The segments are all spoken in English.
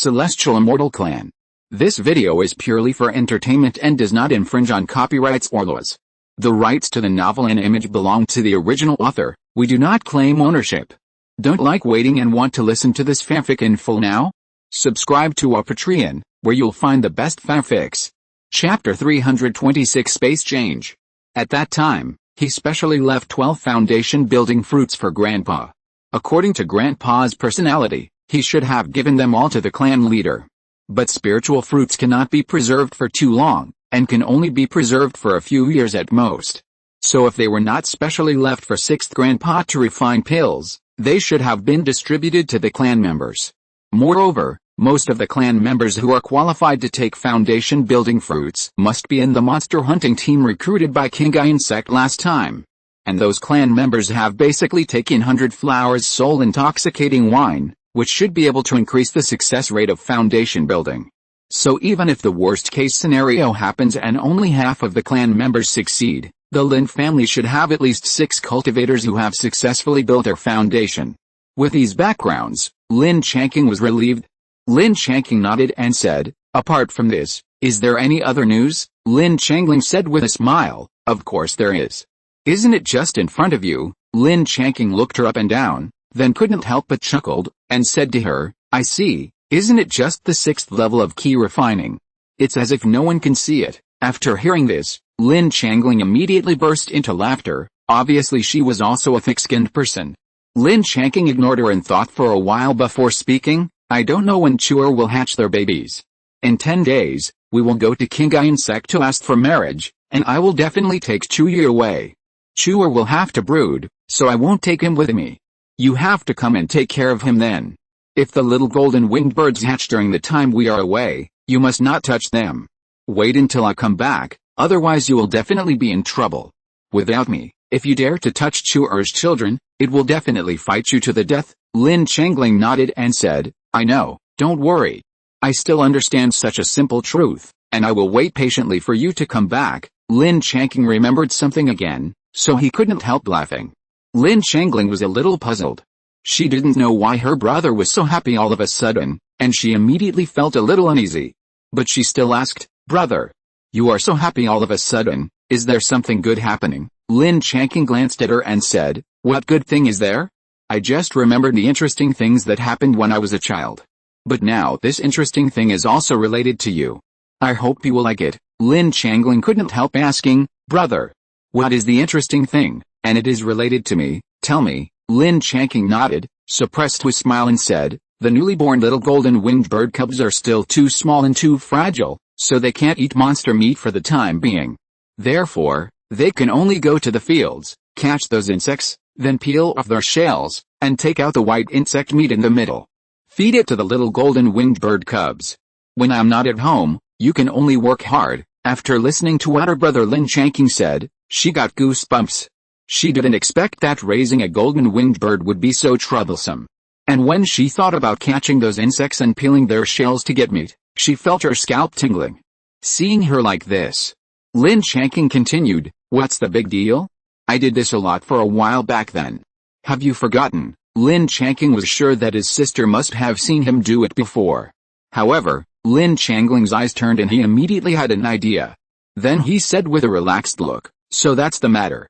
Celestial Immortal Clan. This video is purely for entertainment and does not infringe on copyrights or laws. The rights to the novel and image belong to the original author. We do not claim ownership. Don't like waiting and want to listen to this fanfic in full now? Subscribe to our Patreon, where you'll find the best fanfics. Chapter 326 Space Change. At that time, he specially left 12 foundation building fruits for Grandpa. According to Grandpa's personality, he should have given them all to the clan leader. But spiritual fruits cannot be preserved for too long, and can only be preserved for a few years at most. So if they were not specially left for 6th Grandpa to refine pills, they should have been distributed to the clan members. Moreover, most of the clan members who are qualified to take foundation building fruits must be in the monster hunting team recruited by King Insect last time. And those clan members have basically taken 100 flowers soul intoxicating wine, which should be able to increase the success rate of foundation building. So even if the worst case scenario happens and only half of the clan members succeed, the Lin family should have at least 6 cultivators who have successfully built their foundation. With these backgrounds, Lin Changqing was relieved. Lin Changqing nodded and said, "Apart from this, is there any other news?" Lin Changqing said with a smile, "Of course there is. Isn't it just in front of you?" Lin Changqing looked her up and down, then couldn't help but chuckled, and said to her, "I see, isn't it just the 6th level of key refining? It's as if no one can see it." After hearing this, Lin Changqing immediately burst into laughter. Obviously she was also a thick-skinned person. Lin Changqing ignored her and thought for a while before speaking, "I don't know when Chuer will hatch their babies. In 10 days, we will go to King Insect to ask for marriage, and I will definitely take Chuer away. Chuer will have to brood, so I won't take him with me. You have to come and take care of him then. If the little golden winged birds hatch during the time we are away, you must not touch them. Wait until I come back, otherwise you will definitely be in trouble. Without me, if you dare to touch Chuer's children, it will definitely fight you to the death." Lin Changqing nodded and said, "I know, don't worry. I still understand such a simple truth, and I will wait patiently for you to come back." Lin Changqing remembered something again, so he couldn't help laughing. Lin Changqing was a little puzzled. She didn't know why her brother was so happy all of a sudden, and she immediately felt a little uneasy. But she still asked, "Brother, you are so happy all of a sudden, is there something good happening?" Lin Changqing glanced at her and said, "What good thing is there? I just remembered the interesting things that happened when I was a child. But now this interesting thing is also related to you. I hope you will like it." Lin Changqing couldn't help asking, "Brother, what is the interesting thing? And it is related to me, tell me." Lin Changqing nodded, suppressed a smile and said, "The newly born little golden winged bird cubs are still too small and too fragile, so they can't eat monster meat for the time being. Therefore, they can only go to the fields, catch those insects, then peel off their shells, and take out the white insect meat in the middle. Feed it to the little golden winged bird cubs. When I'm not at home, you can only work hard." After listening to what her brother Lin Changqing said, she got goosebumps. She didn't expect that raising a golden winged bird would be so troublesome. And when she thought about catching those insects and peeling their shells to get meat, she felt her scalp tingling. Seeing her like this, Lin Changqing continued, "What's the big deal? I did this a lot for a while back then. Have you forgotten?" Lin Changqing was sure that his sister must have seen him do it before. However, Lin Changqing's eyes turned and he immediately had an idea. Then he said with a relaxed look, "So that's the matter.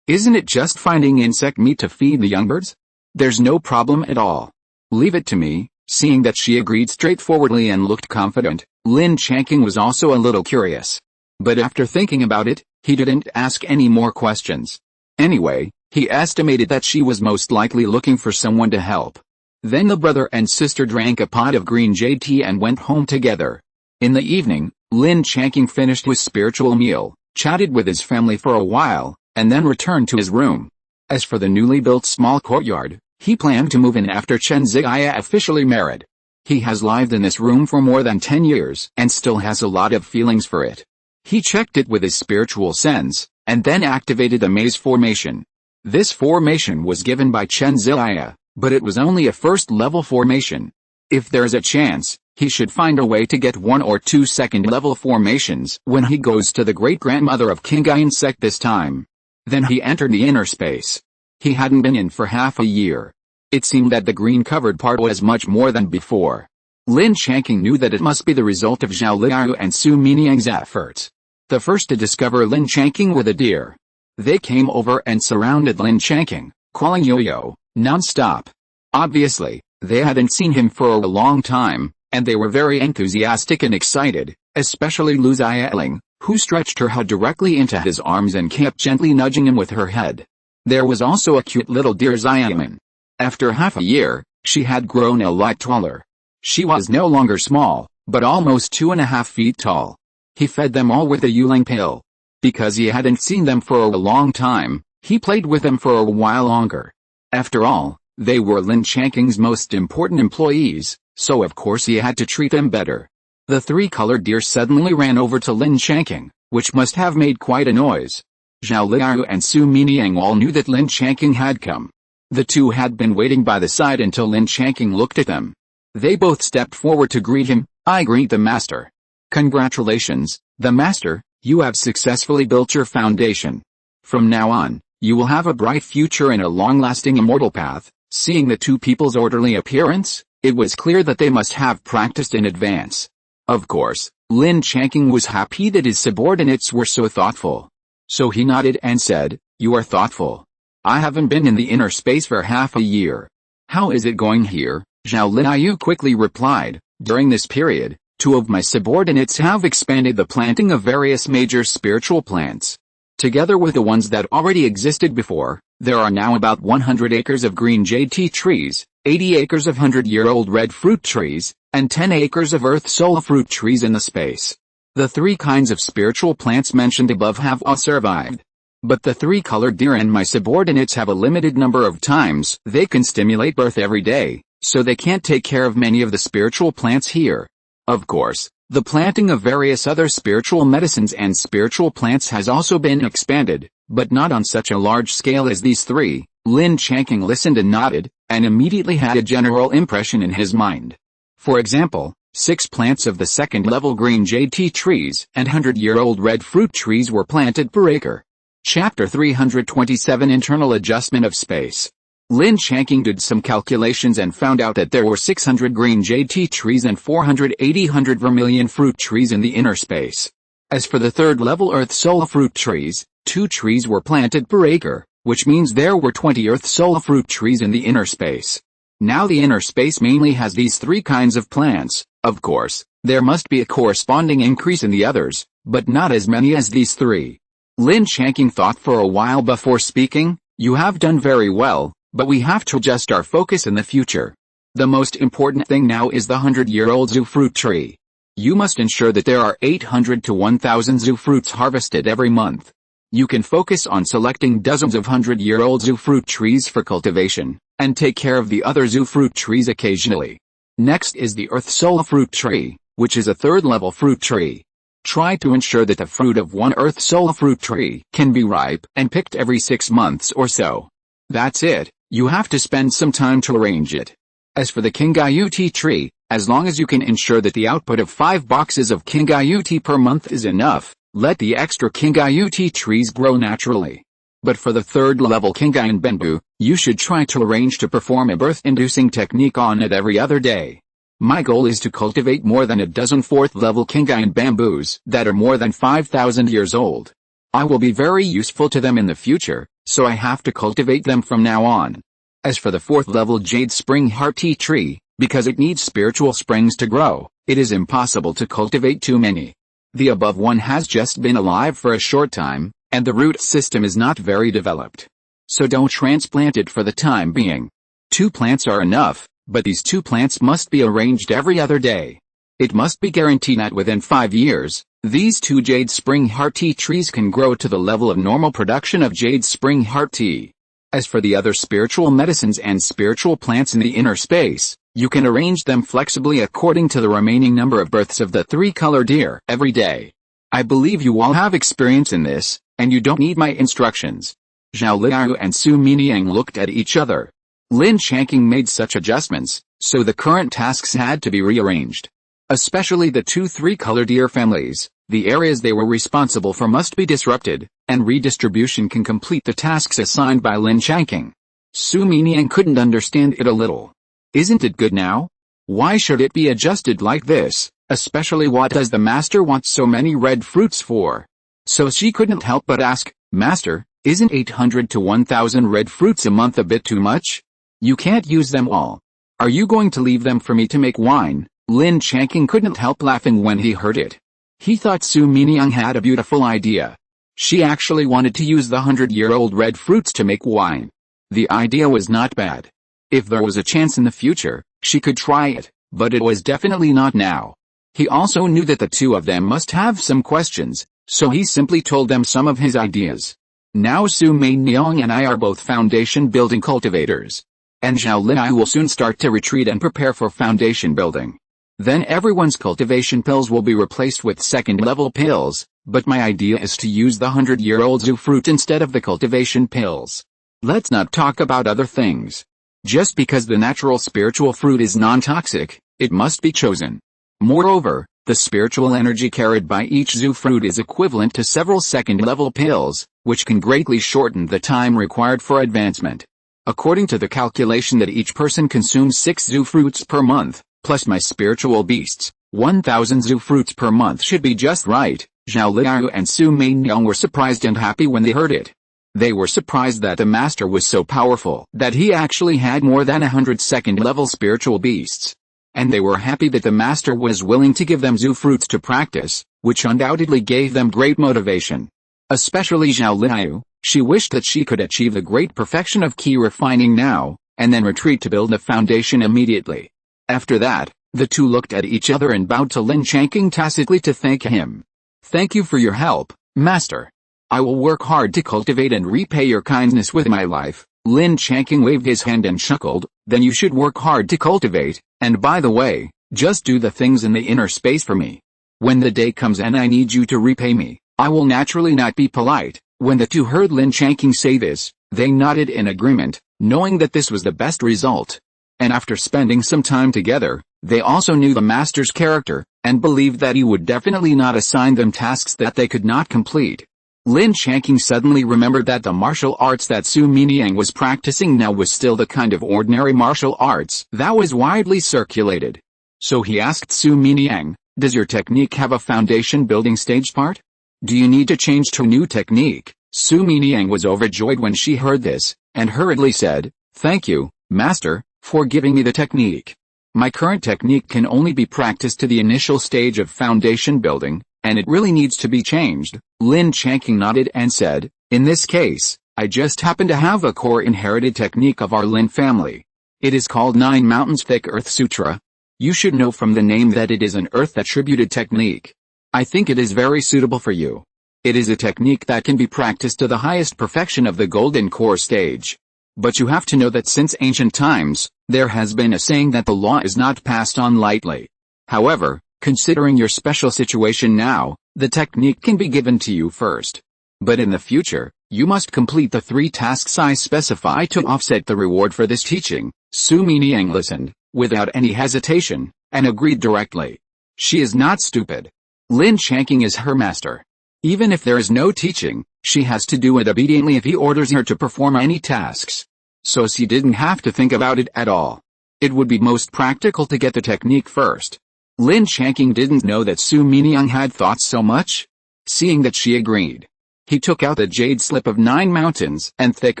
Isn't it just finding insect meat to feed the young birds? There's no problem at all. Leave it to me." Seeing that she agreed straightforwardly and looked confident, Lin Changqing was also a little curious. But after thinking about it, he didn't ask any more questions. Anyway, he estimated that she was most likely looking for someone to help. Then the brother and sister drank a pot of green jade tea and went home together. In the evening, Lin Changqing finished his spiritual meal, chatted with his family for a while, and then returned to his room. As for the newly built small courtyard, he planned to move in after Chen Ziya officially married. He has lived in this room for more than 10 years and still has a lot of feelings for it. He checked it with his spiritual sense, and then activated a maze formation. This formation was given by Chen Ziya, but it was only a first-level formation. If there's a chance, he should find a way to get 1 or 2 second-level formations when he goes to the great-grandmother of King Insect this time. Then he entered the inner space. He hadn't been in for half a year. It seemed that the green-covered part was much more than before. Lin Changqing knew that it must be the result of Zhao Liao and Su Miniang's efforts. The first to discover Lin Changqing were the deer. They came over and surrounded Lin Changqing, calling yo-yo, non-stop. Obviously, they hadn't seen him for a long time, and they were very enthusiastic and excited, especially Lu Xiaoling, who stretched her head directly into his arms and kept gently nudging him with her head. There was also a cute little deer Xiaomin. After half a year, she had grown a lot taller. She was no longer small, but almost 2.5 feet tall. He fed them all with a yulang pill. Because he hadn't seen them for a long time, he played with them for a while longer. After all, they were Lin Changqing's most important employees, so of course he had to treat them better. The three-colored deer suddenly ran over to Lin Changqing, which must have made quite a noise. Zhao Liao and Su Miniang all knew that Lin Changqing had come. The two had been waiting by the side until Lin Changqing looked at them. They both stepped forward to greet him. "I greet the master." "Congratulations, the master, you have successfully built your foundation. From now on, you will have a bright future and a long-lasting immortal path." Seeing the two people's orderly appearance, it was clear that they must have practiced in advance. Of course, Lin Changqing was happy that his subordinates were so thoughtful. So he nodded and said, "You are thoughtful. I haven't been in the inner space for half a year." "How is it going here?" Zhao Liao quickly replied. "During this period, 2 of my subordinates have expanded the planting of various major spiritual plants. Together with the ones that already existed before, there are now about 100 acres of green jade tea trees, 80 acres of 100-year-old red fruit trees, and 10 acres of earth soul fruit trees in the space. The 3 kinds of spiritual plants mentioned above have all survived. But the 3-colored deer and my subordinates have a limited number of times they can stimulate birth every day, so they can't take care of many of the spiritual plants here. Of course, the planting of various other spiritual medicines and spiritual plants has also been expanded, but not on such a large scale as these 3. Lin Changqing listened and nodded, and immediately had a general impression in his mind. For example, 6 plants of the second-level green jade tea trees and 100-year-old red fruit trees were planted per acre. Chapter 327 Internal Adjustment of Space. Lin Changqing did some calculations and found out that there were 600 green jade tea trees and 480 100 vermilion fruit trees in the inner space. As for the third-level earth soul fruit trees, 2 trees were planted per acre, which means there were 20 earth soul fruit trees in the inner space. Now the inner space mainly has these 3 kinds of plants. Of course, there must be a corresponding increase in the others, but not as many as these 3. Lin Changqing thought for a while before speaking. "You have done very well, but we have to adjust our focus in the future. The most important thing now is the 100-year-old zoo fruit tree. You must ensure that there are 800 to 1,000 zoo fruits harvested every month. You can focus on selecting dozens of 100-year-old zoo fruit trees for cultivation, and take care of the other zoo fruit trees occasionally. Next is the earth soul fruit tree, which is a 3rd-level fruit tree. Try to ensure that the fruit of one earth soul fruit tree can be ripe and picked every 6 months or so. That's it, you have to spend some time to arrange it. As for the Kingayu tea tree, as long as you can ensure that the output of 5 boxes of Kingayu tea per month is enough, let the extra Kingayu tea trees grow naturally. But for the 3rd-level Kingayan bamboo, you should try to arrange to perform a birth-inducing technique on it every other day. My goal is to cultivate more than a dozen 4th-level Kingayan bamboos that are more than 5,000 years old. I will be very useful to them in the future, so I have to cultivate them from now on. As for the 4th-level jade spring heart tea tree, because it needs spiritual springs to grow, it is impossible to cultivate too many. The above one has just been alive for a short time, and the root system is not very developed. So don't transplant it for the time being. 2 plants are enough, but these 2 plants must be arranged every other day. It must be guaranteed that within 5 years, these 2 jade spring heart tea trees can grow to the level of normal production of jade spring heart tea. As for the other spiritual medicines and spiritual plants in the inner space, you can arrange them flexibly according to the remaining number of births of the 3-color deer every day. I believe you all have experience in this, and you don't need my instructions." Zhao Liao and Su Miniang looked at each other. Lin Changqing made such adjustments, so the current tasks had to be rearranged. Especially the 2 3-color deer families, the areas they were responsible for must be disrupted, and redistribution can complete the tasks assigned by Lin Changqing. Su Miniang couldn't understand it a little. "Isn't it good now?" Why should it be adjusted like this, especially what does the master want so many red fruits for? So she couldn't help but ask, Master, isn't 800 to 1000 red fruits a month a bit too much? You can't use them all. Are you going to leave them for me to make wine? Lin Changqing couldn't help laughing when he heard it. He thought Su Mingyang had a beautiful idea. She actually wanted to use the 100-year-old red fruits to make wine. The idea was not bad. If there was a chance in the future, she could try it, but it was definitely not now. He also knew that the two of them must have some questions, so he simply told them some of his ideas. Now Su Mingyang and I are both foundation building cultivators. And Zhao Linai will soon start to retreat and prepare for foundation building. Then everyone's cultivation pills will be replaced with second-level pills, but my idea is to use the 100-year-old Zhu fruit instead of the cultivation pills. Let's not talk about other things. Just because the natural spiritual fruit is non-toxic, it must be chosen. Moreover, the spiritual energy carried by each Zhu fruit is equivalent to several second-level pills, which can greatly shorten the time required for advancement. According to the calculation that each person consumes 6 Zhu fruits per month, plus my spiritual beasts, 1000 Zhu fruits per month should be just right. Zhao Liao and Su Mingyang were surprised and happy when they heard it. They were surprised that the master was so powerful that he actually had more than 100 second-level spiritual beasts. And they were happy that the master was willing to give them Zhu fruits to practice, which undoubtedly gave them great motivation. Especially Zhao Liao, she wished that she could achieve the great perfection of key refining now, and then retreat to build the foundation immediately. After that, the two looked at each other and bowed to Lin Changqing tacitly to thank him. Thank you for your help, Master. I will work hard to cultivate and repay your kindness with my life. Lin Changqing waved his hand and chuckled, then you should work hard to cultivate, and by the way, just do the things in the inner space for me. When the day comes and I need you to repay me, I will naturally not be polite. When the two heard Lin Changqing say this, they nodded in agreement, knowing that this was the best result. And after spending some time together, they also knew the master's character, and believed that he would definitely not assign them tasks that they could not complete. Lin Changqing suddenly remembered that the martial arts that Su Mingyang was practicing now was still the kind of ordinary martial arts that was widely circulated. So he asked Su Mingyang, does your technique have a foundation building stage part? Do you need to change to a new technique? Su Mingyang was overjoyed when she heard this, and hurriedly said, thank you, Master, for giving me the technique. My current technique can only be practiced to the initial stage of foundation building, and it really needs to be changed. Lin Changqing nodded and said, in this case, I just happen to have a core inherited technique of our Lin family. It is called 9 Mountains Thick Earth Sutra. You should know from the name that it is an earth-attributed technique. I think it is very suitable for you. It is a technique that can be practiced to the highest perfection of the golden core stage. But you have to know that since ancient times, there has been a saying that the law is not passed on lightly. However, considering your special situation now, the technique can be given to you first. But in the future, you must complete the 3 tasks I specify to offset the reward for this teaching. Su Mingyang listened, without any hesitation, and agreed directly. She is not stupid. Lin Changqing is her master. Even if there is no teaching, she has to do it obediently if he orders her to perform any tasks. So she didn't have to think about it at all. It would be most practical to get the technique first. Lin Changqing didn't know that Su Mingyang had thought so much. Seeing that she agreed, he took out the jade slip of 9 Mountains and Thick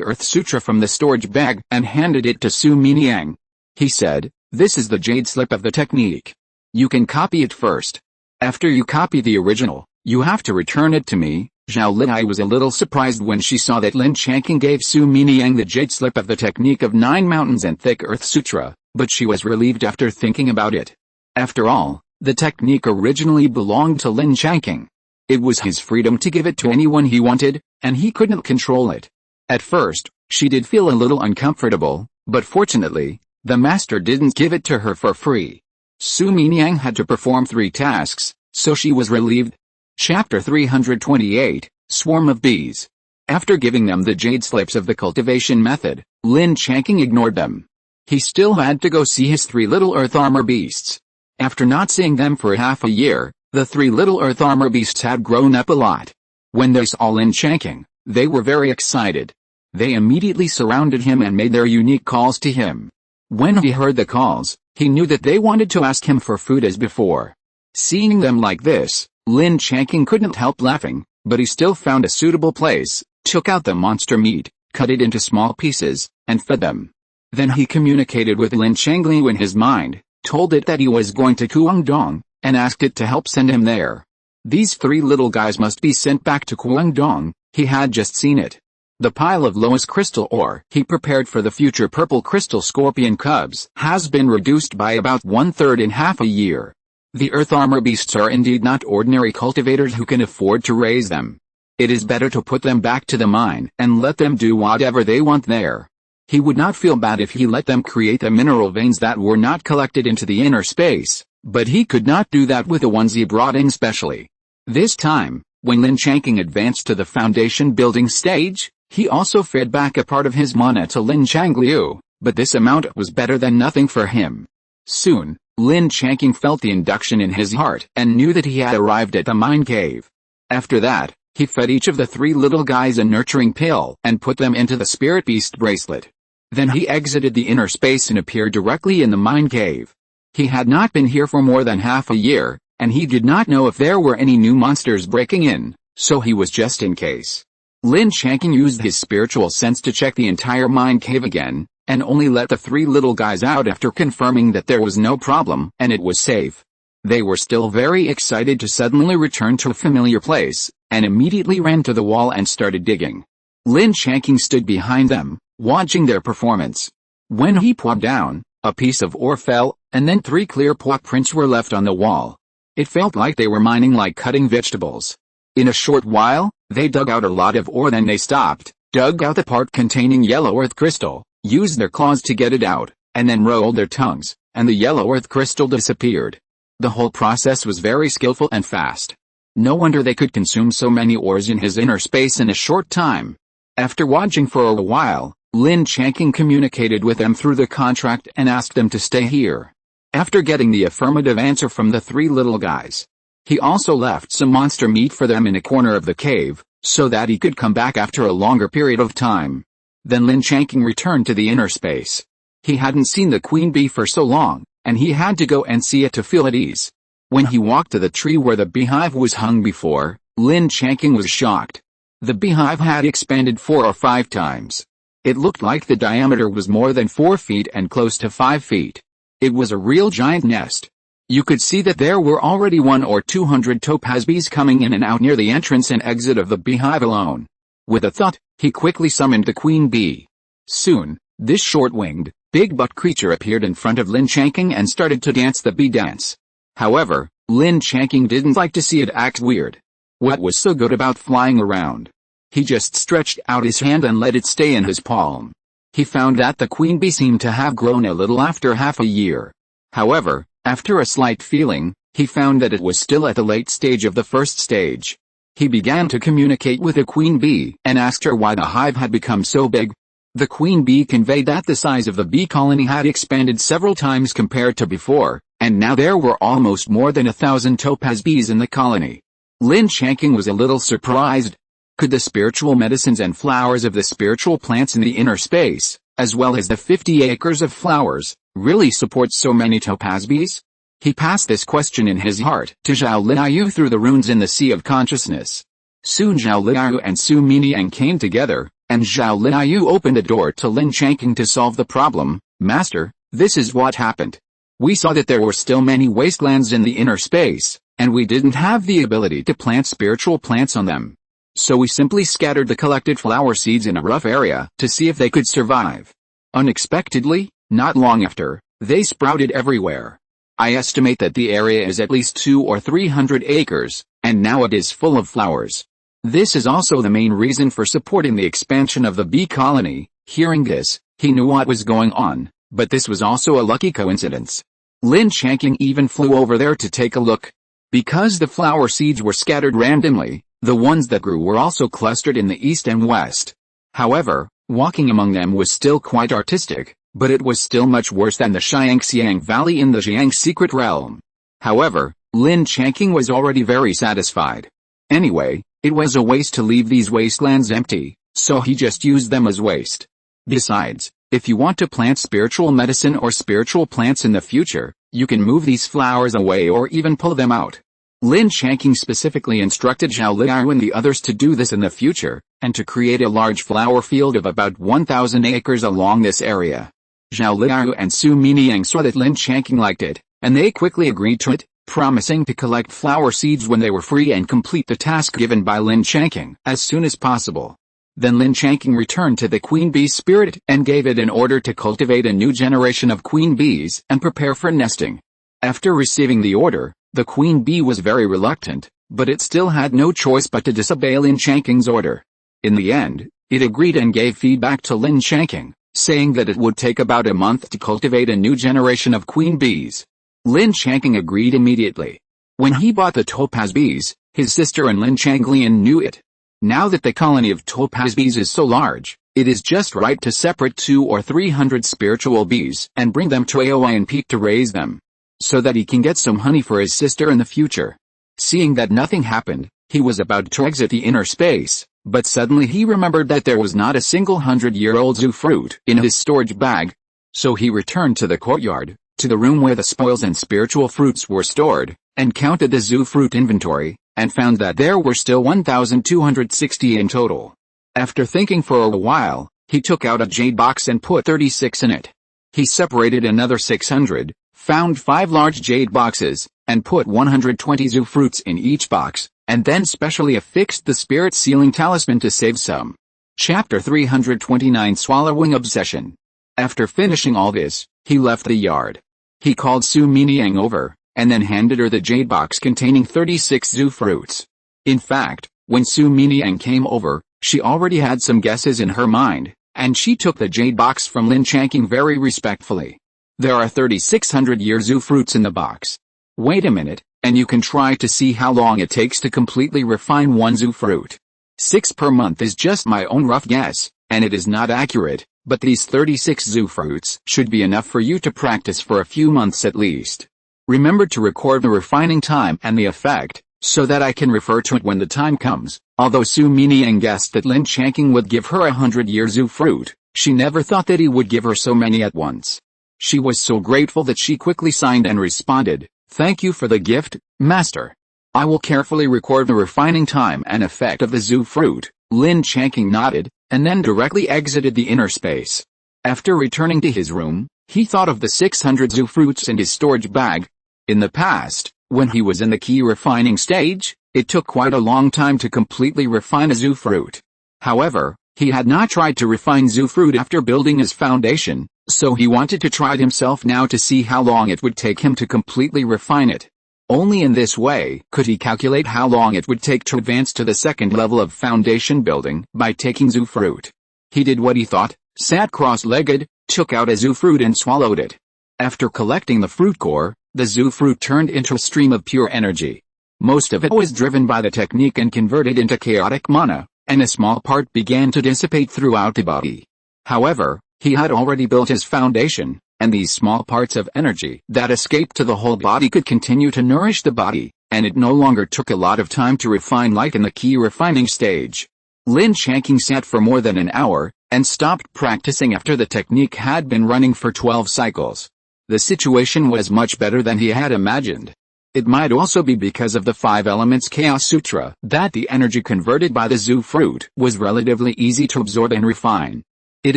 Earth Sutra from the storage bag and handed it to Su Mingyang. He said, this is the jade slip of the technique. You can copy it first. After you copy the original, you have to return it to me. Zhao Liao was a little surprised when she saw that Lin Changqing gave Su Mingyang the jade slip of the technique of 9 Mountains and Thick Earth Sutra, but she was relieved after thinking about it. After all, the technique originally belonged to Lin Changqing. It was his freedom to give it to anyone he wanted, and he couldn't control it. At first, she did feel a little uncomfortable, but fortunately, the master didn't give it to her for free. Su Mingyang had to perform 3 tasks, so she was relieved. Chapter 328, Swarm of Bees. After giving them the jade slips of the cultivation method, Lin Changqing ignored them. He still had to go see his 3 little earth armor beasts. After not seeing them for half a year, the 3 little earth armor beasts had grown up a lot. When they saw Lin Changqing, they were very excited. They immediately surrounded him and made their unique calls to him. When he heard the calls, he knew that they wanted to ask him for food as before. Seeing them like this, Lin Changqing couldn't help laughing, but he still found a suitable place, took out the monster meat, cut it into small pieces, and fed them. Then he communicated with Lin Changqing in his mind, told it that he was going to Guangdong, and asked it to help send him there. These 3 little guys must be sent back to Guangdong. He had just seen it. The pile of lowest crystal ore he prepared for the future purple crystal scorpion cubs has been reduced by about 1/3 in half a year. The earth armor beasts are indeed not ordinary cultivators who can afford to raise them. It is better to put them back to the mine and let them do whatever they want there. He would not feel bad if he let them create the mineral veins that were not collected into the inner space, but he could not do that with the ones he brought in specially. This time, when Lin Changqing advanced to the foundation building stage, he also fed back a part of his mana to Lin Changliu, but this amount was better than nothing for him. Soon, Lin Changqing felt the induction in his heart and knew that he had arrived at the mine cave. After that, he fed each of the 3 little guys a nurturing pill and put them into the spirit beast bracelet. Then he exited the inner space and appeared directly in the mine cave. He had not been here for more than half a year, and he did not know if there were any new monsters breaking in, so he was just in case. Lin Changqing used his spiritual sense to check the entire mine cave again, and only let the 3 little guys out after confirming that there was no problem and it was safe. They were still very excited to suddenly return to a familiar place, and immediately ran to the wall and started digging. Lin Changqing stood behind them, watching their performance. When he pawed down, a piece of ore fell, and then 3 clear paw prints were left on the wall. It felt like they were mining like cutting vegetables. In a short while, they dug out a lot of ore, then they stopped, dug out the part containing yellow earth crystal, used their claws to get it out, and then rolled their tongues, and the yellow earth crystal disappeared. The whole process was very skillful and fast. No wonder they could consume so many ores in his inner space in a short time. After watching for a while, Lin Changqing communicated with them through the contract and asked them to stay here. After getting the affirmative answer from the 3 little guys, he also left some monster meat for them in a corner of the cave, so that he could come back after a longer period of time. Then Lin Changqing returned to the inner space. He hadn't seen the queen bee for so long, and he had to go and see it to feel at ease. When he walked to the tree where the beehive was hung before, Lin Changqing was shocked. The beehive had expanded 4 or 5 times. It looked like the diameter was more than 4 feet and close to 5 feet. It was a real giant nest. You could see that there were already 100 or 200 topaz bees coming in and out near the entrance and exit of the beehive alone. With a thought, he quickly summoned the queen bee. Soon, this short-winged, big-butt creature appeared in front of Lin Changqing and started to dance the bee dance. However, Lin Changqing didn't like to see it act weird. What was so good about flying around? He just stretched out his hand and let it stay in his palm. He found that the queen bee seemed to have grown a little after half a year. However, after a slight feeling, he found that it was still at the late stage of the first stage. He began to communicate with the queen bee and asked her why the hive had become so big. The queen bee conveyed that the size of the bee colony had expanded several times compared to before, and now there were almost more than 1,000 topaz bees in the colony. Lin Changqing was a little surprised. Could the spiritual medicines and flowers of the spiritual plants in the inner space, as well as the 50 acres of flowers, really support so many topaz bees? He passed this question in his heart to Zhao Liaoyu through the runes in the Sea of Consciousness. Soon Zhao Liaoyu and Su Miniang came together, and Zhao Liaoyu opened a door to Lin Changqing to solve the problem. Master, this is what happened. We saw that there were still many wastelands in the inner space, and we didn't have the ability to plant spiritual plants on them. So we simply scattered the collected flower seeds in a rough area to see if they could survive. Unexpectedly, not long after, they sprouted everywhere. I estimate that the area is at least 200 or 300 acres, and now it is full of flowers. This is also the main reason for supporting the expansion of the bee colony. Hearing this, he knew what was going on, but this was also a lucky coincidence. Lin Changqing even flew over there to take a look. Because the flower seeds were scattered randomly, the ones that grew were also clustered in the east and west. However, walking among them was still quite artistic, but it was still much worse than the Xiangxiang Valley in the Jiang secret realm. However, Lin Changqing was already very satisfied. Anyway, it was a waste to leave these wastelands empty, so he just used them as waste. Besides, If you want to plant spiritual medicine or spiritual plants in the future, you can move these flowers away or even pull them out. Lin Changqing specifically instructed Zhao Liao and the others to do this in the future, and to create a large flower field of about 1,000 acres along this area. Zhao Liao and Su Miniang saw that Lin Changqing liked it, and they quickly agreed to it, promising to collect flower seeds when they were free and complete the task given by Lin Changqing as soon as possible. Then Lin Changqing returned to the queen bee spirit and gave it an order to cultivate a new generation of queen bees and prepare for nesting. After receiving the order, the queen bee was very reluctant, but it still had no choice but to disobey Lin Changqing's order. In the end, it agreed and gave feedback to Lin Changqing, saying that it would take about a month to cultivate a new generation of queen bees. Lin Changqing agreed immediately. When he bought the topaz bees, his sister and Lin Changlian knew it. Now that the colony of topaz bees is so large, it is just right to separate 200 or 300 spiritual bees and bring them to Aoyan Peak to raise them, so that he can get some honey for his sister in the future. Seeing that nothing happened, he was about to exit the inner space, but suddenly he remembered that there was not a single 100-year-old zoo fruit in his storage bag. So he returned to the courtyard, to the room where the spoils and spiritual fruits were stored, and counted the zoo fruit inventory, and found that there were still 1,260 in total. After thinking for a while, he took out a jade box and put 36 in it. He separated another 600, found 5 large jade boxes, and put 120 zoo fruits in each box, and then specially affixed the spirit sealing talisman to save some. Chapter 329 Swallowing Obsession. After finishing all this, he left the yard. He called Su Miniang over, and then handed her the jade box containing 36 zoo fruits. In fact, when Su Miniang came over, she already had some guesses in her mind, and she took the jade box from Lin Changqing very respectfully. There are 3,600-year zoo fruits in the box. Wait a minute, and you can try to see how long it takes to completely refine one zoo fruit. 6 per month is just my own rough guess, and it is not accurate, but these 36 zoo fruits should be enough for you to practice for a few months at least. Remember to record the refining time and the effect, so that I can refer to it when the time comes. Although Su Miniang guessed that Lin Changqing would give her a 100-year zoo fruit, she never thought that he would give her so many at once. She was so grateful that she quickly signed and responded, "Thank you for the gift, Master. I will carefully record the refining time and effect of the zoo fruit." Lin Changqing nodded, and then directly exited the inner space. After returning to his room, he thought of the 600 zoo fruits in his storage bag. In the past, when he was in the key refining stage, it took quite a long time to completely refine a zoo fruit. However, he had not tried to refine zoo fruit after building his foundation, so he wanted to try it himself now to see how long it would take him to completely refine it. Only in this way could he calculate how long it would take to advance to the second level of foundation building by taking zoo fruit. He did what he thought, sat cross-legged, took out a zoo fruit and swallowed it. After collecting the fruit core, the zoo fruit turned into a stream of pure energy. Most of it was driven by the technique and converted into chaotic mana, and a small part began to dissipate throughout the body. However, he had already built his foundation, and these small parts of energy that escaped to the whole body could continue to nourish the body, and it no longer took a lot of time to refine like in the key refining stage. Lin Changqing sat for more than an hour, and stopped practicing after the technique had been running for 12 cycles. The situation was much better than he had imagined. It might also be because of the 5 Elements Chaos Sutra that the energy converted by the zoo fruit was relatively easy to absorb and refine. It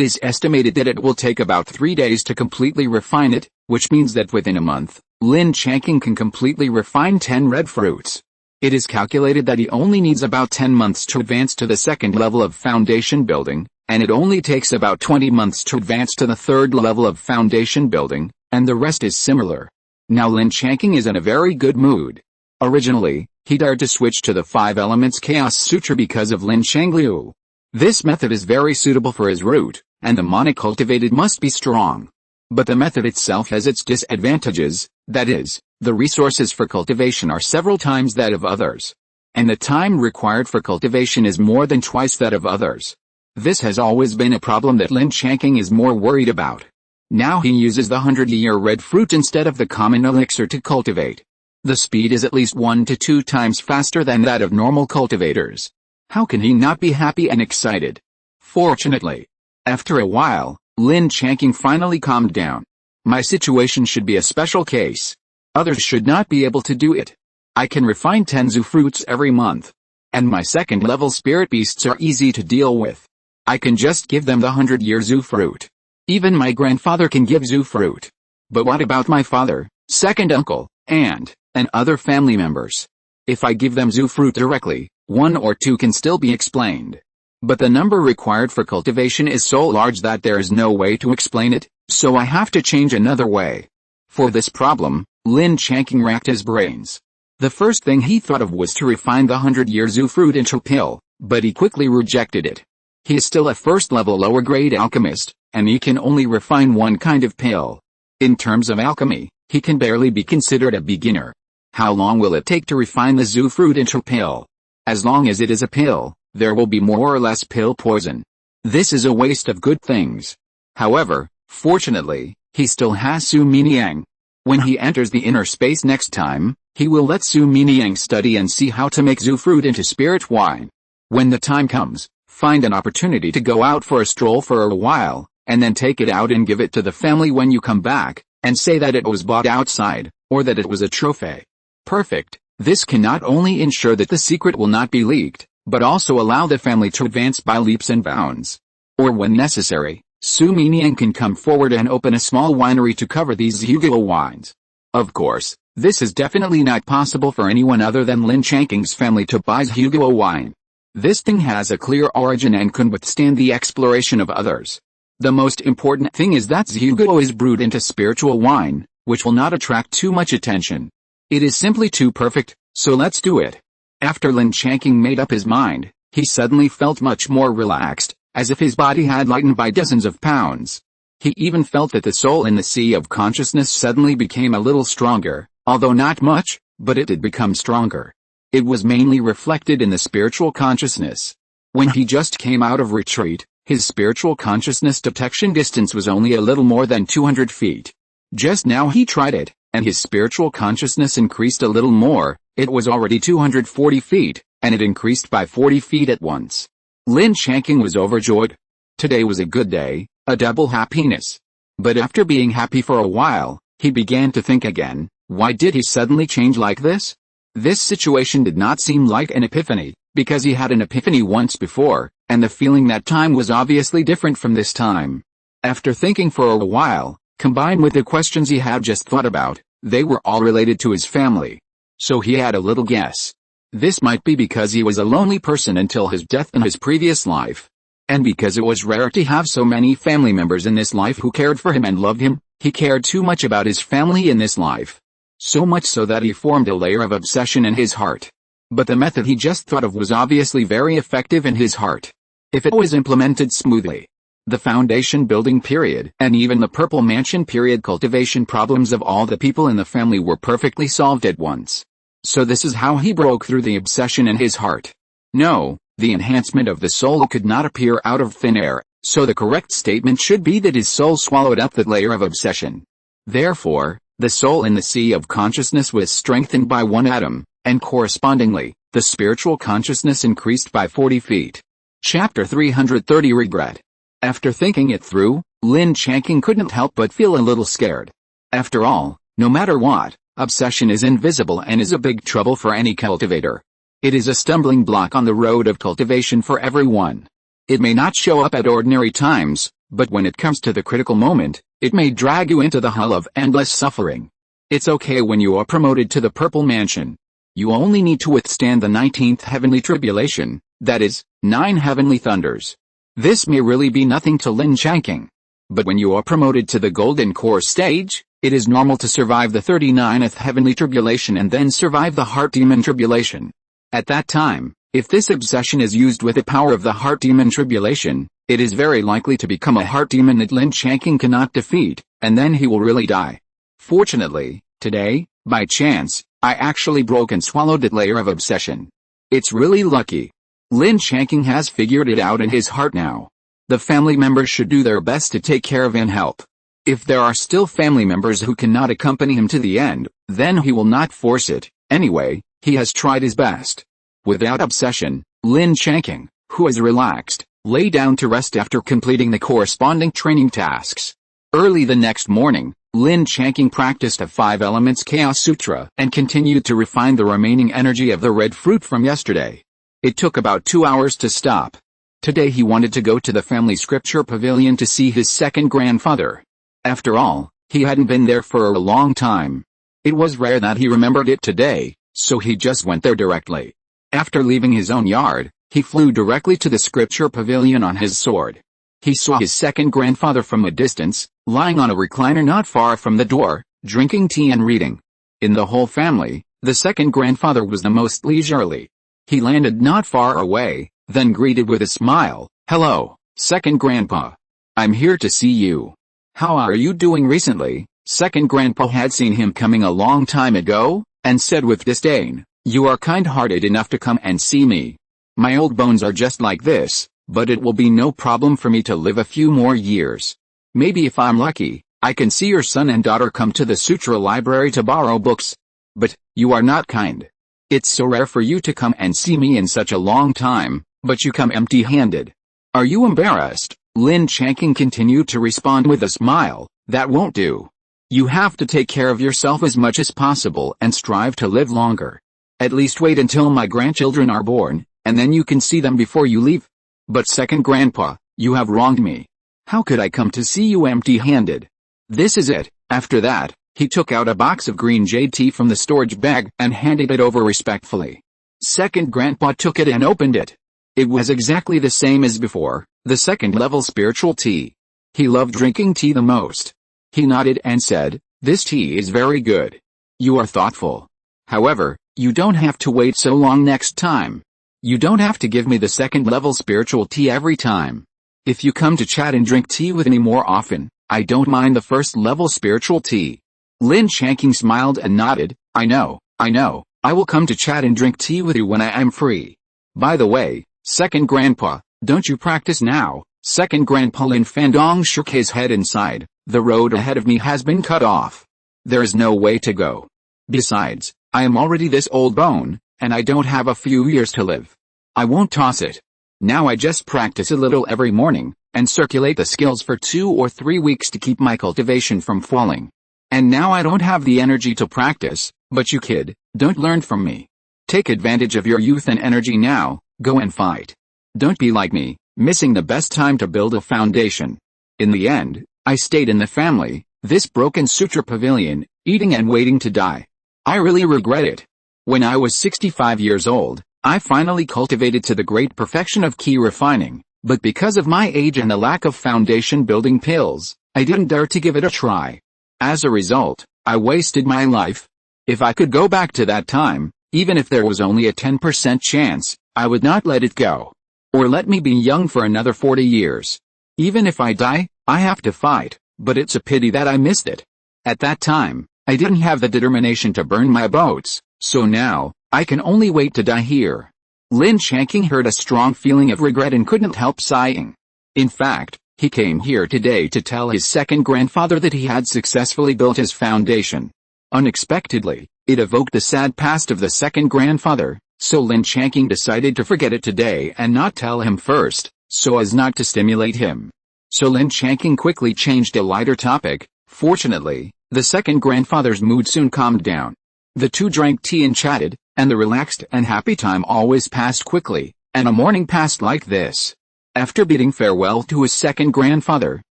is estimated that it will take about 3 days to completely refine it, which means that within a month, Lin Changqing can completely refine 10 red fruits. It is calculated that he only needs about 10 months to advance to the second level of foundation building, and it only takes about 20 months to advance to the third level of foundation building, and the rest is similar. Now Lin Changqing is in a very good mood. Originally, he dared to switch to the 5 Elements Chaos Sutra because of Lin Changliu. This method is very suitable for his root, and the mana cultivated must be strong. But the method itself has its disadvantages, that is, the resources for cultivation are several times that of others. And the time required for cultivation is more than twice that of others. This has always been a problem that Lin Changqing is more worried about. Now he uses the 100-year red fruit instead of the common elixir to cultivate. The speed is at least 1 to 2 times faster than that of normal cultivators. How can he not be happy and excited? Fortunately, after a while, Lin Changqing finally calmed down. My situation should be a special case. Others should not be able to do it. I can refine 10 zoo fruits every month. And my second-level spirit beasts are easy to deal with. I can just give them the 100-year zoo fruit. Even my grandfather can give zoo fruit. But what about my father, second uncle, and other family members? If I give them zoo fruit directly, 1 or 2 can still be explained. But the number required for cultivation is so large that there is no way to explain it, so I have to change another way. For this problem, Lin Changqing racked his brains. The first thing he thought of was to refine the 100-year zoo fruit into a pill, but he quickly rejected it. He is still a first-level lower-grade alchemist, and he can only refine one kind of pill. In terms of alchemy, he can barely be considered a beginner. How long will it take to refine the zoo fruit into a pill? As long as it is a pill, there will be more or less pill poison. This is a waste of good things. However, fortunately, he still has Su Miniang. When he enters the inner space next time, he will let Su Miniang study and see how to make zoo fruit into spirit wine. When the time comes, find an opportunity to go out for a stroll for a while, and then take it out and give it to the family when you come back, and say that it was bought outside, or that it was a trophy. Perfect. This can not only ensure that the secret will not be leaked, but also allow the family to advance by leaps and bounds. Or when necessary, Su Miniang can come forward and open a small winery to cover these Hugo wines. Of course, this is definitely not possible for anyone other than Lin Changqing's family to buy Hugo wine. This thing has a clear origin and can withstand the exploration of others. The most important thing is that Hugo is brewed into spiritual wine, which will not attract too much attention. It is simply too perfect, so let's do it. After Lin Changqing made up his mind, he suddenly felt much more relaxed, as if his body had lightened by dozens of pounds. He even felt that the soul in the sea of consciousness suddenly became a little stronger, although not much, but it did become stronger. It was mainly reflected in the spiritual consciousness. When he just came out of retreat, his spiritual consciousness detection distance was only a little more than 200 feet. Just now he tried it, and his spiritual consciousness increased a little more. It was already 240 feet, and it increased by 40 feet at once. Lin Changqing was overjoyed. Today was a good day, a double happiness. But after being happy for a while, he began to think again, why did he suddenly change like this? This situation did not seem like an epiphany, because he had an epiphany once before, and the feeling that time was obviously different from this time. After thinking for a while, combined with the questions he had just thought about, they were all related to his family. So he had a little guess. This might be because he was a lonely person until his death in his previous life. And because it was rare to have so many family members in this life who cared for him and loved him, he cared too much about his family in this life. So much so that he formed a layer of obsession in his heart. But the method he just thought of was obviously very effective in his heart. If it was implemented smoothly. The foundation building period and even the purple mansion period cultivation problems of all the people in the family were perfectly solved at once. So this is how he broke through the obsession in his heart. No, the enhancement of the soul could not appear out of thin air, so the correct statement should be that his soul swallowed up that layer of obsession. Therefore, the soul in the sea of consciousness was strengthened by 1 atom, and correspondingly, the spiritual consciousness increased by 40 feet. Chapter 330 Regret. After thinking it through, Lin Changqing couldn't help but feel a little scared. After all, no matter what, obsession is invisible and is a big trouble for any cultivator. It is a stumbling block on the road of cultivation for everyone. It may not show up at ordinary times, but when it comes to the critical moment, it may drag you into the hell of endless suffering. It's okay when you are promoted to the purple mansion. You only need to withstand the 19th heavenly tribulation, that is, 9 heavenly thunders. This may really be nothing to Lin Changqing. But when you are promoted to the golden core stage, it is normal to survive the 39th heavenly tribulation and then survive the heart demon tribulation. At that time, if this obsession is used with the power of the heart demon tribulation, it is very likely to become a heart demon that Lin Changqing cannot defeat, and then he will really die. Fortunately, today, by chance, I actually broke and swallowed that layer of obsession. It's really lucky. Lin Changqing has figured it out in his heart now. The family members should do their best to take care of and help. If there are still family members who cannot accompany him to the end, then he will not force it. Anyway, he has tried his best. Without obsession, Lin Changqing, who is relaxed, lay down to rest after completing the corresponding training tasks. Early the next morning, Lin Changqing practiced a 5 Elements Chaos Sutra and continued to refine the remaining energy of the red fruit from yesterday. It took about 2 hours to stop. Today he wanted to go to the family scripture pavilion to see his second grandfather. After all, he hadn't been there for a long time. It was rare that he remembered it today, so he just went there directly. After leaving his own yard, he flew directly to the scripture pavilion on his sword. He saw his second grandfather from a distance, lying on a recliner not far from the door, drinking tea and reading. In the whole family, the second grandfather was the most leisurely. He landed not far away, then greeted with a smile, "Hello, second grandpa. I'm here to see you. How are you doing recently?" Second grandpa had seen him coming a long time ago, and said with disdain, "You are kind-hearted enough to come and see me. My old bones are just like this, but it will be no problem for me to live a few more years. Maybe if I'm lucky, I can see your son and daughter come to the sutra library to borrow books. But, you are not kind. It's so rare for you to come and see me in such a long time, but you come empty-handed. Are you embarrassed?" Lin Changqing continued to respond with a smile, "That won't do. You have to take care of yourself as much as possible and strive to live longer. At least wait until my grandchildren are born, and then you can see them before you leave." "But second grandpa, you have wronged me. How could I come to see you empty-handed?" "This is it." After that, he took out a box of green jade tea from the storage bag and handed it over respectfully. Second grandpa took it and opened it. It was exactly the same as before, the second-level spiritual tea. He loved drinking tea the most. He nodded and said, "This tea is very good. You are thoughtful. However, you don't have to wait so long next time. You don't have to give me the second-level spiritual tea every time. If you come to chat and drink tea with me more often, I don't mind the first-level spiritual tea." Lin Changqing smiled and nodded, I know, I will come to chat and drink tea with you when I am free. By the way, second grandpa, don't you practice now?" Second grandpa Lin Fandong shook his head and sighed, "The road ahead of me has been cut off. There is no way to go. Besides, I am already this old bone, and I don't have a few years to live. I won't toss it. Now I just practice a little every morning, and circulate the skills for 2 or 3 weeks to keep my cultivation from falling. And now I don't have the energy to practice, but you kid, don't learn from me. Take advantage of your youth and energy now, go and fight. Don't be like me, missing the best time to build a foundation." In the end, I stayed in the family, this broken sutra pavilion, eating and waiting to die. I really regret it. When I was 65 years old, I finally cultivated to the great perfection of key refining, but because of my age and the lack of foundation building pills, I didn't dare to give it a try. As a result, I wasted my life. If I could go back to that time, even if there was only a 10% chance, I would not let it go. Or let me be young for another 40 years. Even if I die, I have to fight, but it's a pity that I missed it. At that time, I didn't have the determination to burn my boats, so now, I can only wait to die here. Lin Changqing heard a strong feeling of regret and couldn't help sighing. In fact, he came here today to tell his second grandfather that he had successfully built his foundation. Unexpectedly, it evoked the sad past of the second grandfather, so Lin Changqing decided to forget it today and not tell him first, so as not to stimulate him. So Lin Changqing quickly changed a lighter topic. Fortunately, the second grandfather's mood soon calmed down. The two drank tea and chatted, and the relaxed and happy time always passed quickly, and a morning passed like this. After bidding farewell to his second grandfather,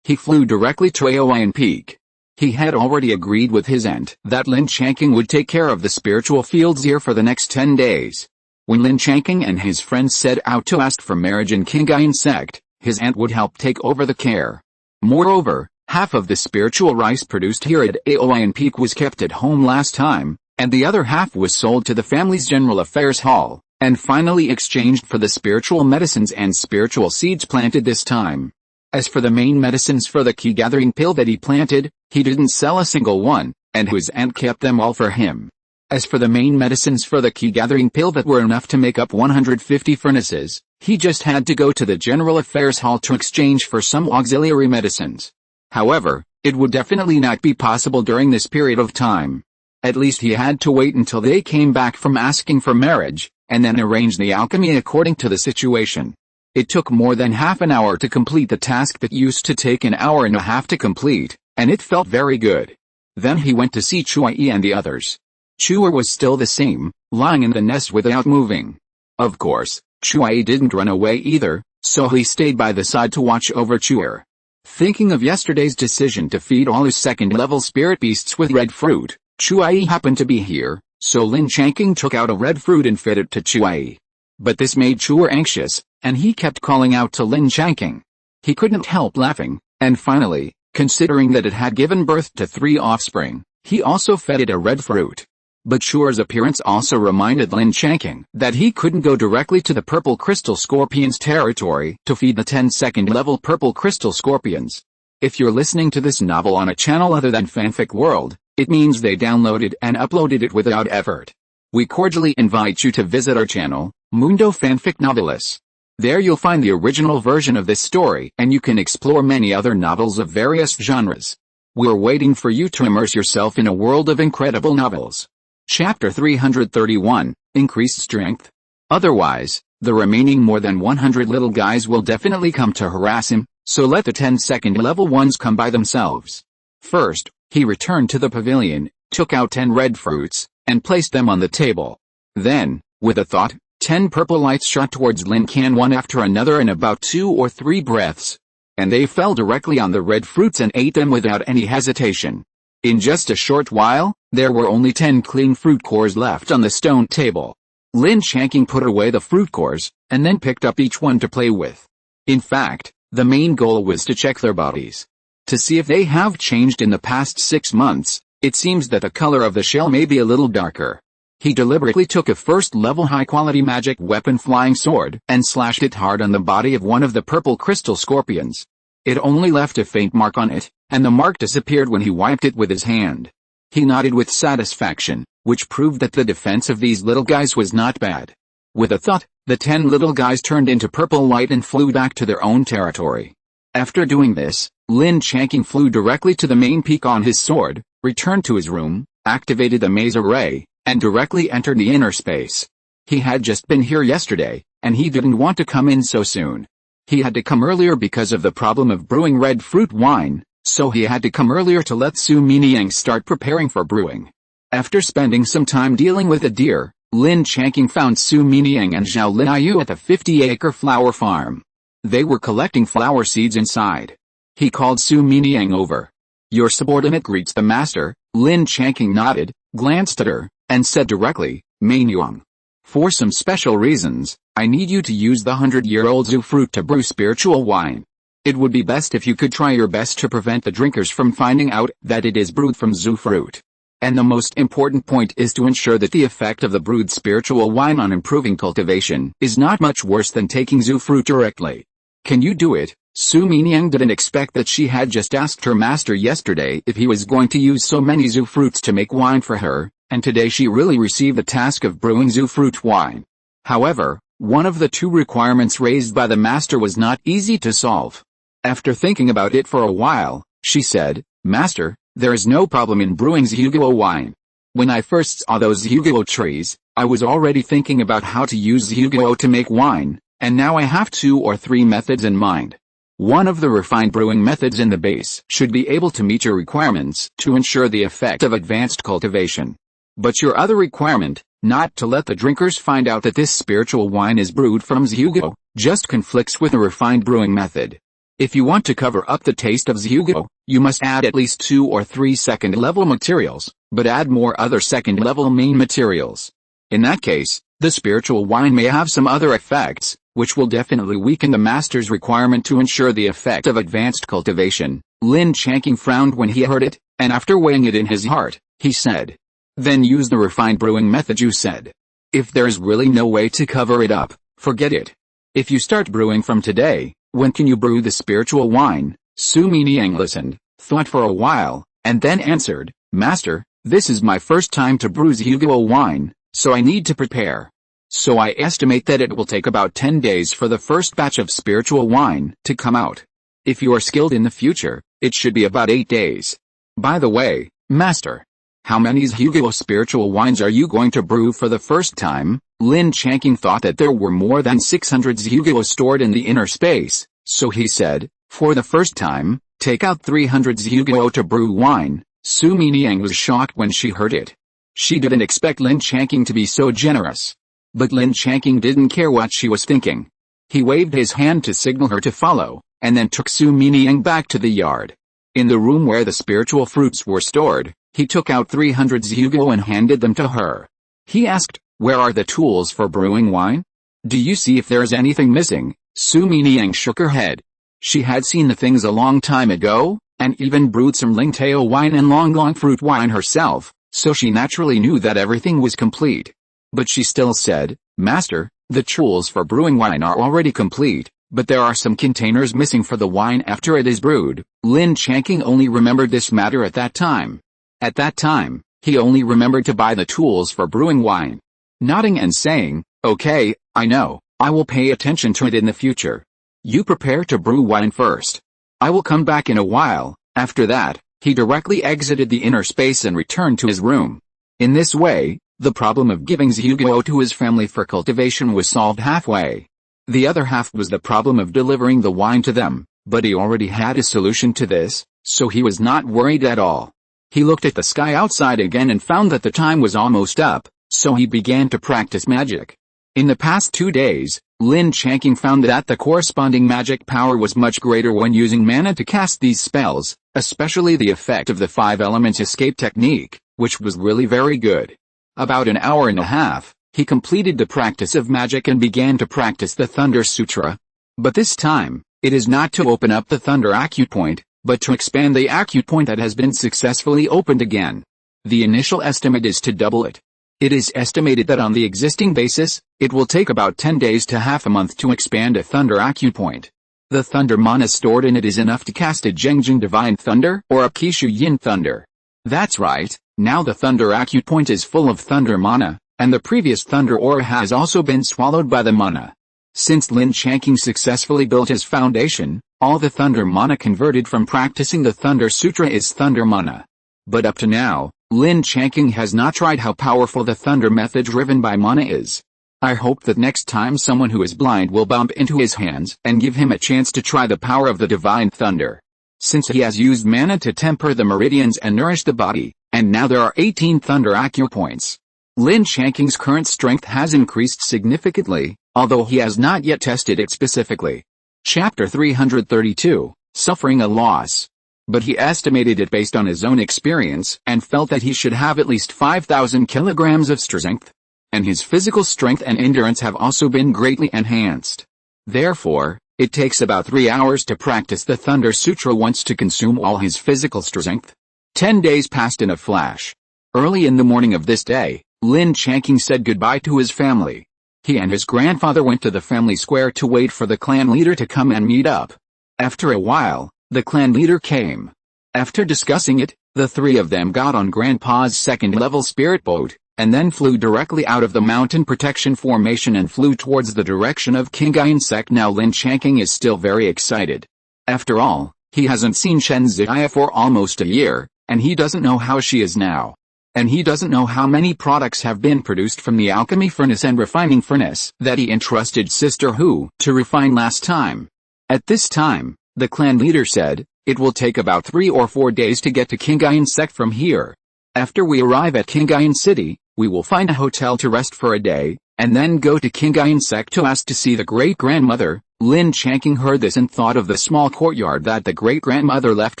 he flew directly to Aoyan Peak. He had already agreed with his aunt that Lin Changqing would take care of the spiritual fields here for the next 10 days. When Lin Changqing and his friends set out to ask for marriage in Qingayan sect, his aunt would help take over the care. Moreover, half of the spiritual rice produced here at Aoyan Peak was kept at home last time, and the other half was sold to the family's general affairs hall, and finally exchanged for the spiritual medicines and spiritual seeds planted this time. As for the main medicines for the key gathering pill that he planted, he didn't sell a single one, and his aunt kept them all for him. As for the main medicines for the key gathering pill that were enough to make up 150 furnaces, he just had to go to the general affairs hall to exchange for some auxiliary medicines. However, it would definitely not be possible during this period of time. At least he had to wait until they came back from asking for marriage, and then arrange the alchemy according to the situation. It took more than half an hour to complete the task that used to take an hour and a half to complete, and it felt very good. Then he went to see Chuai and the others. Chuer was still the same, lying in the nest without moving. Of course, Chuai didn't run away either, so he stayed by the side to watch over Chuer. Thinking of yesterday's decision to feed all his second-level spirit beasts with red fruit, Chuai happened to be here, so Lin Changqing took out a red fruit and fed it to Chuai. But this made Chuer anxious, and he kept calling out to Lin Changqing. He couldn't help laughing, and finally, considering that it had given birth to 3 offspring, he also fed it a red fruit. But Chuer's appearance also reminded Lin Changqing that he couldn't go directly to the purple crystal scorpion's territory to feed the 10 second-level purple crystal scorpions. If you're listening to this novel on a channel other than Fanfic World, it means they downloaded and uploaded it without effort. We cordially invite you to visit our channel, Mundo Fanfic Novelis. There you'll find the original version of this story and you can explore many other novels of various genres. We're waiting for you to immerse yourself in a world of incredible novels. Chapter 331, Increased Strength. Otherwise, the remaining more than 100 little guys will definitely come to harass him, so let the 10 second-level ones come by themselves. First, he returned to the pavilion, took out 10 red fruits, and placed them on the table. Then, with a thought, 10 purple lights shot towards Lin Can one after another in about 2 or 3 breaths. And they fell directly on the red fruits and ate them without any hesitation. In just a short while, there were only 10 clean fruit cores left on the stone table. Lin Changqing put away the fruit cores, and then picked up each one to play with. In fact, the main goal was to check their bodies. To see if they have changed in the past 6 months, it seems that the color of the shell may be a little darker. He deliberately took a first-level high-quality magic weapon flying sword, and slashed it hard on the body of one of the purple crystal scorpions. It only left a faint mark on it, and the mark disappeared when he wiped it with his hand. He nodded with satisfaction, which proved that the defense of these little guys was not bad. With a thought, the 10 little guys turned into purple light and flew back to their own territory. After doing this, Lin Changqing flew directly to the main peak on his sword, returned to his room, activated the maze array, and directly entered the inner space. He had just been here yesterday, and he didn't want to come in so soon. He had to come earlier because of the problem of brewing red fruit wine, so he had to come earlier to let Su Miniyang start preparing for brewing. After spending some time dealing with a deer, Lin Changqing found Su Miniyang and Zhao Linayu at the 50-acre flower farm. They were collecting flower seeds inside. He called Su Miniyang over. "Your subordinate greets the master." Lin Changqing nodded, glanced at her, and said directly, "Mainyuang. For some special reasons, I need you to use the 100-year-old Zhu fruit to brew spiritual wine. It would be best if you could try your best to prevent the drinkers from finding out that it is brewed from Zhu fruit. And the most important point is to ensure that the effect of the brewed spiritual wine on improving cultivation is not much worse than taking Zhu fruit directly. Can you do it?" Su Miniyang didn't expect that she had just asked her master yesterday if he was going to use so many Zhu fruits to make wine for her, and today she really received the task of brewing Zhu fruit wine. However, one of the 2 requirements raised by the master was not easy to solve. After thinking about it for a while, she said, "Master, there is no problem in brewing Zhuguo wine. When I first saw those Zhuguo trees, I was already thinking about how to use Zhuguo to make wine, and now I have 2 or 3 methods in mind. One of the refined brewing methods in the base should be able to meet your requirements to ensure the effect of advanced cultivation. But your other requirement, not to let the drinkers find out that this spiritual wine is brewed from Zhuguo, just conflicts with the refined brewing method. If you want to cover up the taste of Zhuguo, you must add at least 2 or 3 second-level materials, but add more other second-level main materials. In that case, the spiritual wine may have some other effects, which will definitely weaken the master's requirement to ensure the effect of advanced cultivation." Lin Changqing frowned when he heard it, and after weighing it in his heart, he said, "Then use the refined brewing method you said. If there's really no way to cover it up, forget it. If you start brewing from today, when can you brew the spiritual wine?" Su Miniyang listened, thought for a while, and then answered, "Master, this is my first time to brew Zhuguo wine, so I need to prepare. So I estimate that it will take about 10 days for the first batch of spiritual wine to come out. If you are skilled in the future, it should be about 8 days. By the way, Master, how many Zhuguo spiritual wines are you going to brew for the first time?" Lin Changqing thought that there were more than 600 zyuguo stored in the inner space, so he said, for the first time, take out 300 zyuguo to brew wine. Su Mingyang was shocked when she heard it. She didn't expect Lin Changqing to be so generous. But Lin Changqing didn't care what she was thinking. He waved his hand to signal her to follow, and then took Su Mingyang back to the yard. In the room where the spiritual fruits were stored, he took out 300 zyuguo and handed them to her. He asked, where are the tools for brewing wine? Do you see if there is anything missing? Su Mingyang shook her head. She had seen the things a long time ago, and even brewed some Lingtao wine and Longlong fruit wine herself, so she naturally knew that everything was complete. But she still said, Master, the tools for brewing wine are already complete, but there are some containers missing for the wine after it is brewed. Lin Changqing only remembered this matter at that time. At that time, he only remembered to buy the tools for brewing wine. Nodding and saying, okay, I know, I will pay attention to it in the future. You prepare to brew wine first. I will come back in a while. After that, he directly exited the inner space and returned to his room. In this way, the problem of giving zyuguo to his family for cultivation was solved halfway. The other half was the problem of delivering the wine to them, but he already had a solution to this, so he was not worried at all. He looked at the sky outside again and found that the time was almost up, so he began to practice magic. In the past 2 days, Lin Changqing found that the corresponding magic power was much greater when using mana to cast these spells, especially the effect of the 5 elements escape technique, which was really very good. About an hour and a half, he completed the practice of magic and began to practice the Thunder Sutra. But this time, it is not to open up the Thunder acupoint, but to expand the acupoint that has been successfully opened again. The initial estimate is to double it. It is estimated that on the existing basis, it will take about 10 days to half a month to expand a Thunder acupoint. The Thunder mana stored in it is enough to cast a Zhengjing Divine Thunder or a Qishu Yin Thunder. That's right, now the Thunder acupoint is full of Thunder mana, and the previous Thunder aura has also been swallowed by the mana. Since Lin Changqing successfully built his foundation, all the Thunder mana converted from practicing the Thunder Sutra is Thunder mana. But up to now, Lin Changqing has not tried how powerful the Thunder method driven by mana is. I hope that next time someone who is blind will bump into his hands and give him a chance to try the power of the Divine Thunder. Since he has used mana to temper the meridians and nourish the body, and now there are 18 Thunder acupoints. Lin Changqing's current strength has increased significantly, although he has not yet tested it specifically. Chapter 332, Suffering a Loss. But he estimated it based on his own experience and felt that he should have at least 5,000 kilograms of strength. And his physical strength and endurance have also been greatly enhanced. Therefore, it takes about 3 hours to practice the Thunder Sutra once to consume all his physical strength. 10 days passed in a flash. Early in the morning of this day, Lin Changqing said goodbye to his family. He and his grandfather went to the family square to wait for the clan leader to come and meet up. After a while, the clan leader came. After discussing it, the three of them got on Grandpa's second-level spirit boat, and then flew directly out of the mountain protection formation and flew towards the direction of Qingyuan sect. Now Lin Changqing is still very excited. After all, he hasn't seen Chen Ziya for almost a year, and he doesn't know how she is now. And he doesn't know how many products have been produced from the alchemy furnace and refining furnace that he entrusted Sister Hu to refine last time. At this time, the clan leader said, it will take about 3 or 4 days to get to Qingyuan sect from here. After we arrive at Qingyuan city, we will find a hotel to rest for a day, and then go to Qingyuan sect to ask to see the great-grandmother. Lin Changqing heard this and thought of the small courtyard that the great-grandmother left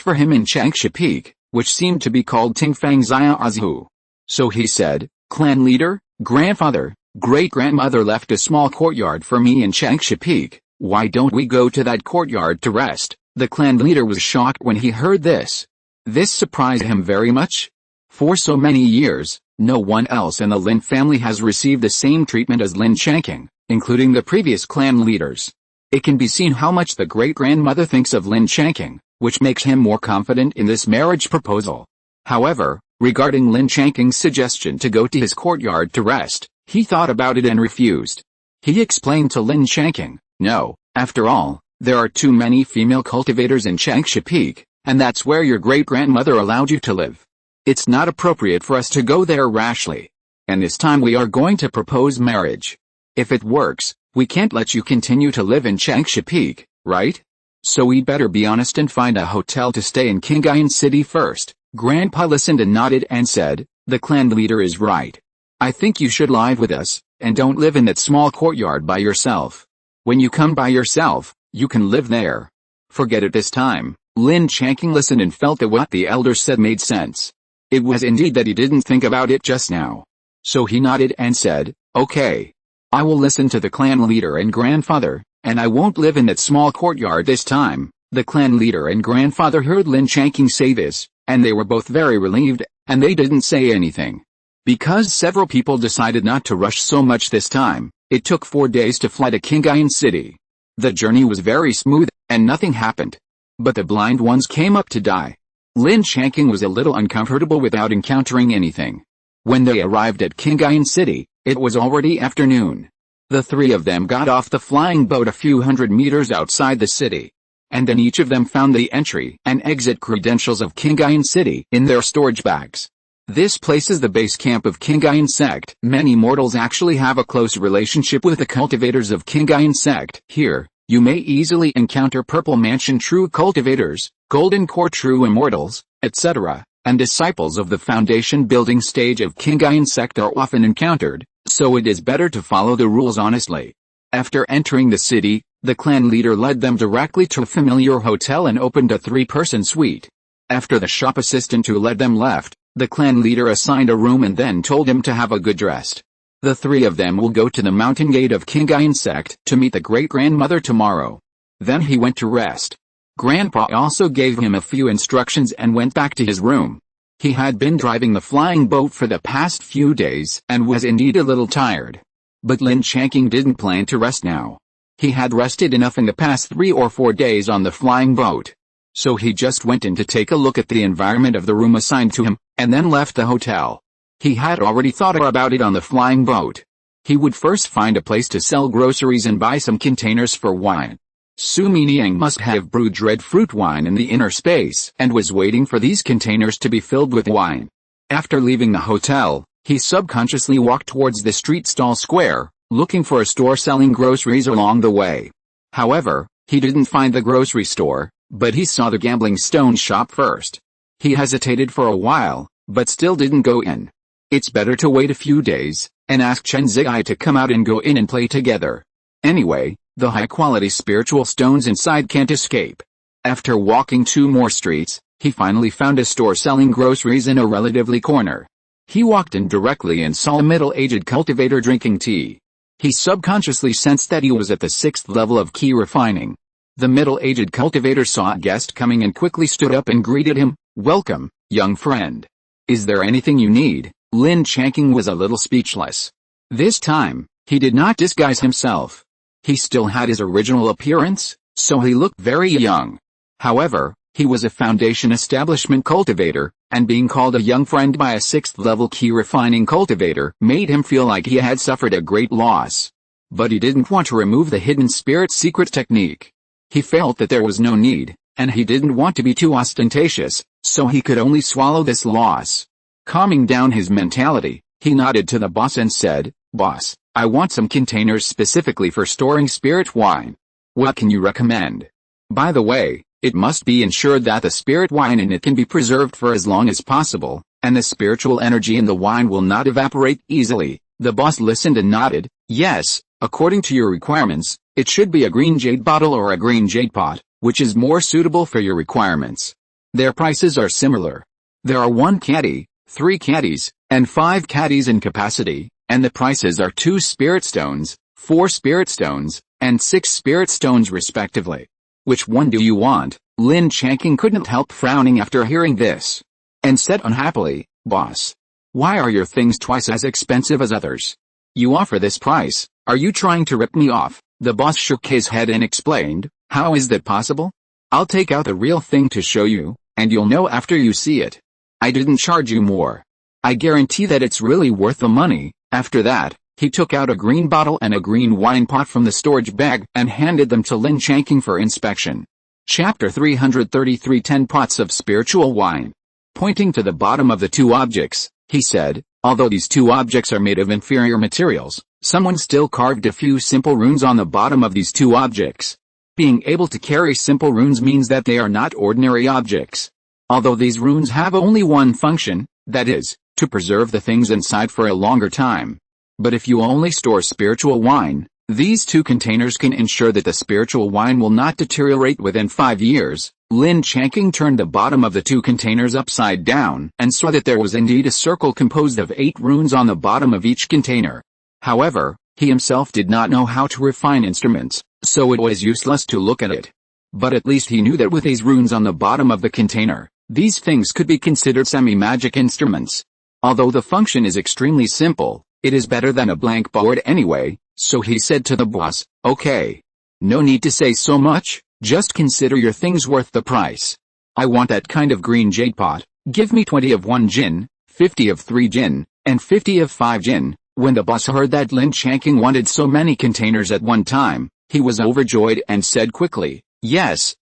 for him in Changsha Peak, which seemed to be called Tingfang Zia Azhu. So he said, clan leader, grandfather, great-grandmother left a small courtyard for me in Changsha Peak. Why don't we go to that courtyard to rest? The clan leader was shocked when he heard this. This surprised him very much. For so many years, no one else in the Lin family has received the same treatment as Lin Changqing, including the previous clan leaders. It can be seen how much the great-grandmother thinks of Lin Changqing, which makes him more confident in this marriage proposal. However, regarding Lin Changqing's suggestion to go to his courtyard to rest, he thought about it and refused. He explained to Lin Changqing, no, after all, there are too many female cultivators in Changsha Peak, and that's where your great-grandmother allowed you to live. It's not appropriate for us to go there rashly. and this time we are going to propose marriage. If it works, we can't let you continue to live in Changsha Peak, right? So we'd better be honest and find a hotel to stay in Qingyuan City first." Grandpa listened and nodded and said, "The clan leader is right. I think you should live with us, and don't live in that small courtyard by yourself. When you come by yourself, you can live there." "Forget it this time." Lin Changqing listened and felt that what the elder said made sense. It was indeed that he didn't think about it just now. So he nodded and said, "Okay. I will listen to the clan leader and grandfather, and I won't live in that small courtyard this time." The clan leader and grandfather heard Lin Changqing say this, and they were both very relieved, and they didn't say anything. Because several people decided not to rush so much this time, it took 4 days to fly to Qingyuan City. The journey was very smooth, and nothing happened. But the blind ones came up to die. Lin Changqing was a little uncomfortable without encountering anything. When they arrived at Qingyuan City, it was already afternoon. The three of them got off the flying boat a few hundred meters outside the city. And then each of them found the entry and exit credentials of Qingyuan City in their storage bags. This place is the base camp of Qingyuan sect. Many mortals actually have a close relationship with the cultivators of Qingyuan sect. Here, you may easily encounter Purple Mansion true cultivators, Golden Core true immortals, etc., and disciples of the foundation building stage of Qingyuan sect are often encountered, so it is better to follow the rules honestly. After entering the city, the clan leader led them directly to a familiar hotel and opened a 3-person suite. After the shop assistant who led them left, the clan leader assigned a room and then told him to have a good rest. The three of them will go to the mountain gate of Qingyuan sect to meet the great-grandmother tomorrow. Then he went to rest. Grandpa also gave him a few instructions and went back to his room. He had been driving the flying boat for the past few days and was indeed a little tired. But Lin Changqing didn't plan to rest now. He had rested enough in the past 3 or 4 days on the flying boat. So he just went in to take a look at the environment of the room assigned to him, and then left the hotel. He had already thought about it on the flying boat. He would first find a place to sell groceries and buy some containers for wine. Su Miniang must have brewed dread fruit wine in the inner space and was waiting for these containers to be filled with wine. After leaving the hotel, he subconsciously walked towards the street stall square, looking for a store selling groceries along the way. However, he didn't find the grocery store, but he saw the gambling stone shop first. He hesitated for a while, but still didn't go in. It's better to wait a few days, and ask Chen Ziai to come out and go in and play together. Anyway, the high-quality spiritual stones inside can't escape. After walking 2 more streets, he finally found a store selling groceries in a relatively corner. He walked in directly and saw a middle-aged cultivator drinking tea. He subconsciously sensed that he was at the 6th level of key refining. The middle-aged cultivator saw a guest coming and quickly stood up and greeted him. "Welcome, young friend. Is there anything you need?" Lin Changqing was a little speechless. This time, he did not disguise himself. He still had his original appearance, so he looked very young. However, he was a foundation establishment cultivator, and being called a young friend by a 6th level key refining cultivator made him feel like he had suffered a great loss. But he didn't want to remove the hidden spirit secret technique. He felt that there was no need, and he didn't want to be too ostentatious, so he could only swallow this loss. Calming down his mentality, he nodded to the boss and said, "Boss, I want some containers specifically for storing spirit wine. What can you recommend? By the way, it must be ensured that the spirit wine in it can be preserved for as long as possible, and the spiritual energy in the wine will not evaporate easily." The boss listened and nodded. "Yes, according to your requirements, it should be a green jade bottle or a green jade pot, which is more suitable for your requirements. Their prices are similar. There are 1 caddy, 3 caddies, and 5 caddies in capacity, and the prices are 2 spirit stones, 4 spirit stones, and 6 spirit stones respectively. Which one do you want?" Lin Changqing couldn't help frowning after hearing this, and said unhappily, "Boss, why are your things twice as expensive as others? You offer this price, are you trying to rip me off?" The boss shook his head and explained, "How is that possible? I'll take out the real thing to show you, and you'll know after you see it. I didn't charge you more. I guarantee that it's really worth the money." After that, he took out a green bottle and a green wine pot from the storage bag and handed them to Lin Changqing for inspection. Chapter 333 10 pots of spiritual wine. Pointing to the bottom of the 2 objects, he said, although these two objects are made of inferior materials, someone still carved a few simple runes on the bottom of these two objects. Being able to carry simple runes means that they are not ordinary objects. Although these runes have only one function, that is, to preserve the things inside for a longer time. But if you only store spiritual wine, these two containers can ensure that the spiritual wine will not deteriorate within 5 years. Lin Changqing turned the bottom of the two containers upside down and saw that there was indeed a circle composed of 8 runes on the bottom of each container. However, he himself did not know how to refine instruments, so it was useless to look at it. But at least he knew that with these runes on the bottom of the container, these things could be considered semi-magic instruments. Although the function is extremely simple, it is better than a blank board anyway, so he said to the boss, "Okay. No need to say so much, just consider your things worth the price. I want that kind of green jade pot, give me 20 of 1 jin, 50 of 3 jin, and 50 of 5 jin." When the boss heard that Lin Changqing wanted so many containers at one time, he was overjoyed and said quickly, Yes,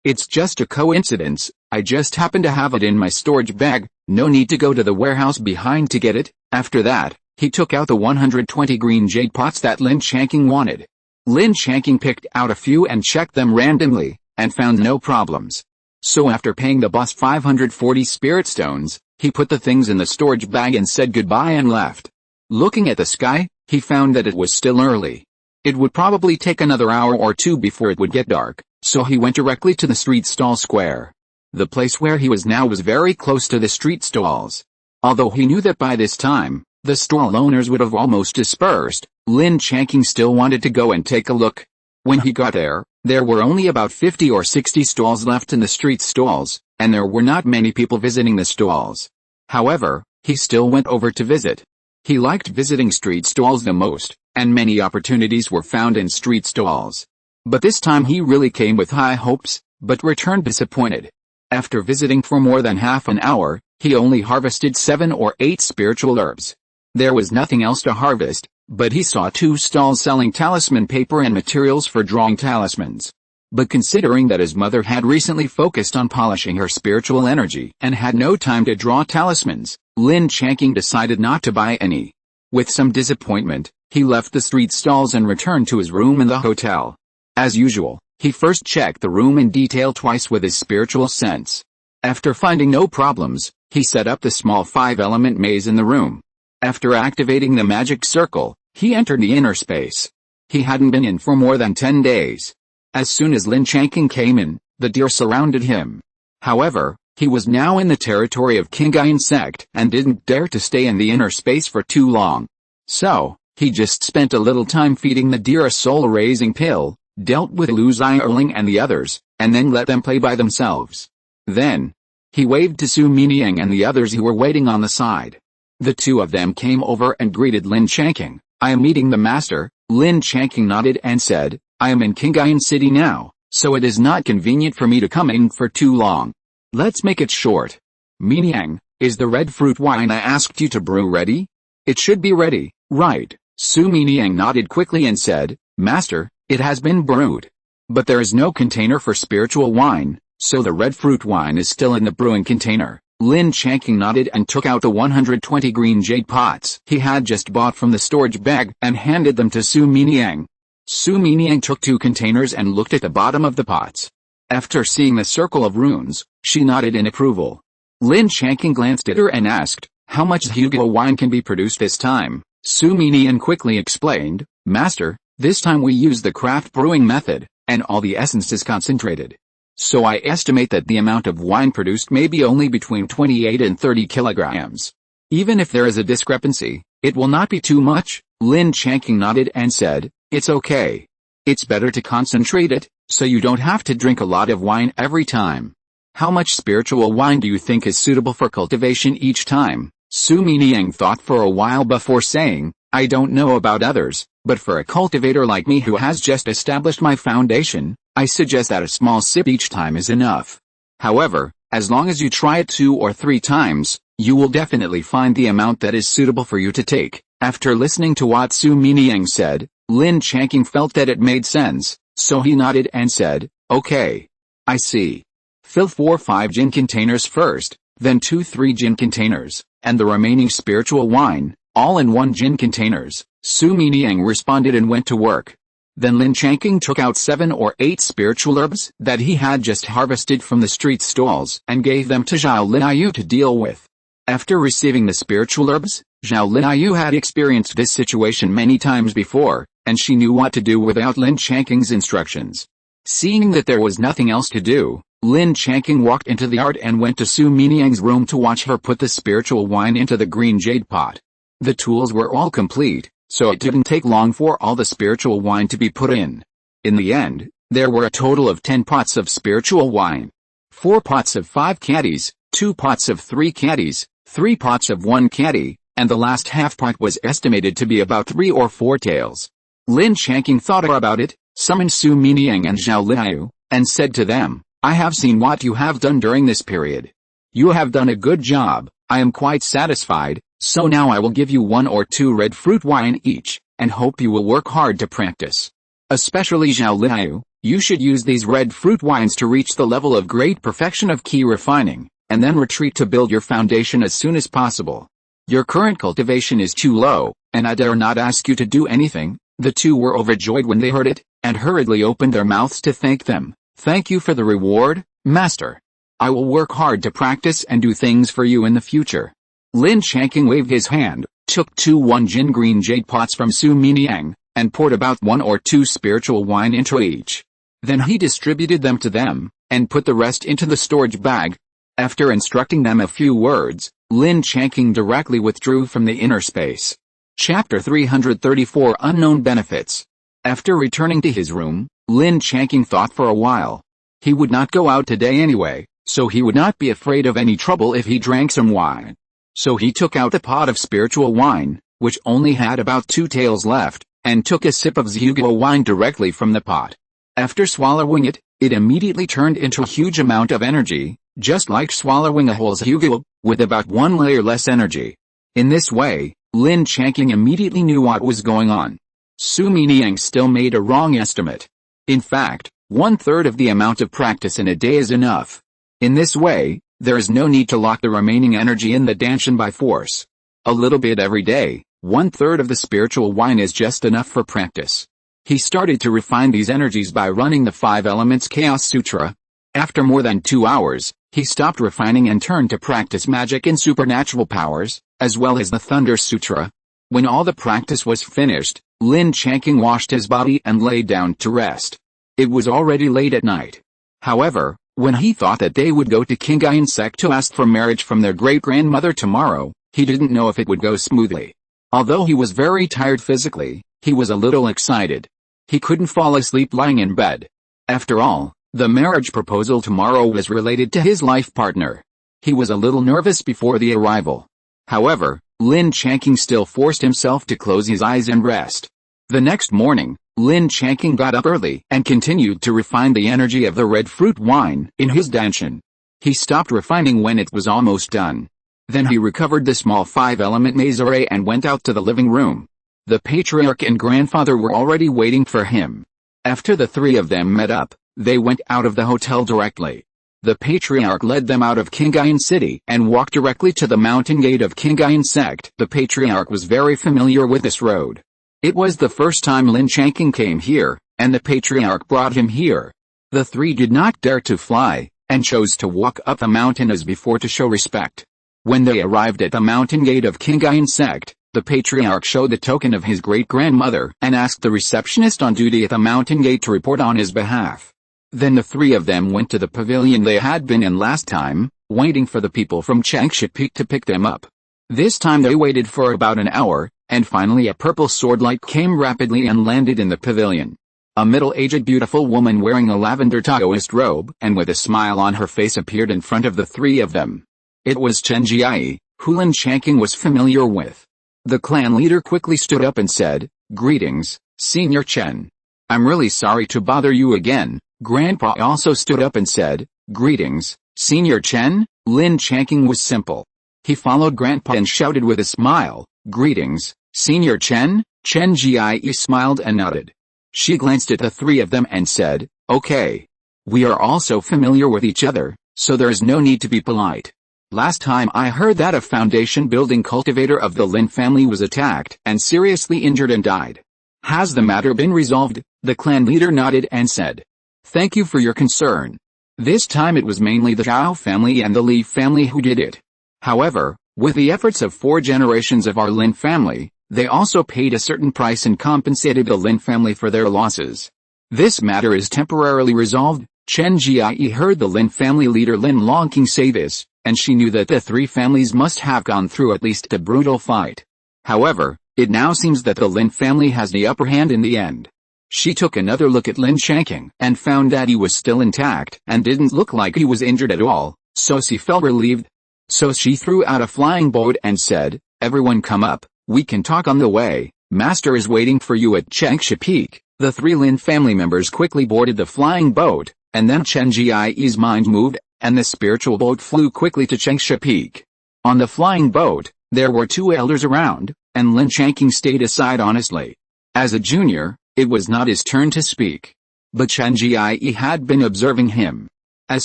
it's just a coincidence, I just happen to have it in my storage bag, no need to go to the warehouse behind to get it." After that, he took out the 120 green jade pots that Lin Changqing wanted. Lin Changqing picked out a few and checked them randomly, and found no problems. So after paying the boss 540 spirit stones, he put the things in the storage bag and said goodbye and left. Looking at the sky, he found that it was still early. It would probably take another hour or two before it would get dark, so he went directly to the street stall square. The place where he was now was very close to the street stalls. Although he knew that by this time, the stall owners would have almost dispersed, Lin Changqing still wanted to go and take a look. When he got there were only about 50 or 60 stalls left in the street stalls, and there were not many people visiting the stalls. However, he still went over to visit. He liked visiting street stalls the most, and many opportunities were found in street stalls. But this time he really came with high hopes, but returned disappointed. After visiting for more than half an hour, he only harvested 7 or 8 spiritual herbs. There was nothing else to harvest, but he saw 2 stalls selling talisman paper and materials for drawing talismans. But considering that his mother had recently focused on polishing her spiritual energy and had no time to draw talismans, Lin Changqing decided not to buy any. With some disappointment, he left the street stalls and returned to his room in the hotel. As usual, he first checked the room in detail twice with his spiritual sense. After finding no problems, he set up the small 5-element maze in the room. After activating the magic circle, he entered the inner space. He hadn't been in for more than 10 days. As soon as Lin Changqing came in, the deer surrounded him. However, he was now in the territory of Qingyuan sect and didn't dare to stay in the inner space for too long. So, he just spent a little time feeding the deer a soul-raising pill, dealt with Lu Zierling and the others, and then let them play by themselves. Then, he waved to Su Miniang and the others who were waiting on the side. The two of them came over and greeted Lin Changqing. "I am meeting the master." Lin Changqing nodded and said, "I am in Qingyuan City now, so it is not convenient for me to come in for too long. Let's make it short. Miniang, is the red fruit wine I asked you to brew ready?" "It should be ready, right?" Su Miniang nodded quickly and said, "Master, it has been brewed. But there is no container for spiritual wine, so the red fruit wine is still in the brewing container." Lin Changqing nodded and took out the 120 green jade pots he had just bought from the storage bag and handed them to Su Miniang. Su Miniang took 2 containers and looked at the bottom of the pots. After seeing the circle of runes, she nodded in approval. Lin Changqing glanced at her and asked, "How much Hugo wine can be produced this time?" Su Miniang quickly explained, "Master, this time we use the craft brewing method, and all the essence is concentrated. So I estimate that the amount of wine produced may be only between 28 and 30 kilograms. Even if there is a discrepancy, it will not be too much." Lin Changqing nodded and said, "It's okay. It's better to concentrate it, so you don't have to drink a lot of wine every time. How much spiritual wine do you think is suitable for cultivation each time?" Su Miniang thought for a while before saying, "I don't know about others, but for a cultivator like me who has just established my foundation, I suggest that a small sip each time is enough. However, as long as you try it 2 or 3 times, you will definitely find the amount that is suitable for you to take." After listening to what Su Miniang said, Lin Changqing felt that it made sense, so he nodded and said, "Okay. I see. Fill 4 5 gin containers first, then 2-3 gin containers, and the remaining spiritual wine, all in 1 gin containers. Su Miniang responded and went to work. Then Lin Changqing took out 7 or 8 spiritual herbs that he had just harvested from the street stalls and gave them to Zhao Linyu to deal with. After receiving the spiritual herbs, Zhao Linyu had experienced this situation many times before, and she knew what to do without Lin Changqing's instructions. Seeing that there was nothing else to do, Lin Changqing walked into the yard and went to Su Miniang's room to watch her put the spiritual wine into the green jade pot. The tools were all complete, so it didn't take long for all the spiritual wine to be put in. In the end, there were a total of 10 pots of spiritual wine. 4 pots of 5 caddies, 2 pots of 3 caddies, 3 pots of 1 caddy, and the last half pot was estimated to be about 3 or 4 taels. Lin Changqing thought about it, summoned Su Miniang and Zhao Linyu, and said to them, "I have seen what you have done during this period. You have done a good job, I am quite satisfied, so now I will give you 1 or 2 red fruit wine each, and hope you will work hard to practice. Especially Zhao Linyu, you should use these red fruit wines to reach the level of great perfection of key refining, and then retreat to build your foundation as soon as possible. Your current cultivation is too low, and I dare not ask you to do anything." The 2 were overjoyed when they heard it, and hurriedly opened their mouths to thank them. "Thank you for the reward, Master. I will work hard to practice and do things for you in the future." Lin Changqing waved his hand, took 2 1 gin green jade pots from Su Miniang, and poured about 1 or 2 spiritual wine into each. Then he distributed them to them, and put the rest into the storage bag. After instructing them a few words, Lin Changqing directly withdrew from the inner space. Chapter 334 Unknown Benefits. After returning to his room, Lin Changqing thought for a while. He would not go out today anyway, so he would not be afraid of any trouble if he drank some wine. So he took out the pot of spiritual wine, which only had about 2 taels left, and took a sip of Zhuguo wine directly from the pot. After swallowing it, it immediately turned into a huge amount of energy, just like swallowing a whole Zhuguo, with about 1 layer less energy. In this way, Lin Changqing immediately knew what was going on. Su Miniang still made a wrong estimate. In fact, 1/3 of the amount of practice in a day is enough. In this way, there is no need to lock the remaining energy in the danshan by force. A little bit every day, 1/3 of the spiritual wine is just enough for practice. He started to refine these energies by running the 5 Elements Chaos Sutra. After more than 2 hours, he stopped refining and turned to practice magic and supernatural powers, as well as the Thunder Sutra. When all the practice was finished, Lin Changqing washed his body and lay down to rest. It was already late at night. However, when he thought that they would go to Qingyuan sect to ask for marriage from their great-grandmother tomorrow, he didn't know if it would go smoothly. Although he was very tired physically, he was a little excited. He couldn't fall asleep lying in bed. After all, the marriage proposal tomorrow was related to his life partner. He was a little nervous before the arrival. However, Lin Changqing still forced himself to close his eyes and rest. The next morning, Lin Changqing got up early and continued to refine the energy of the red fruit wine in his danshan. He stopped refining when it was almost done. Then he recovered the small 5-element mazare and went out to the living room. The patriarch and grandfather were already waiting for him. After the 3 of them met up, they went out of the hotel directly. The patriarch led them out of Qingyuan city and walked directly to the mountain gate of Qingyuan sect. The patriarch was very familiar with this road. It was the first time Lin Changqing came here, and the patriarch brought him here. The 3 did not dare to fly, and chose to walk up the mountain as before to show respect. When they arrived at the mountain gate of Qingyuan sect, the patriarch showed the token of his great-grandmother and asked the receptionist on duty at the mountain gate to report on his behalf. Then the 3 of them went to the pavilion they had been in last time, waiting for the people from Changsha Peak to pick them up. This time they waited for about an hour, and finally a purple sword light came rapidly and landed in the pavilion. A middle-aged beautiful woman wearing a lavender Taoist robe and with a smile on her face appeared in front of the 3 of them. It was Chen Jiai, who Lin Changqing was familiar with. The clan leader quickly stood up and said, "Greetings, Senior Chen. I'm really sorry to bother you again." Grandpa also stood up and said, "Greetings, Senior Chen." Lin Changqing was simple. He followed Grandpa and shouted with a smile, "Greetings, Senior Chen." Chen Jiai smiled and nodded. She glanced at the 3 of them and said, "Okay. We are also familiar with each other, so there is no need to be polite. Last time I heard that a foundation-building cultivator of the Lin family was attacked and seriously injured and died. Has the matter been resolved? The clan leader nodded and said. Thank you for your concern. This time it was mainly the Zhao family and the Li family who did it. However, with the efforts of 4 generations of our Lin family, they also paid a certain price and compensated the Lin family for their losses. This matter is temporarily resolved. Chen Jie heard the Lin family leader Lin Changqing say this, and she knew that the 3 families must have gone through at least a brutal fight. However, it now seems that the Lin family has the upper hand in the end. She took another look at Lin Changqing and found that he was still intact and didn't look like he was injured at all, so she felt relieved. So she threw out a flying boat and said, everyone come up, we can talk on the way, Master is waiting for you at Changsha Peak. The 3 Lin family members quickly boarded the flying boat, and then Chen Jie's mind moved, and the spiritual boat flew quickly to Changsha Peak. On the flying boat, there were 2 elders around, and Lin Changqing stayed aside honestly. As a junior, it was not his turn to speak. But Chen Jie had been observing him. As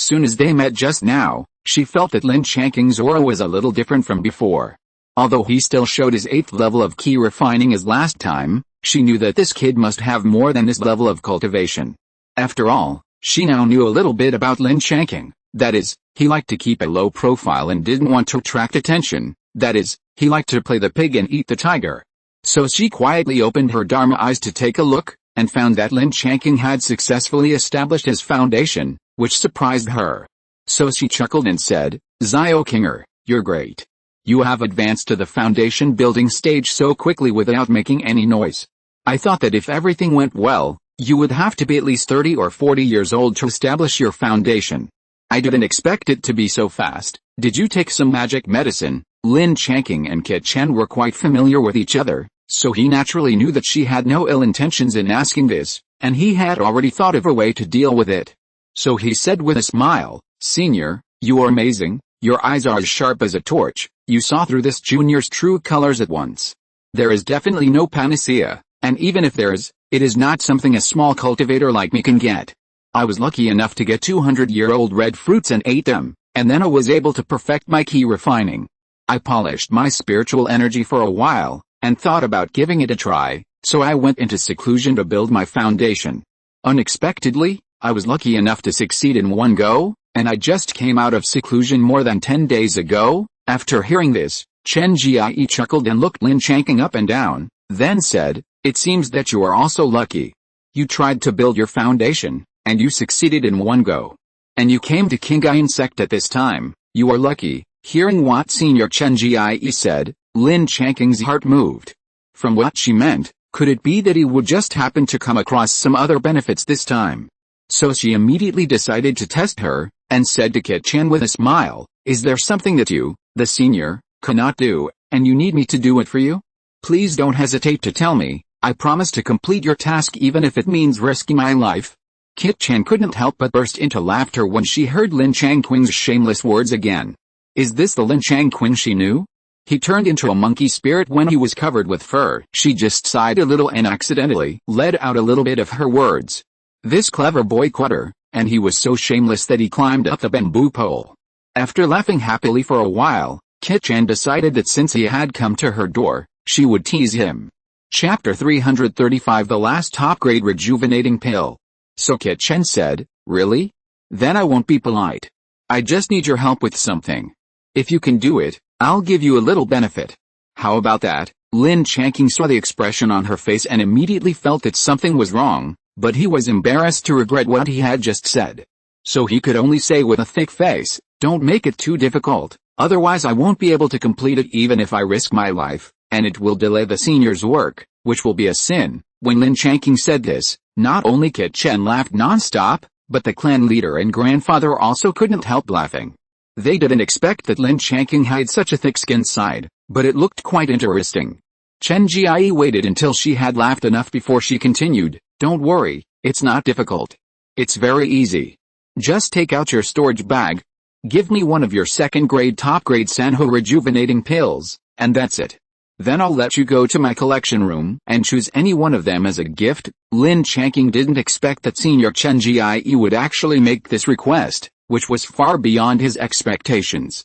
soon as they met just now, she felt that Lin Changqing's aura was a little different from before. Although he still showed his 8th level of ki refining as last time, she knew that this kid must have more than this level of cultivation. After all, she now knew a little bit about Lin Changqing. That is, he liked to keep a low profile and didn't want to attract attention. That is, he liked to play the pig and eat the tiger. So she quietly opened her Dharma eyes to take a look, and found that Lin Changqing had successfully established his foundation, which surprised her. So she chuckled and said, Zio Kinger, you're great. You have advanced to the foundation building stage so quickly without making any noise. I thought that if everything went well, you would have to be at least 30 or 40 years old to establish your foundation. I didn't expect it to be so fast. Did you take some magic medicine? Lin Changqing and Kit Chen were quite familiar with each other, so he naturally knew that she had no ill intentions in asking this, and he had already thought of a way to deal with it. So he said with a smile, Senior, you are amazing, your eyes are as sharp as a torch, you saw through this junior's true colors at once. There is definitely no panacea, and even if there is, it is not something a small cultivator like me can get. I was lucky enough to get 200-year-old red fruits and ate them, and then I was able to perfect my ki refining. I polished my spiritual energy for a while, and thought about giving it a try, so I went into seclusion to build my foundation. Unexpectedly, I was lucky enough to succeed in one go, and I just came out of seclusion more than 10 days ago. After hearing this, Chen Jie chuckled and looked Lin Changqing up and down, then said, It seems that you are also lucky. You tried to build your foundation, and you succeeded in one go. And you came to Qinghai sect at this time, you are lucky. Hearing what Senior Chen Jie said, Lin Changqing's heart moved. From what she meant, could it be that he would just happen to come across some other benefits this time? So she immediately decided to test her, and said to Kit Chen with a smile, Is there something that you, the senior, cannot do, and you need me to do it for you? Please don't hesitate to tell me, I promise to complete your task even if it means risking my life. Kit Chen couldn't help but burst into laughter when she heard Lin Changqing's shameless words again. Is this the Lin Changqing she knew? He turned into a monkey spirit when he was covered with fur. She just sighed a little and accidentally let out a little bit of her words. This clever boy caught her, and he was so shameless that he climbed up the bamboo pole. After laughing happily for a while, Kit Chen decided that since he had come to her door, she would tease him. Chapter 335 The Last Top-Grade Rejuvenating Pill. So Kit Chen said, Really? Then I won't be polite. I just need your help with something. If you can do it, I'll give you a little benefit. How about that? Lin Changqing saw the expression on her face and immediately felt that something was wrong, but he was embarrassed to regret what he had just said. So he could only say with a thick face, Don't make it too difficult, otherwise I won't be able to complete it even if I risk my life, and it will delay the senior's work, which will be a sin. When Lin Changqing said this, not only Kit Chen laughed non-stop, but the clan leader and grandfather also couldn't help laughing. They didn't expect that Lin Changqing had such a thick-skinned side, but it looked quite interesting. Chen Jie waited until she had laughed enough before she continued, Don't worry, it's not difficult. It's very easy. Just take out your storage bag. Give me one of your second-grade top-grade Sanho rejuvenating pills, and that's it. Then I'll let you go to my collection room and choose any one of them as a gift. Lin Changqing didn't expect that Senior Chen Jie would actually make this request, which was far beyond his expectations.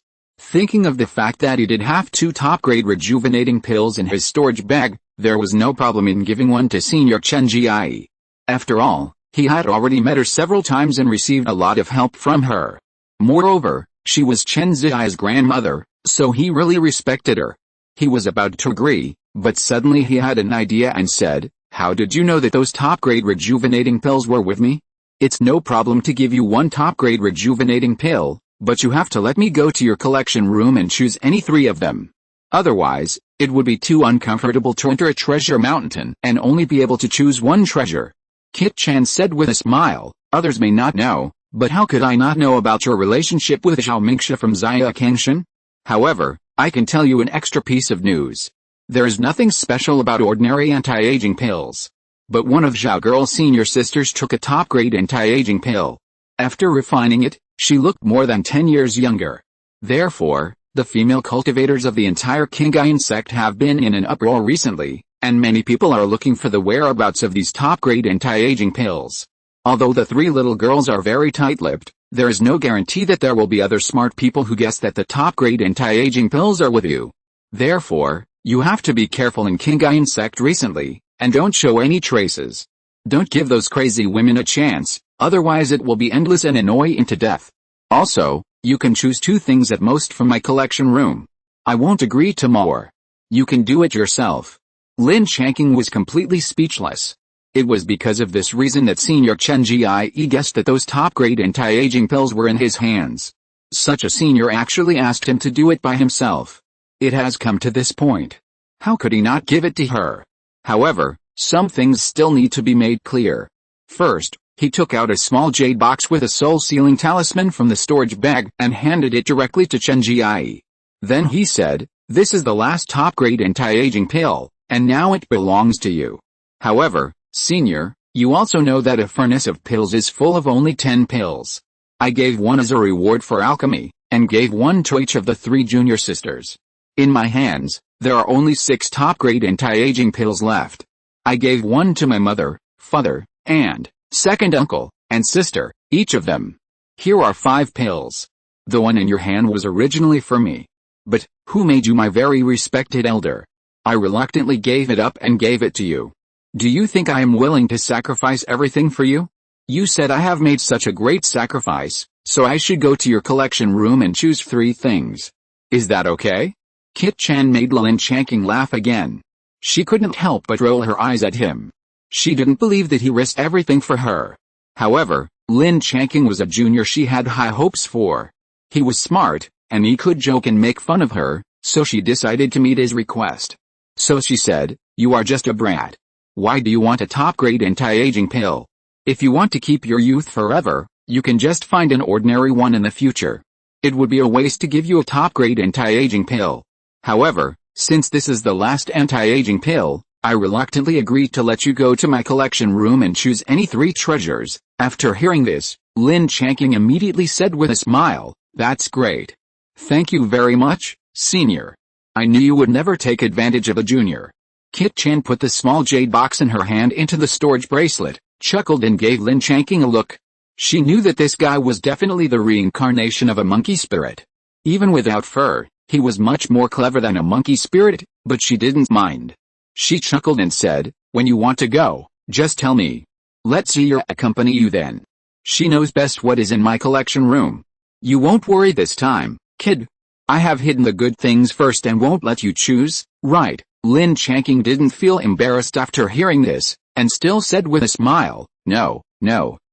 Thinking of the fact that he did have 2 top-grade rejuvenating pills in his storage bag, there was no problem in giving one to Senior Chen Jie. After all, he had already met her several times and received a lot of help from her. Moreover, she was Chen Ziyai's grandmother, so he really respected her. He was about to agree, but suddenly he had an idea and said, "How did you know that those top-grade rejuvenating pills were with me? It's no problem to give you 1 top-grade rejuvenating pill, but you have to let me go to your collection room and choose any 3 of them. Otherwise, it would be too uncomfortable to enter a treasure mountain and only be able to choose 1 treasure." Kit Chan said with a smile, "Others may not know, but how could I not know about your relationship with Zhao Mingxia from Xia Kengshan? However, I can tell you an extra piece of news. There is nothing special about ordinary anti-aging pills. But one of Zhao Girl's senior sisters took a top-grade anti-aging pill. After refining it, she looked more than 10 years younger. Therefore, the female cultivators of the entire Qingyuan sect have been in an uproar recently, and many people are looking for the whereabouts of these top-grade anti-aging pills. Although the 3 little girls are very tight-lipped, there is no guarantee that there will be other smart people who guess that the top-grade anti-aging pills are with you. Therefore, you have to be careful in Qingyuan sect recently, and don't show any traces. Don't give those crazy women a chance, otherwise it will be endless and annoying to death. Also, you can choose 2 things at most from my collection room. I won't agree to more. You can do it yourself." Lin Changqing was completely speechless. It was because of this reason that Senior Chen Jie guessed that those top-grade anti-aging pills were in his hands. Such a senior actually asked him to do it by himself. It has come to this point. How could he not give it to her? However, some things still need to be made clear. First, he took out a small jade box with a soul-sealing talisman from the storage bag and handed it directly to Chen Jie. Then he said, "This is the last top-grade anti-aging pill, and now it belongs to you. However, Senior, you also know that a furnace of pills is full of only 10 pills. I gave 1 as a reward for alchemy, and gave 1 to each of the 3 junior sisters. In my hands, there are only 6 top-grade anti-aging pills left. I gave 1 to my mother, father, and second uncle, and sister, each of them. Here are 5 pills. The one in your hand was originally for me. But, who made you my very respected elder? I reluctantly gave it up and gave it to you. Do you think I am willing to sacrifice everything for you? You said I have made such a great sacrifice, so I should go to your collection room and choose 3 things. Is that okay?" Kit Chan made Lin Changqing laugh again. She couldn't help but roll her eyes at him. She didn't believe that he risked everything for her. However, Lin Changqing was a junior she had high hopes for. He was smart, and he could joke and make fun of her, so she decided to meet his request. So she said, "You are just a brat. Why do you want a top-grade anti-aging pill? If you want to keep your youth forever, you can just find an ordinary one in the future. It would be a waste to give you a top-grade anti-aging pill. However, since this is the last anti-aging pill, I reluctantly agreed to let you go to my collection room and choose any 3 treasures." After hearing this, Lin Changqing immediately said with a smile, "That's great. Thank you very much, Senior. I knew you would never take advantage of a junior." Kit Chan put the small jade box in her hand into the storage bracelet, chuckled and gave Lin Changqing a look. She knew that this guy was definitely the reincarnation of a monkey spirit. Even without fur, he was much more clever than a monkey spirit, but she didn't mind. She chuckled and said, "When you want to go, just tell me. Let Zia accompany you then. She knows best what is in my collection room. You won't worry this time, kid. I have hidden the good things first and won't let you choose, right?" Lin Changqing didn't feel embarrassed after hearing this, and still said with a smile, No,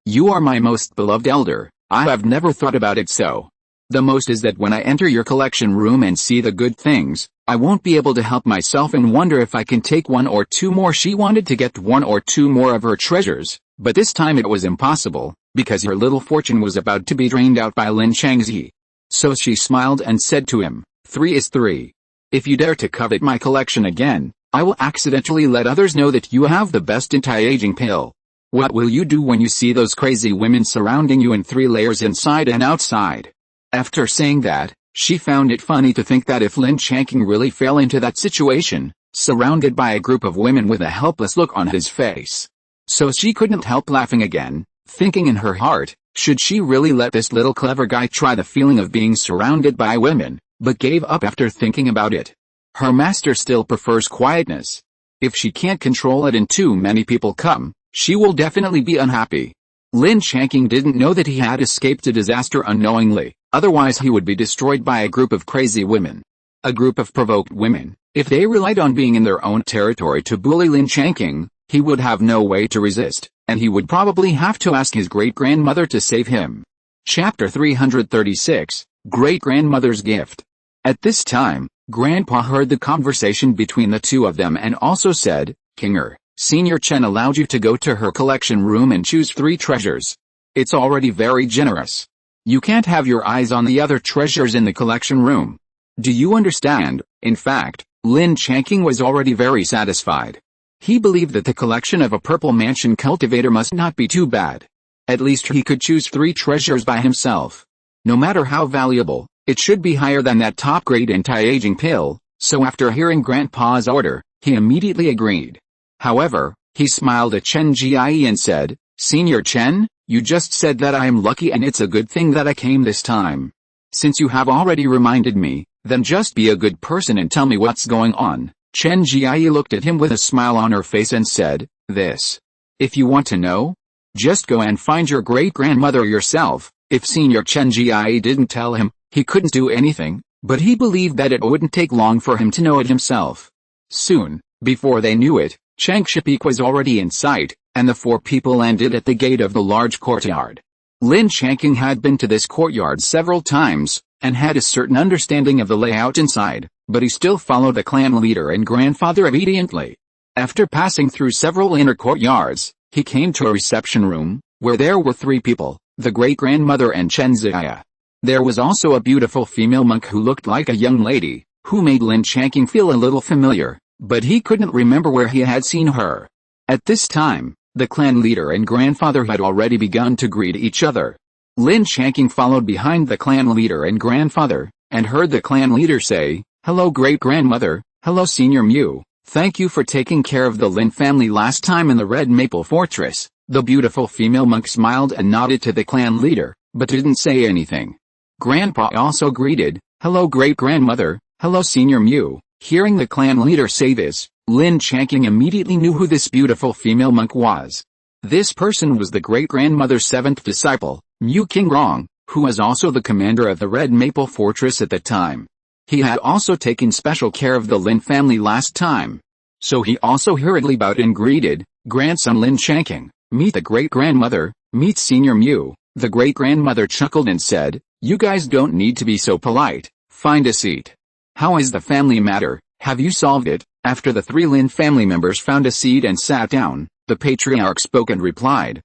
you are my most beloved elder. I have never thought about it so. The most is that when I enter your collection room and see the good things, I won't be able to help myself and wonder if I can take 1 or 2 more." She wanted to get 1 or 2 more of her treasures, but this time it was impossible, because her little fortune was about to be drained out by Lin Changqing. So she smiled and said to him, 3 is 3. If you dare to covet my collection again, I will accidentally let others know that you have the best anti-aging pill. What will you do when you see those crazy women surrounding you in 3 layers inside and outside?" After saying that, she found it funny to think that if Lin Changqing really fell into that situation, surrounded by a group of women with a helpless look on his face. So she couldn't help laughing again, thinking in her heart, should she really let this little clever guy try the feeling of being surrounded by women, but gave up after thinking about it. Her master still prefers quietness. If she can't control it and too many people come, she will definitely be unhappy. Lin Changqing didn't know that he had escaped a disaster unknowingly, otherwise he would be destroyed by a group of crazy women. A group of provoked women. If they relied on being in their own territory to bully Lin Changqing, he would have no way to resist, and he would probably have to ask his great-grandmother to save him. Chapter 336, Great-Grandmother's Gift. At this time, Grandpa heard the conversation between the two of them and also said, "Kinger, Senior Chen allowed you to go to her collection room and choose 3 treasures. It's already very generous. You can't have your eyes on the other treasures in the collection room. Do you understand?" In fact, Lin Changqing was already very satisfied. He believed that the collection of a purple mansion cultivator must not be too bad. At least he could choose 3 treasures by himself. No matter how valuable, it should be higher than that top-grade anti-aging pill, so after hearing Grandpa's order, he immediately agreed. However, he smiled at Chen Jie and said, "Senior Chen, you just said that I am lucky and it's a good thing that I came this time. Since you have already reminded me, then just be a good person and tell me what's going on." Chen Jie looked at him with a smile on her face and said, "This. If you want to know, just go and find your great-grandmother yourself." If Senior Chen Jie didn't tell him, he couldn't do anything, but he believed that it wouldn't take long for him to know it himself. Soon, before they knew it, Changsha Peak was already in sight, and the 4 people landed at the gate of the large courtyard. Lin Changqing had been to this courtyard several times, and had a certain understanding of the layout inside, but he still followed the clan leader and grandfather obediently. After passing through several inner courtyards, he came to a reception room, where there were 3 people, the great-grandmother and Chen Ziya. There was also a beautiful female monk who looked like a young lady, who made Lin Changqing feel a little familiar, but he couldn't remember where he had seen her. At this time, the clan leader and grandfather had already begun to greet each other. Lin Changqing followed behind the clan leader and grandfather, and heard the clan leader say, "Hello great-grandmother, hello Senior Mu, thank you for taking care of the Lin family last time in the Red Maple Fortress." The beautiful female monk smiled and nodded to the clan leader, but didn't say anything. Grandpa also greeted, "Hello great-grandmother, hello Senior Mu." Hearing the clan leader say this, Lin Changqing immediately knew who this beautiful female monk was. This person was the great-grandmother's 7th disciple, Mu Qingrong, who was also the commander of the Red Maple Fortress at the time. He had also taken special care of the Lin family last time. So he also hurriedly bowed and greeted, "Grandson Lin Changqing, meet the great-grandmother, meet Senior Mu." The great-grandmother chuckled and said, "You guys don't need to be so polite, find a seat. How is the family matter, have you solved it?" After the 3 Lin family members found a seat and sat down, the patriarch spoke and replied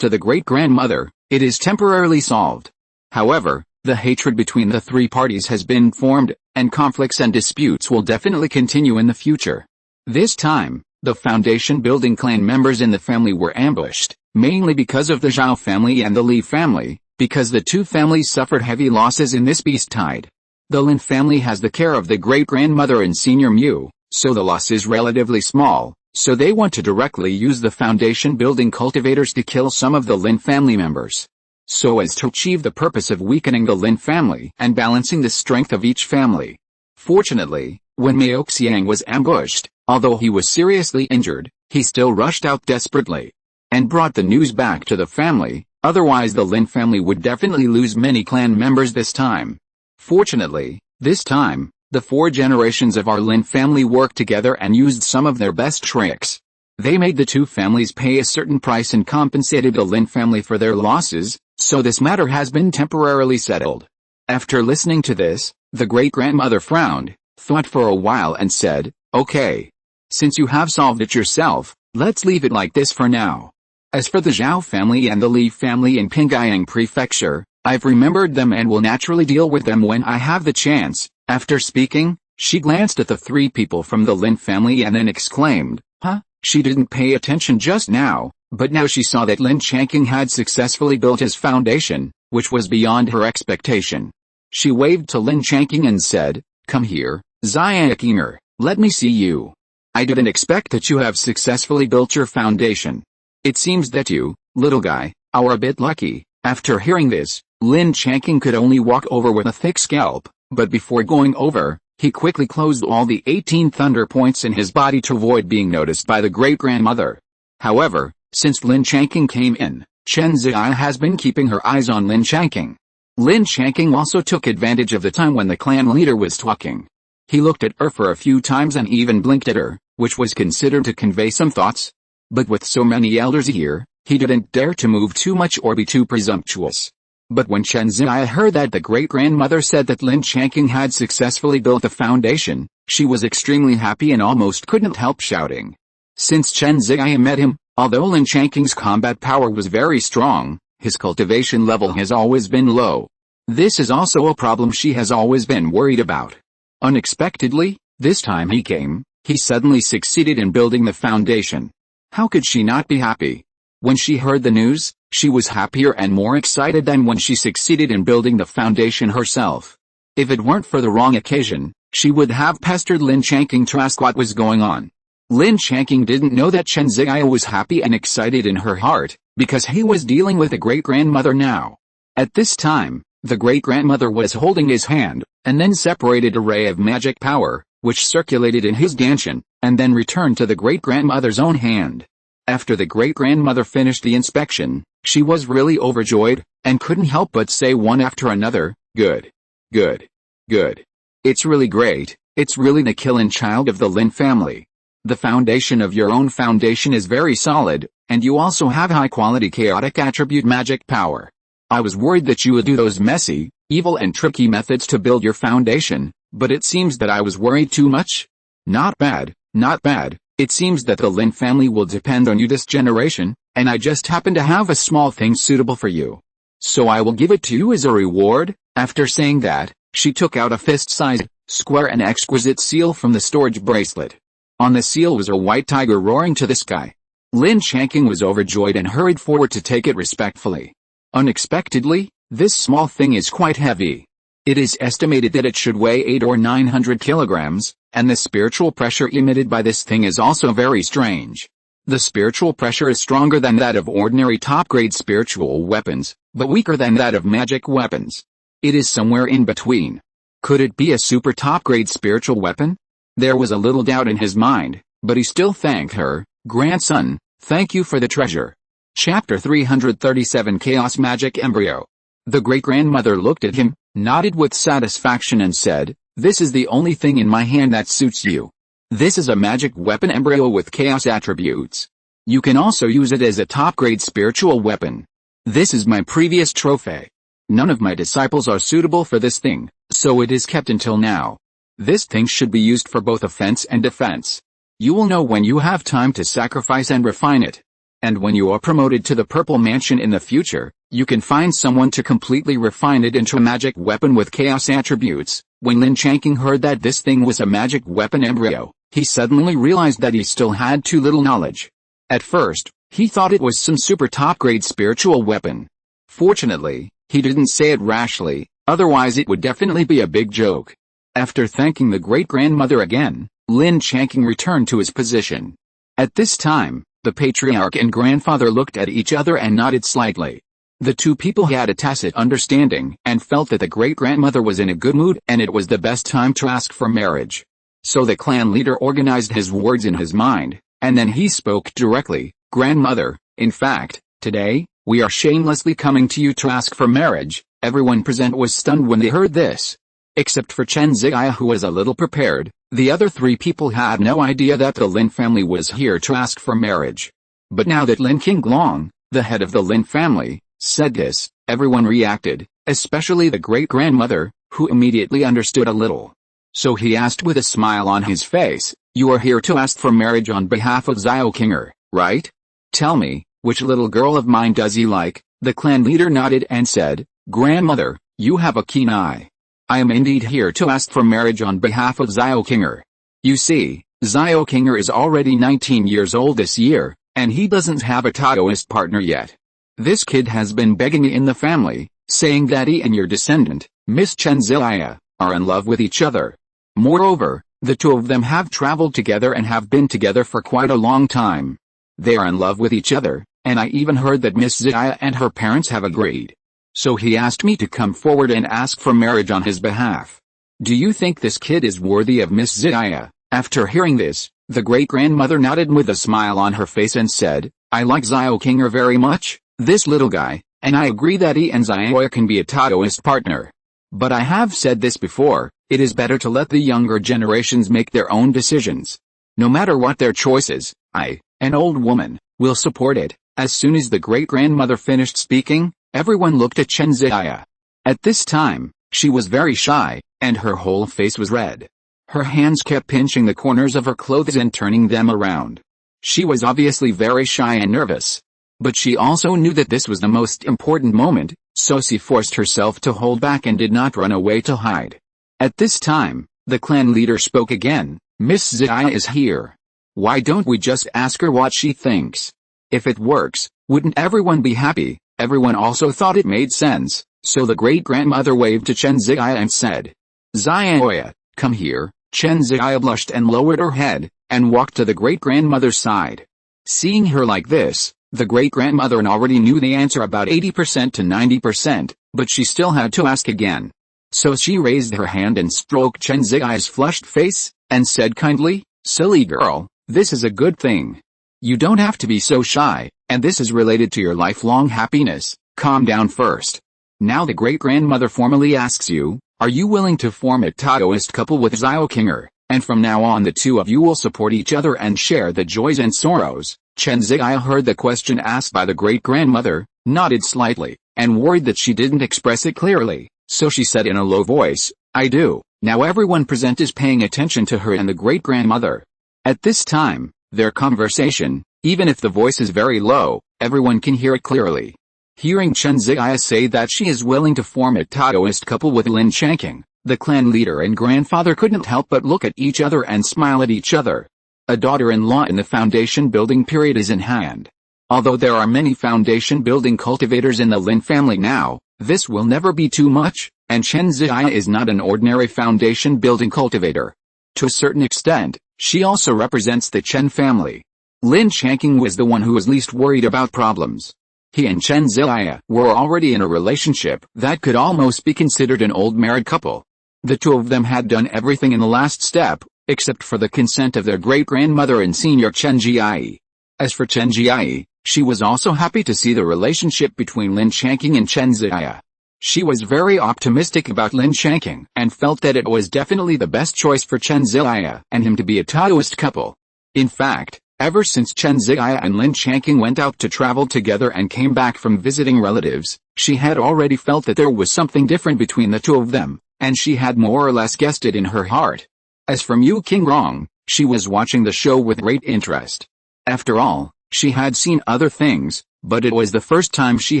to the great-grandmother, "It is temporarily solved. However, the hatred between the 3 parties has been formed, and conflicts and disputes will definitely continue in the future." This time, the foundation-building clan members in the family were ambushed, mainly because of the Zhao family and the Li family, because the 2 families suffered heavy losses in this beast tide. The Lin family has the care of the great-grandmother and Senior Mu, so the loss is relatively small, so they want to directly use the foundation-building cultivators to kill some of the Lin family members, so as to achieve the purpose of weakening the Lin family and balancing the strength of each family. Fortunately, when Mao Xiang was ambushed, although he was seriously injured, he still rushed out desperately and brought the news back to the family, otherwise the Lin family would definitely lose many clan members this time. Fortunately, this time, the 4 generations of our Lin family worked together and used some of their best tricks. They made the 2 families pay a certain price and compensated the Lin family for their losses, so this matter has been temporarily settled. After listening to this, the great-grandmother frowned, thought for a while and said, "Okay. Since you have solved it yourself, let's leave it like this for now. As for the Zhao family and the Li family in Pingyang Prefecture, I've remembered them and will naturally deal with them when I have the chance." After speaking, she glanced at the 3 people from the Lin family and then exclaimed, "Huh?" She didn't pay attention just now, but now she saw that Lin Changqing had successfully built his foundation, which was beyond her expectation. She waved to Lin Changqing and said, "Come here, Ziyakinger, let me see you. I didn't expect that you have successfully built your foundation. It seems that you, little guy, are a bit lucky." After hearing this, Lin Changqing could only walk over with a thick scalp, But before going over, he quickly closed all the 18 thunder points in his body to avoid being noticed by the great-grandmother. However, since Lin Changqing came in, Chen Ziya has been keeping her eyes on Lin Changqing. Lin Changqing also took advantage of the time when the clan leader was talking. He looked at her for a few times and even blinked at her, which was considered to convey some thoughts. But with so many elders here, he didn't dare to move too much or be too presumptuous. But when Chen Ziya heard that the great-grandmother said that Lin Changqing had successfully built the foundation, she was extremely happy and almost couldn't help shouting. Since Chen Ziya met him, although Lin Changqing's combat power was very strong, his cultivation level has always been low. This is also a problem she has always been worried about. Unexpectedly, this time he suddenly succeeded in building the foundation. How could she not be happy? When she heard the news, she was happier and more excited than when she succeeded in building the foundation herself. If it weren't for the wrong occasion, she would have pestered Lin Changqing to ask what was going on. Lin Changqing didn't know that Chen Ziya was happy and excited in her heart, because he was dealing with a great-grandmother now. At this time, the great-grandmother was holding his hand, and then separated a ray of magic power, which circulated in his danshan, and then returned to the great-grandmother's own hand. After the great-grandmother finished the inspection, she was really overjoyed, and couldn't help but say one after another, "Good. Good. Good. It's really great, it's really the killing child of the Lin family. The foundation of your own foundation is very solid, and you also have high-quality chaotic attribute magic power. I was worried that you would do those messy, evil and tricky methods to build your foundation, but it seems that I was worried too much. Not bad, not bad. It seems that the Lin family will depend on you this generation, and I just happen to have a small thing suitable for you. So I will give it to you as a reward." After saying that, she took out a fist-sized, square and exquisite seal from the storage bracelet. On the seal was a white tiger roaring to the sky. Lin Changqing was overjoyed and hurried forward to take it respectfully. Unexpectedly, this small thing is quite heavy. It is estimated that it should weigh 800 or 900 kilograms, and the spiritual pressure emitted by this thing is also very strange. The spiritual pressure is stronger than that of ordinary top-grade spiritual weapons, but weaker than that of magic weapons. It is somewhere in between. Could it be a super top-grade spiritual weapon? There was a little doubt in his mind, but he still thanked her. "Grandson, thank you for the treasure." Chapter 337 Chaos Magic Embryo. The great-grandmother looked at him, nodded with satisfaction and said, "This is the only thing in my hand that suits you. This is a magic weapon embryo with chaos attributes. You can also use it as a top-grade spiritual weapon. This is my previous trophy. None of my disciples are suitable for this thing, so it is kept until now. This thing should be used for both offense and defense. You will know when you have time to sacrifice and refine it. And when you are promoted to the Purple Mansion in the future, you can find someone to completely refine it into a magic weapon with chaos attributes." When Lin Changqing heard that this thing was a magic weapon embryo, he suddenly realized that he still had too little knowledge. At first, he thought it was some super top-grade spiritual weapon. Fortunately, he didn't say it rashly, otherwise it would definitely be a big joke. After thanking the great-grandmother again, Lin Changqing returned to his position. At this time, the patriarch and grandfather looked at each other and nodded slightly. The two people had a tacit understanding and felt that the great-grandmother was in a good mood and it was the best time to ask for marriage. So the clan leader organized his words in his mind, and then he spoke directly. "Grandmother, in fact, today, we are shamelessly coming to you to ask for marriage." Everyone present was stunned when they heard this. Except for Chen Ziya, who was a little prepared, the other three people had no idea that the Lin family was here to ask for marriage. But now that Lin Qinglong, the head of the Lin family, said this, everyone reacted, especially the great-grandmother, who immediately understood a little. So he asked with a smile on his face, "You are here to ask for marriage on behalf of Xiaoqinger, right? Tell me, which little girl of mine does he like?" The clan leader nodded and said, "Grandmother, you have a keen eye. I am indeed here to ask for marriage on behalf of Xiaoqinger. You see, Xiaoqinger is already 19 years old this year, and he doesn't have a Taoist partner yet. This kid has been begging me in the family, saying that he and your descendant, Miss Chen Ziya, are in love with each other. Moreover, the two of them have traveled together and have been together for quite a long time. They are in love with each other, and I even heard that Miss Ziya and her parents have agreed. So he asked me to come forward and ask for marriage on his behalf." Do you think this kid is worthy of Miss Ziya? After hearing this, the great-grandmother nodded with a smile on her face and said, I like Xiaoqinger very much, this little guy, and I agree that he and Xiaoya can be a Taoist partner. But I have said this before, it is better to let the younger generations make their own decisions. No matter what their choices, I, an old woman, will support it. As soon as the great-grandmother finished speaking, everyone looked at Chen Ziya. At this time, she was very shy, and her whole face was red. Her hands kept pinching the corners of her clothes and turning them around. She was obviously very shy and nervous. But she also knew that this was the most important moment, so she forced herself to hold back and did not run away to hide. At this time, the clan leader spoke again, Miss Ziya is here. Why don't we just ask her what she thinks? If it works, wouldn't everyone be happy? Everyone also thought it made sense, so the great-grandmother waved to Chen Ziya and said, Xiaoya, come here. Chen Ziya blushed and lowered her head, and walked to the great-grandmother's side. Seeing her like this, the great-grandmother already knew the answer about 80% to 90%, but she still had to ask again. So she raised her hand and stroked Chen Ziya's flushed face, and said kindly, silly girl, this is a good thing. You don't have to be so shy, and this is related to your lifelong happiness, calm down first. Now the great-grandmother formally asks you, are you willing to form a Taoist couple with Xiaoqinger, and from now on the two of you will support each other and share the joys and sorrows? Chen Ziya heard the question asked by the great-grandmother, nodded slightly, and worried that she didn't express it clearly, so she said in a low voice, I do. Now everyone present is paying attention to her and the great-grandmother. At this time, their conversation, even if the voice is very low, everyone can hear it clearly. Hearing Chen Ziya say that she is willing to form a Taoist couple with Lin Changqing, the clan leader and grandfather couldn't help but look at each other and smile at each other. A daughter-in-law in the foundation building period is in hand. Although there are many foundation building cultivators in the Lin family now, this will never be too much, and Chen Ziya is not an ordinary foundation building cultivator. To a certain extent, she also represents the Chen family. Lin Changqing was the one who was least worried about problems. He and Chen Ziya were already in a relationship that could almost be considered an old married couple. The two of them had done everything in the last step, except for the consent of their great-grandmother and senior Chen Jiai. As for Chen Jiai, she was also happy to see the relationship between Lin Changqing and Chen Ziya. She was very optimistic about Lin Changqing and felt that it was definitely the best choice for Chen Ziya and him to be a Taoist couple. In fact, ever since Chen Ziya and Lin Changqing went out to travel together and came back from visiting relatives, she had already felt that there was something different between the two of them, and she had more or less guessed it in her heart. As for Mu Qingrong, she was watching the show with great interest. After all, she had seen other things, but it was the first time she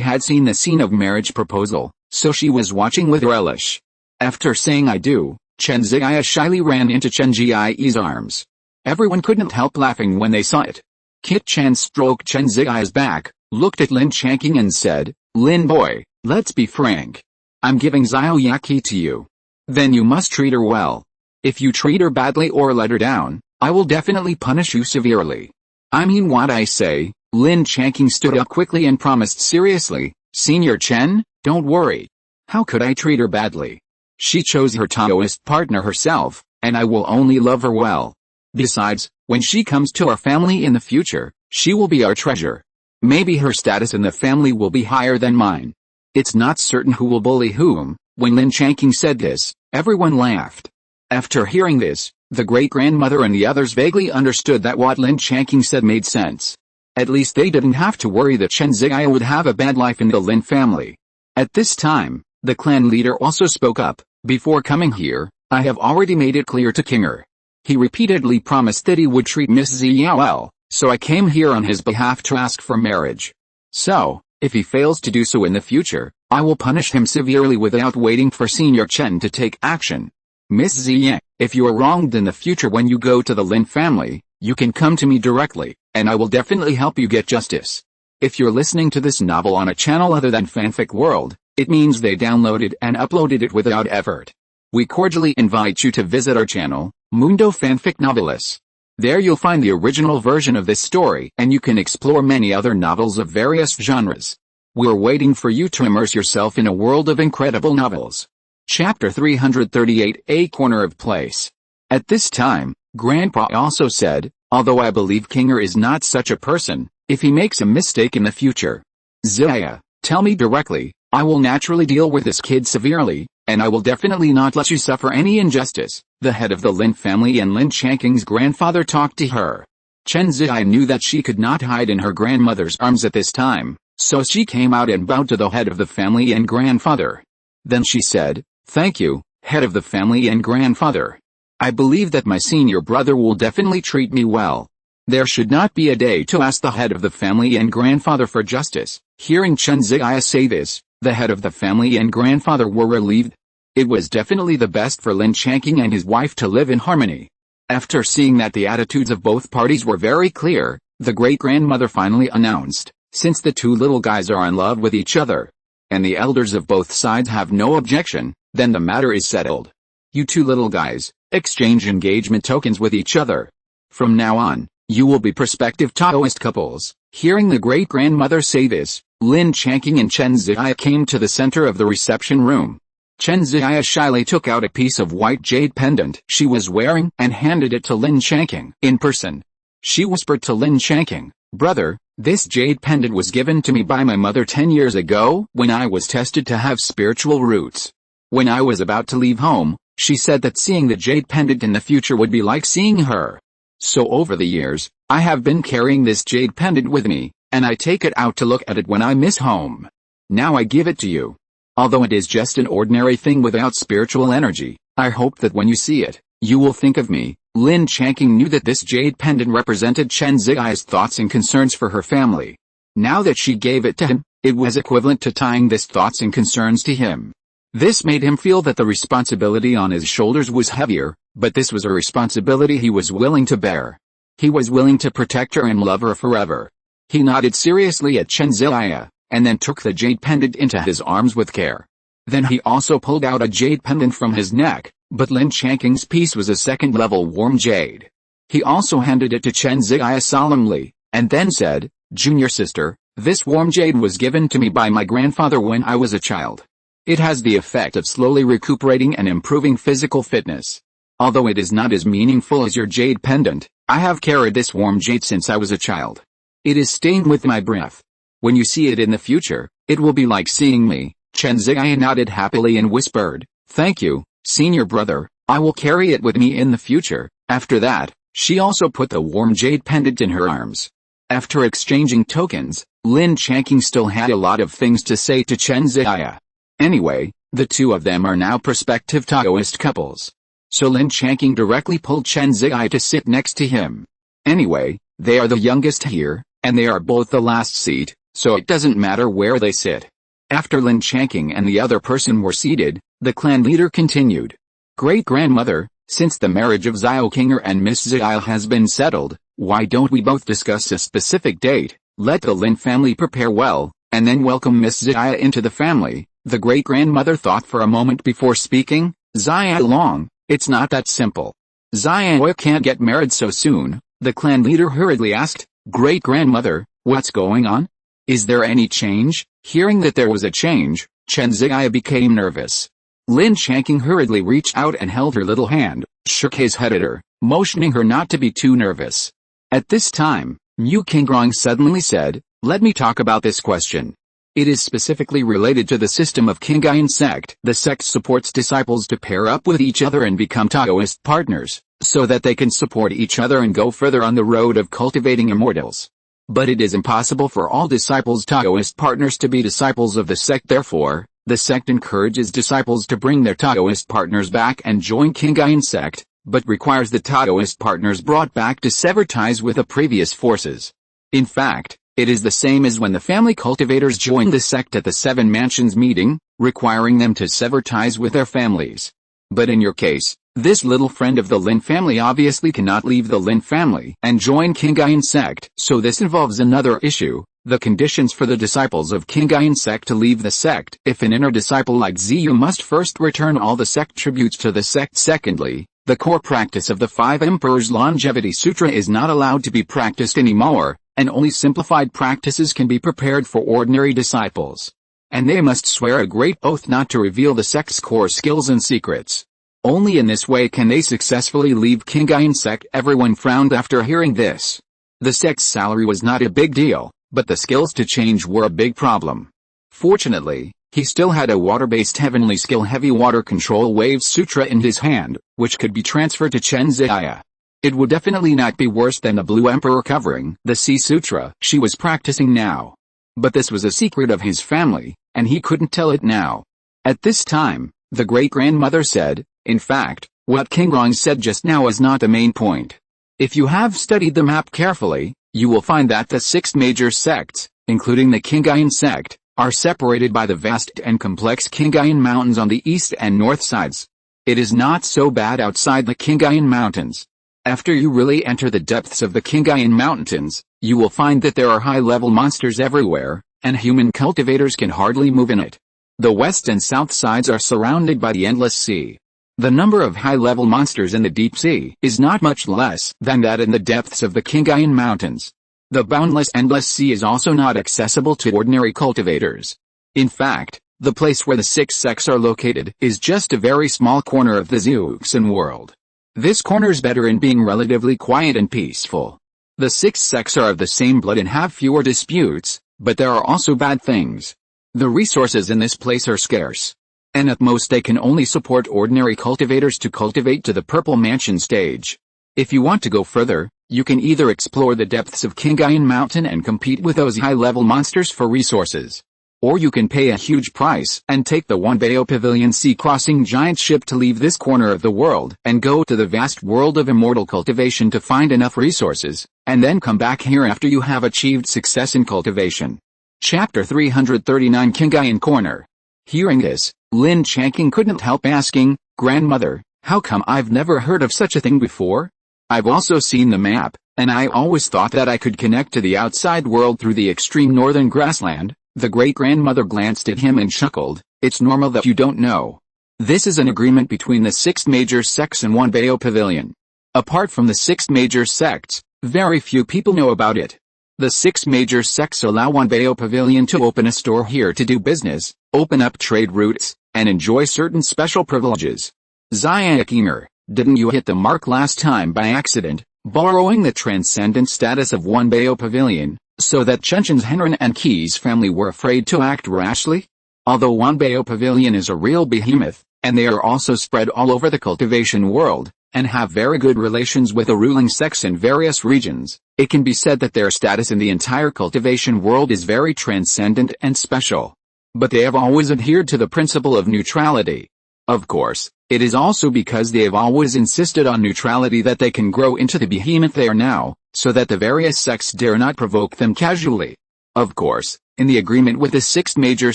had seen the scene of marriage proposal, so she was watching with relish. After saying I do, Chen Ziya shyly ran into Chen Jiai's arms. Everyone couldn't help laughing when they saw it. Kit Chan stroked Chen Ziya's back, looked at Lin Changqing and said, Lin boy, let's be frank. I'm giving Xiaoya to you. Then you must treat her well. If you treat her badly or let her down, I will definitely punish you severely. I mean what I say. Lin Changqing stood up quickly and promised seriously, Senior Chen, don't worry. How could I treat her badly? She chose her Taoist partner herself, and I will only love her well. Besides, when she comes to our family in the future, she will be our treasure. Maybe her status in the family will be higher than mine. It's not certain who will bully whom. When Lin Changqing said this, everyone laughed. After hearing this, the great-grandmother and the others vaguely understood that what Lin Changqing said made sense. At least they didn't have to worry that Chen Ziya would have a bad life in the Lin family. At this time, the clan leader also spoke up, before coming here, I have already made it clear to Kinger. He repeatedly promised that he would treat Miss Ziya well, so I came here on his behalf to ask for marriage. So, if he fails to do so in the future, I will punish him severely without waiting for Senior Chen to take action. Miss Ziya, if you are wronged in the future when you go to the Lin family, you can come to me directly, and I will definitely help you get justice. If you're listening to this novel on a channel other than Fanfic World, it means they downloaded and uploaded it without effort. We cordially invite you to visit our channel, Mundo Fanfic Novelis. There you'll find the original version of this story and you can explore many other novels of various genres. We're waiting for you to immerse yourself in a world of incredible novels. Chapter 338, A Corner of Place. At this time, Grandpa also said, although I believe Kinger is not such a person, if he makes a mistake in the future, Zaya, tell me directly, I will naturally deal with this kid severely, and I will definitely not let you suffer any injustice. The head of the Lin family and Lin Changqing's grandfather talked to her. Chen Ziyai knew that she could not hide in her grandmother's arms at this time, so she came out and bowed to the head of the family and grandfather. Then she said, "Thank you, head of the family and grandfather. I believe that my senior brother will definitely treat me well. There should not be a day to ask the head of the family and grandfather for justice." Hearing Chen Ziyai say this, the head of the family and grandfather were relieved. It was definitely the best for Lin Changqing and his wife to live in harmony. After seeing that the attitudes of both parties were very clear, the great-grandmother finally announced, since the two little guys are in love with each other, and the elders of both sides have no objection, then the matter is settled. You two little guys, exchange engagement tokens with each other. From now on, you will be prospective Taoist couples. Hearing the great-grandmother say this, Lin Changqing and Chen Ziyai came to the center of the reception room. Chen Ziyai shyly took out a piece of white jade pendant she was wearing and handed it to Lin Changqing in person. She whispered to Lin Changqing, "Brother, this jade pendant was given to me by my mother 10 years ago when I was tested to have spiritual roots. When I was about to leave home, she said that seeing the jade pendant in the future would be like seeing her. So over the years, I have been carrying this jade pendant with me, and I take it out to look at it when I miss home. Now I give it to you. Although it is just an ordinary thing without spiritual energy, I hope that when you see it, you will think of me." Lin Changqing knew that this jade pendant represented Chen Ziyai's thoughts and concerns for her family. Now that she gave it to him, it was equivalent to tying these thoughts and concerns to him. This made him feel that the responsibility on his shoulders was heavier, but this was a responsibility he was willing to bear. He was willing to protect her and love her forever. He nodded seriously at Chen Ziyai, and then took the jade pendant into his arms with care. Then he also pulled out a jade pendant from his neck, but Lin Changqing's piece was a second-level warm jade. He also handed it to Chen Ziyai solemnly, and then said, "Junior sister, this warm jade was given to me by my grandfather when I was a child. It has the effect of slowly recuperating and improving physical fitness. Although it is not as meaningful as your jade pendant, I have carried this warm jade since I was a child. It is stained with my breath. When you see it in the future, it will be like seeing me." Chen Ziyai nodded happily and whispered, "Thank you, senior brother, I will carry it with me in the future." After that, she also put the warm jade pendant in her arms. After exchanging tokens, Lin Changqing still had a lot of things to say to Chen Ziyai. Anyway, the two of them are now prospective Taoist couples. So Lin Changqing directly pulled Chen Ziyai to sit next to him. Anyway, they are the youngest here, and they are both the last seat, so it doesn't matter where they sit. After Lin Changqing and the other person were seated, the clan leader continued. "Great-grandmother, since the marriage of Xiao Kinger and Miss Ziyai has been settled, why don't we both discuss a specific date? Let the Lin family prepare well, and then welcome Miss Ziyai into the family." The great-grandmother thought for a moment before speaking. "Ziyai Long, it's not that simple. Ziyai can't get married so soon." The clan leader hurriedly asked, "Great-grandmother, what's going on? Is there any change?" Hearing that there was a change, Chen Ziyai became nervous. Lin Changqing hurriedly reached out and held her little hand, shook his head at her, motioning her not to be too nervous. At this time, Mu Qingrong suddenly said, "Let me talk about this question. It is specifically related to the system of Qingayan sect. The sect supports disciples to pair up with each other and become Taoist partners, so that they can support each other and go further on the road of cultivating immortals. But it is impossible for all disciples Taoist partners to be disciples of the sect. Therefore, the sect encourages disciples to bring their Taoist partners back and join Qingayan sect, but requires the Taoist partners brought back to sever ties with the previous forces. In fact, it is the same as when the family cultivators join the sect at the Seven Mansions meeting, requiring them to sever ties with their families. But in your case, this little friend of the Lin family obviously cannot leave the Lin family and join Qingayan sect. So this involves another issue, the conditions for the disciples of Qingayan sect to leave the sect. If an inner disciple like Ziyu must first return all the sect tributes to the sect. Secondly, the core practice of the Five Emperors Longevity Sutra is not allowed to be practiced anymore, and only simplified practices can be prepared for ordinary disciples. and they must swear a great oath not to reveal the sect's core skills and secrets. Only in this way can they successfully leave Qingyun sect. Everyone frowned after hearing this. The sect's salary was not a big deal, but the skills to change were a big problem. Fortunately, he still had a water-based heavenly skill Heavy Water Control Wave Sutra in his hand, which could be transferred to Chen Ziya. It would definitely not be worse than the Blue Emperor covering the Sea Sutra she was practicing now. But this was a secret of his family, and he couldn't tell it now. At this time, the great-grandmother said, in fact, what King Rong said just now is not the main point. If you have studied the map carefully, you will find that the 6 major sects, including the Qingyun sect, are separated by the vast and complex Qingyun Mountains on the east and north sides. It is not so bad outside the Qingyun Mountains. After you really enter the depths of the Qingyun Mountains, you will find that there are high-level monsters everywhere, and human cultivators can hardly move in it. The west and south sides are surrounded by the endless sea. The number of high-level monsters in the deep sea is not much less than that in the depths of the Qingyun Mountains. The boundless endless sea is also not accessible to ordinary cultivators. In fact, the place where the 6 sects are located is just a very small corner of the Xuexin world. This corner's better in being relatively quiet and peaceful. The 6 sects are of the same blood and have fewer disputes, but there are also bad things. The resources in this place are scarce, and at most they can only support ordinary cultivators to cultivate to the Purple Mansion stage. If you want to go further, you can either explore the depths of Qingyun Mountain and compete with those high-level monsters for resources. Or you can pay a huge price and take the Wanbao Pavilion sea-crossing giant ship to leave this corner of the world and go to the vast world of immortal cultivation to find enough resources, and then come back here after you have achieved success in cultivation. Chapter 339 Qingyun Corner. Hearing this, Lin Changqing couldn't help asking, "Grandmother, how come I've never heard of such a thing before? I've also seen the map, and I always thought that I could connect to the outside world through the extreme northern grassland." The great-grandmother glanced at him and chuckled, "It's normal that you don't know. This is an agreement between the 6 major sects and Wanbao Pavilion. Apart from the 6 major sects, very few people know about it. The 6 major sects allow Wanbao Pavilion to open a store here to do business, open up trade routes, and enjoy certain special privileges. Xiaqinger, didn't you hit the mark last time by accident, borrowing the transcendent status of Wanbao Pavilion, so that Chenchen's Henren and Qi's family were afraid to act rashly? Although Wanbao Pavilion is a real behemoth, and they are also spread all over the cultivation world, and have very good relations with the ruling sects in various regions, it can be said that their status in the entire cultivation world is very transcendent and special. But they have always adhered to the principle of neutrality. Of course, it is also because they have always insisted on neutrality that they can grow into the behemoth they are now, so that the various sects dare not provoke them casually. Of course, in the agreement with the 6 major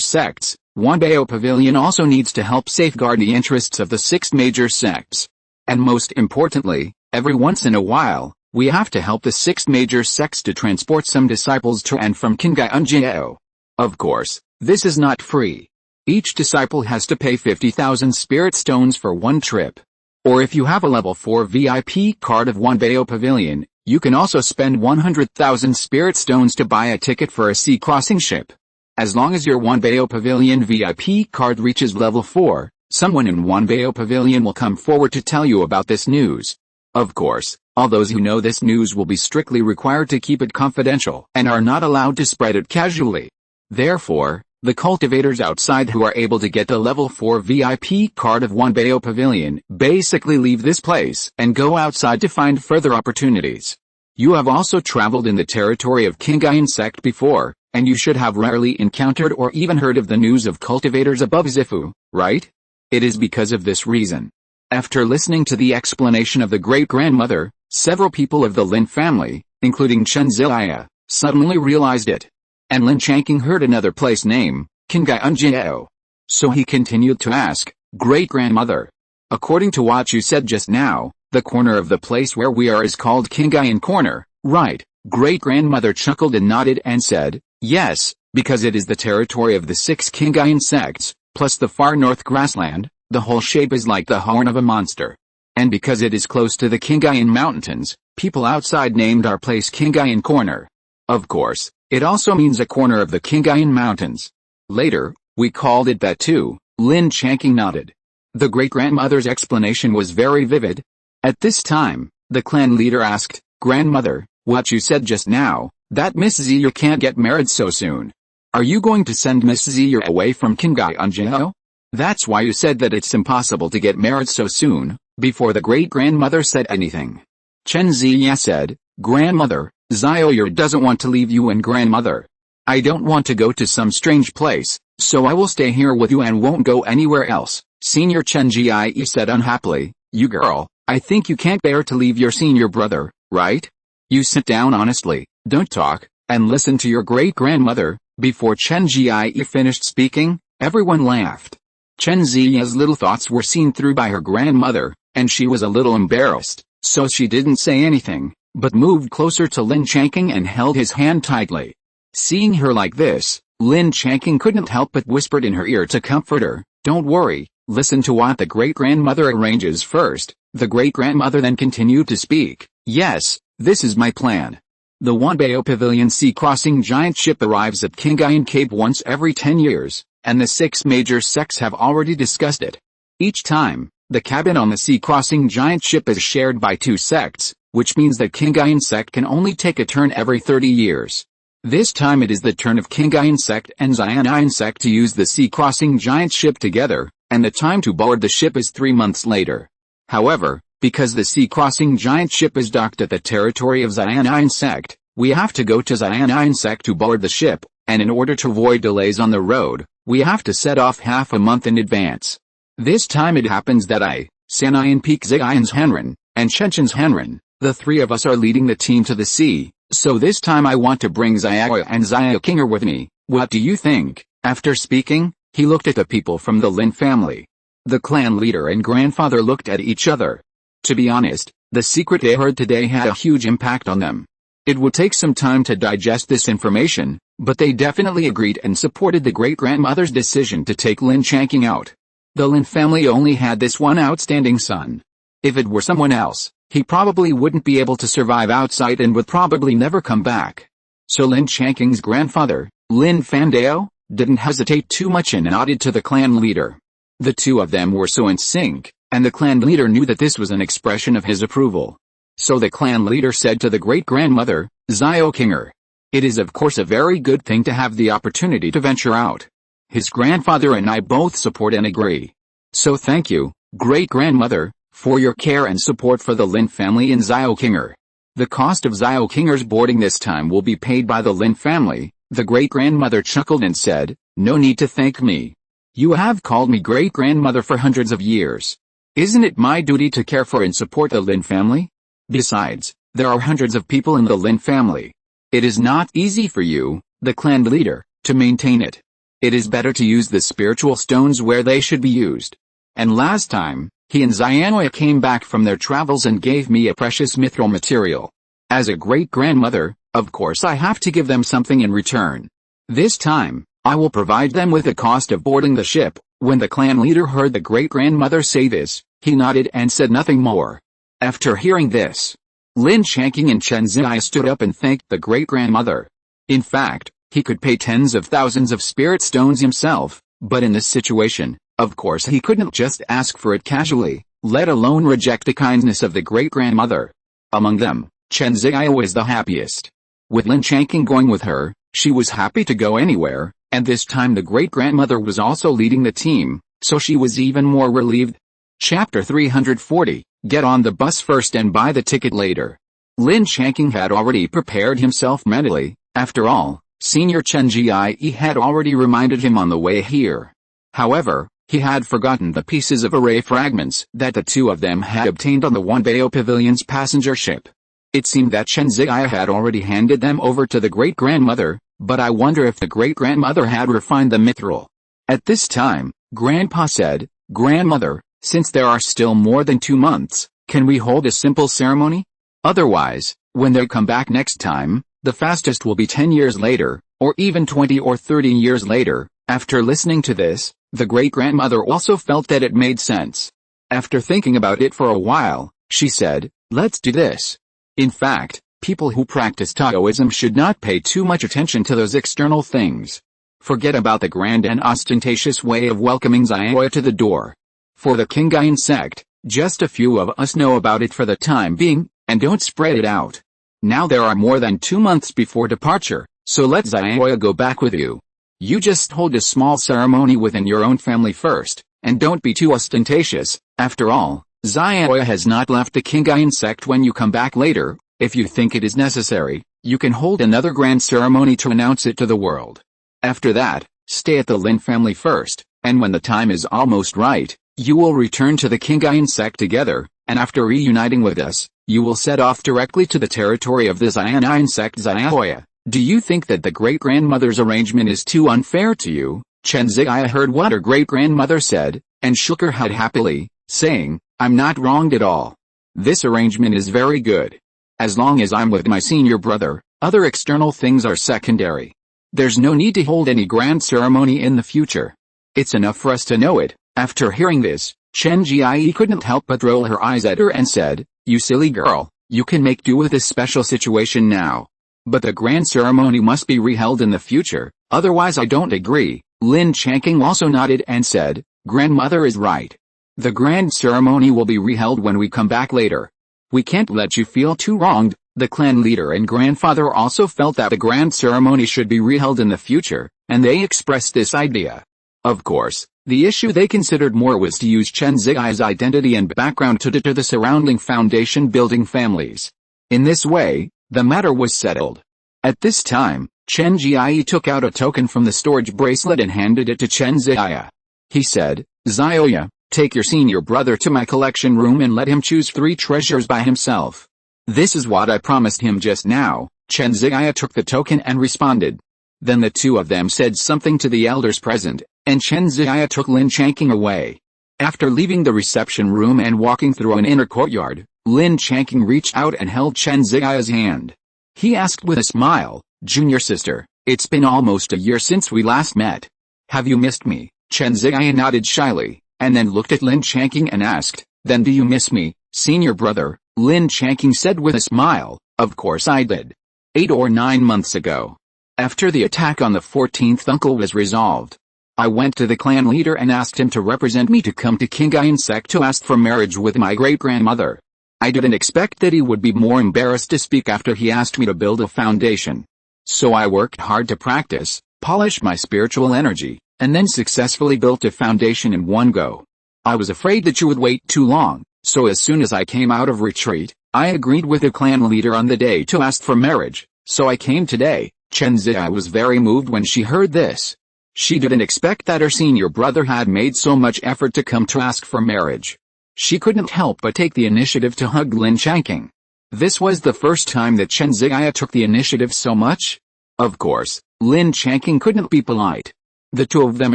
sects, Wanbao Pavilion also needs to help safeguard the interests of the 6 major sects. And most importantly, every once in a while, we have to help the 6 major sects to transport some disciples to and from Qingyun. Of course, this is not free. Each disciple has to pay 50,000 spirit stones for one trip. Or if you have a level 4 VIP card of Wanbao Pavilion, you can also spend 100,000 spirit stones to buy a ticket for a sea crossing ship. As long as your Wanbao Pavilion VIP card reaches level 4, someone in Wanbao Pavilion will come forward to tell you about this news. Of course, all those who know this news will be strictly required to keep it confidential and are not allowed to spread it casually. Therefore, the cultivators outside who are able to get the level 4 VIP card of Wanbao Pavilion basically leave this place and go outside to find further opportunities. You have also traveled in the territory of Qingyun sect before, and you should have rarely encountered or even heard of the news of cultivators above Zifu, right? It is because of this reason. After listening to the explanation of the great-grandmother, several people of the Lin family, including Chen Ziya, suddenly realized it. And Lin Changqing heard another place name, Qingyun. So he continued to ask, "Great-grandmother, according to what you said just now, the corner of the place where we are is called Qingyun Corner, right?" Great-grandmother chuckled and nodded and said, "Yes, because it is the territory of the 6 Qingyun sects, plus the far north grassland, the whole shape is like the horn of a monster. And because it is close to the Qingyun Mountains, people outside named our place Qingyun Corner. Of course, it also means a corner of the Qingyun Mountains." Later, We called it that too, Lin Changqing nodded. The great-grandmother's explanation was very vivid. At this time, the clan leader asked, "Grandmother, what you said just now, that Miss Ziya can't get married so soon. Are you going to send Miss Ziya away from Qinghai? That's why you said that it's impossible to get married so soon." Before the great-grandmother said anything, Chen Ziya said, "Grandmother, Ziya doesn't want to leave you and grandmother. I don't want to go to some strange place, so I will stay here with you and won't go anywhere else." Senior Chen Ziya said unhappily, "You girl, I think you can't bear to leave your senior brother, right? You sit down honestly, don't talk, and listen to your great-grandmother." Before Chen Ziya finished speaking, everyone laughed. Chen Ziya's little thoughts were seen through by her grandmother, and she was a little embarrassed, so she didn't say anything, but moved closer to Lin Changqing and held his hand tightly. Seeing her like this, Lin Changqing couldn't help but whispered in her ear to comfort her, "Don't worry, listen to what the great-grandmother arranges first." The great-grandmother then continued to speak, "Yes, this is my plan. The Wanbao Pavilion sea-crossing giant ship arrives at Qinghai Cape once every 10 years, and the 6 major sects have already discussed it. Each time, the cabin on the sea-crossing giant ship is shared by 2 sects, which means that Qinghai sect can only take a turn every 30 years. This time it is the turn of Qinghai sect and Xian'an sect to use the sea-crossing giant ship together, and the time to board the ship is 3 months later. However, because the sea-crossing giant ship is docked at the territory of Xian'an sect, we have to go to Xian'an sect to board the ship, and in order to avoid delays on the road, we have to set off half a month in advance. This time it happens that I, Sanayan Peak Ziyan's Hanren, and Chenchen's Hanren, the 3 of us are leading the team to the sea, so this time I want to bring Ziya and Ziya Kinger with me. What do you think?" After speaking, he looked at the people from the Lin family. The clan leader and grandfather looked at each other. To be honest, the secret they heard today had a huge impact on them. It would take some time to digest this information, but they definitely agreed and supported the great-grandmother's decision to take Lin Changqing out. The Lin family only had this one outstanding son. If it were someone else, he probably wouldn't be able to survive outside and would probably never come back. So Lin Changqing's grandfather, Lin Fandao, didn't hesitate too much and nodded to the clan leader. The 2 of them were so in sync, and the clan leader knew that this was an expression of his approval. So the clan leader said to the great-grandmother, "Ziya Kinger, it is of course a very good thing to have the opportunity to venture out. His grandfather and I both support and agree. So thank you, great-grandmother, for your care and support for the Lin family in Ziya Kinger. The cost of Ziya Kinger's boarding this time will be paid by the Lin family." The great-grandmother chuckled and said, "No need to thank me. You have called me great-grandmother for hundreds of years. Isn't it my duty to care for and support the Lin family? Besides, there are hundreds of people in the Lin family. It is not easy for you, the clan leader, to maintain it. It is better to use the spiritual stones where they should be used. And last time, he and Xian'an came back from their travels and gave me a precious mithril material. As a great-grandmother, of course I have to give them something in return. This time, I will provide them with the cost of boarding the ship." When the clan leader heard the great-grandmother say this, he nodded and said nothing more. After hearing this, Lin Changqing and Chen Ziya stood up and thanked the great-grandmother. In fact, he could pay tens of thousands of spirit stones himself, but in this situation, of course he couldn't just ask for it casually, let alone reject the kindness of the great-grandmother. Among them, Chen Ziya was the happiest. With Lin Changqing going with her, she was happy to go anywhere, and this time the great-grandmother was also leading the team, so she was even more relieved. Chapter 340, Get on the bus first and buy the ticket later. Lin Changqing had already prepared himself mentally. After all, Senior Chen Ziya had already reminded him on the way here. However, he had forgotten the pieces of array fragments that the 2 of them had obtained on the Wanbao Pavilion's passenger ship. It seemed that Chen Ziya had already handed them over to the great-grandmother, but I wonder if the great-grandmother had refined the mithril. At this time, Grandpa said, "Grandmother, since there are still more than 2 months, can we hold a simple ceremony? Otherwise, when they come back next time, the fastest will be 10 years later, or even 20 or 30 years later." After listening to this, the great-grandmother also felt that it made sense. After thinking about it for a while, she said, "Let's do this." In fact, people who practice Taoism should not pay too much attention to those external things. Forget about the grand and ostentatious way of welcoming Zioya to the door. For the Kingayan sect, just a few of us know about it for the time being, and don't spread it out. Now there are more than 2 months before departure, so let Zioya go back with you. You just hold a small ceremony within your own family first, and don't be too ostentatious. After all, Zioya has not left the Kingayan sect. When you come back later, if you think it is necessary, you can hold another grand ceremony to announce it to the world. After that, stay at the Lin family first, and when the time is almost right, you will return to the Kingayan sect together, and after reuniting with us, you will set off directly to the territory of the Xianayan sect. Zioya, do you think that the great-grandmother's arrangement is too unfair to you? Chen Ziya heard what her great-grandmother said, and shook her head happily, saying, I'm not wronged at all. This arrangement is very good. As long as I'm with my senior brother, other external things are secondary. There's no need to hold any grand ceremony in the future. It's enough for us to know it. After hearing this, Chen Jie couldn't help but roll her eyes at her and said, You silly girl, you can make do with this special situation now. But the grand ceremony must be reheld in the future, otherwise I don't agree. Lin Changqing also nodded and said, Grandmother is right. The grand ceremony will be reheld when we come back later. We can't let you feel too wronged. The clan leader and grandfather also felt that the grand ceremony should be reheld in the future, and they expressed this idea. Of course, the issue they considered more was to use Chen Ziya's identity and background to deter the surrounding foundation-building families. In this way, the matter was settled. At this time, Chen Jie took out a token from the storage bracelet and handed it to Chen Ziya. He said, Zioya, take your senior brother to my collection room and let him choose 3 treasures by himself. This is what I promised him just now. Chen Ziya took the token and responded. Then the two of them said something to the elders present, and Chen Ziya took Lin Changqing away. After leaving the reception room and walking through an inner courtyard, Lin Changqing reached out and held Chen Ziya's hand. He asked with a smile, Junior sister, it's been almost a year since we last met. Have you missed me? Chen Ziya nodded shyly, and then looked at Lin Changqing and asked, Then do you miss me, senior brother? Lin Changqing said with a smile, Of course I did. 8 or 9 months ago. After the attack on the 14th uncle was resolved, I went to the clan leader and asked him to represent me to come to Kingayan sect to ask for marriage with my great-grandmother. I didn't expect that he would be more embarrassed to speak after he asked me to build a foundation. So I worked hard to practice, polish my spiritual energy, and then successfully built a foundation in one go. I was afraid that you would wait too long. So as soon as I came out of retreat, I agreed with the clan leader on the day to ask for marriage, so I came today. Chen Ziya was very moved when she heard this. She didn't expect that her senior brother had made so much effort to come to ask for marriage. She couldn't help but take the initiative to hug Lin Changqing. This was the first time that Chen Ziya took the initiative so much. Of course, Lin Changqing couldn't be polite. The two of them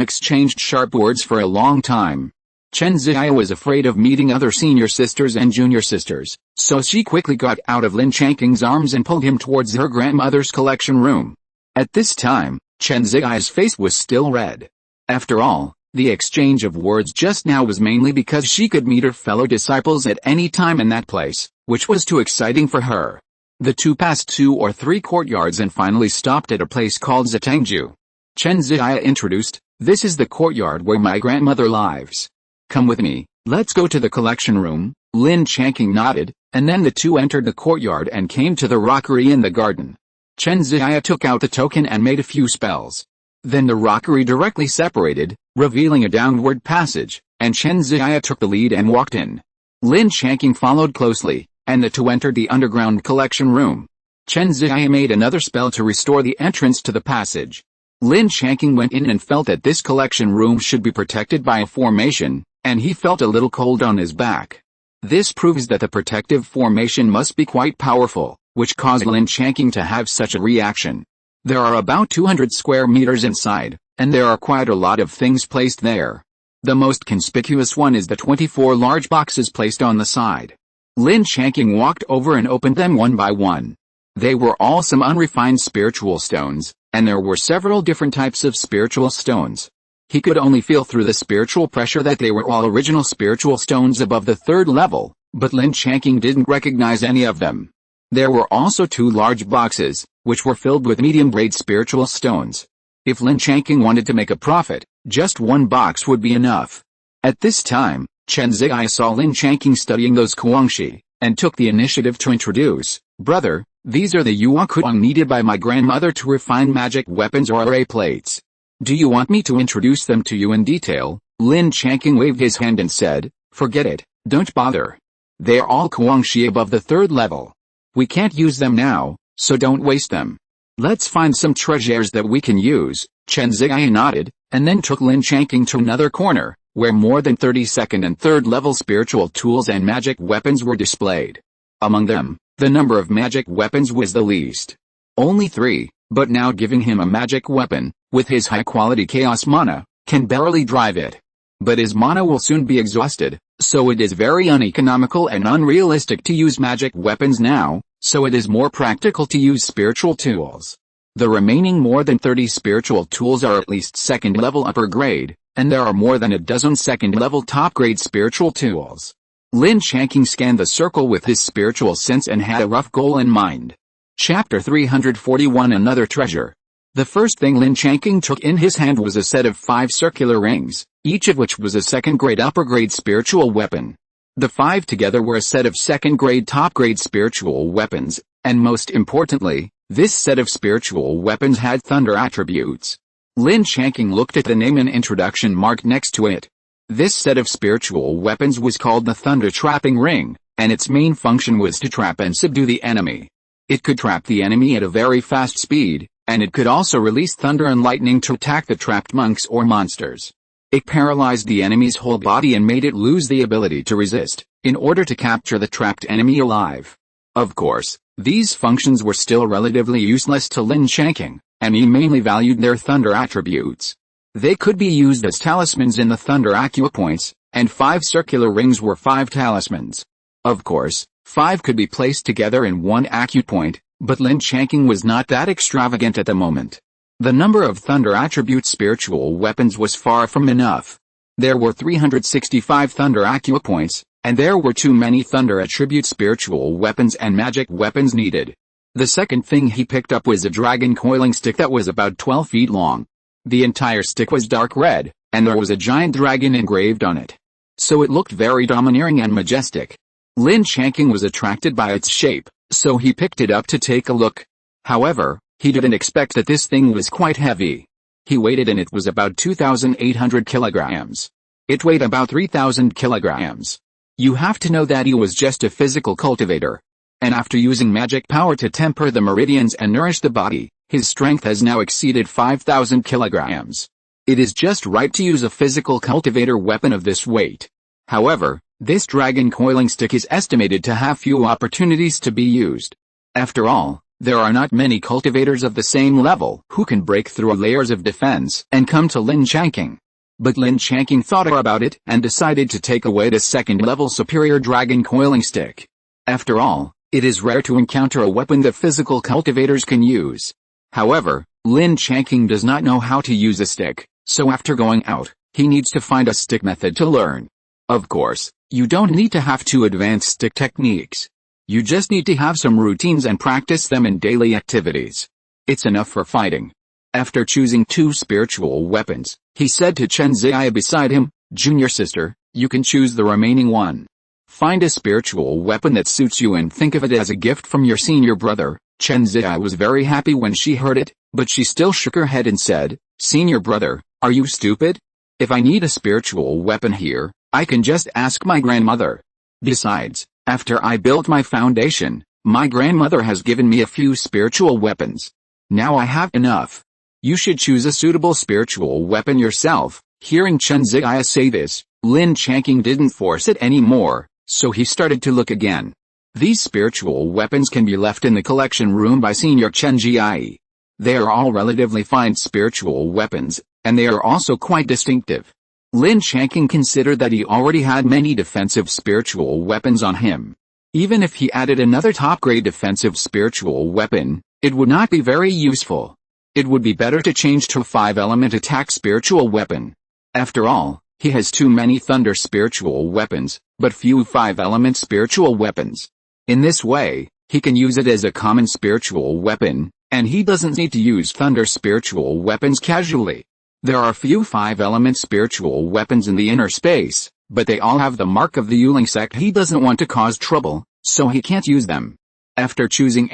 exchanged sharp words for a long time. Chen Ziya was afraid of meeting other senior sisters and junior sisters, so she quickly got out of Lin Changqing's arms and pulled him towards her grandmother's collection room. At this time, Chen Ziya's face was still red. After all, the exchange of words just now was mainly because she could meet her fellow disciples at any time in that place, which was too exciting for her. The two passed 2 or 3 courtyards and finally stopped at a place called Zitangju. Chen Ziya introduced, This is the courtyard where my grandmother lives. Come with me, let's go to the collection room. Lin Changqing nodded, and then the two entered the courtyard and came to the rockery in the garden. Chen Ziya took out the token and made a few spells. Then the rockery directly separated, revealing a downward passage, and Chen Ziya took the lead and walked in. Lin Changqing followed closely, and the two entered the underground collection room. Chen Ziya made another spell to restore the entrance to the passage. Lin Changqing went in and felt that this collection room should be protected by a formation, and he felt a little cold on his back. This proves that the protective formation must be quite powerful, which caused Lin Changqing to have such a reaction. There are about 200 square meters inside, and there are quite a lot of things placed there. The most conspicuous one is the 24 large boxes placed on the side. Lin Changqing walked over and opened them one by one. They were all some unrefined spiritual stones, and there were several different types of spiritual stones. He could only feel through the spiritual pressure that they were all original spiritual stones above the 3rd level, but Lin Changqing didn't recognize any of them. There were also 2 large boxes, which were filled with medium-grade spiritual stones. If Lin Changqing wanted to make a profit, just one box would be enough. At this time, Chen Ziyi saw Lin Changqing studying those Kuangxi, and took the initiative to introduce, "Brother, these are the yuan kuang needed by my grandmother to refine magic weapons or array plates. Do you want me to introduce them to you in detail?" Lin Changqing waved his hand and said, "Forget it, don't bother. They are all Kuangxi above the 3rd level. We can't use them now, so don't waste them. Let's find some treasures that we can use." Chen Ziyi nodded, and then took Lin Changqing to another corner, where more than 32nd and 3rd level spiritual tools and magic weapons were displayed. Among them, the number of magic weapons was the least. Only 3, but now giving him a magic weapon, with his high-quality chaos mana, can barely drive it. But his mana will soon be exhausted, so it is very uneconomical and unrealistic to use magic weapons now, so it is more practical to use spiritual tools. The remaining more than 30 spiritual tools are at least 2nd level upper grade, and there are more than a dozen 2nd level top grade spiritual tools. Lin Changqing scanned the circle with his spiritual sense and had a rough goal in mind. Chapter 341 Another Treasure. The first thing Lin Changqing took in his hand was a set of 5 circular rings, each of which was a 2nd grade upper grade spiritual weapon. The 5 together were a set of 2nd grade top grade spiritual weapons, and most importantly, this set of spiritual weapons had thunder attributes. Lin Changqing looked at the name and introduction marked next to it. This set of spiritual weapons was called the Thunder Trapping Ring, and its main function was to trap and subdue the enemy. It could trap the enemy at a very fast speed, and it could also release thunder and lightning to attack the trapped monks or monsters. It paralyzed the enemy's whole body and made it lose the ability to resist, in order to capture the trapped enemy alive. Of course, these functions were still relatively useless to Lin Changqing, and he mainly valued their thunder attributes. They could be used as talismans in the thunder acupoints, and 5 circular rings were 5 talismans. Of course, 5 could be placed together in one acupoint, but Lin Changqing was not that extravagant at the moment. The number of thunder attribute spiritual weapons was far from enough. There were 365 thunder acupoints, and there were too many thunder attribute spiritual weapons and magic weapons needed. The second thing he picked up was a dragon coiling stick that was about 12 feet long. The entire stick was dark red, and there was a giant dragon engraved on it. So it looked very domineering and majestic. Lin Changqing was attracted by its shape, so he picked it up to take a look. However, he didn't expect that this thing was quite heavy. He weighed it and it was about 2,800 kilograms. It weighed about 3,000 kilograms. You have to know that he was just a physical cultivator. And after using magic power to temper the meridians and nourish the body, his strength has now exceeded 5,000 kilograms. It is just right to use a physical cultivator weapon of this weight. However, this dragon coiling stick is estimated to have few opportunities to be used. After all, there are not many cultivators of the same level who can break through layers of defense and come to Lin Changqing. But Lin Changqing thought about it and decided to take away the 2nd level superior dragon coiling stick. After all, it is rare to encounter a weapon that physical cultivators can use. However, Lin Changqing does not know how to use a stick, so after going out, he needs to find a stick method to learn. Of course, you don't need to have too advanced stick techniques. You just need to have some routines and practice them in daily activities. It's enough for fighting. After choosing 2 spiritual weapons, he said to Chen Ziyi beside him, "Junior sister, you can choose the remaining one. Find a spiritual weapon that suits you and think of it as a gift from your senior brother." Chen Ziyi was very happy when she heard it, but she still shook her head and said, "Senior brother, are you stupid? If I need a spiritual weapon here, I can just ask my grandmother. Besides, after I built my foundation, my grandmother has given me a few spiritual weapons. Now I have enough. You should choose a suitable spiritual weapon yourself." Hearing Chen Ziyi say this, Lin Changqing didn't force it anymore, so he started to look again. These spiritual weapons can be left in the collection room by Senior Chen Ziyi. They are all relatively fine spiritual weapons, and they are also quite distinctive. Lin Changqing considered that he already had many defensive spiritual weapons on him. Even if he added another top-grade defensive spiritual weapon, it would not be very useful. It would be better to change to a 5-element attack spiritual weapon. After all, he has too many thunder spiritual weapons, but few 5-element spiritual weapons. In this way, he can use it as a common spiritual weapon, And he doesn't need to use thunder spiritual weapons casually. There are few 5-element spiritual weapons in the inner space, but they all have the mark of the Yuling sect. He doesn't want to cause trouble, so he can't use them. After choosing,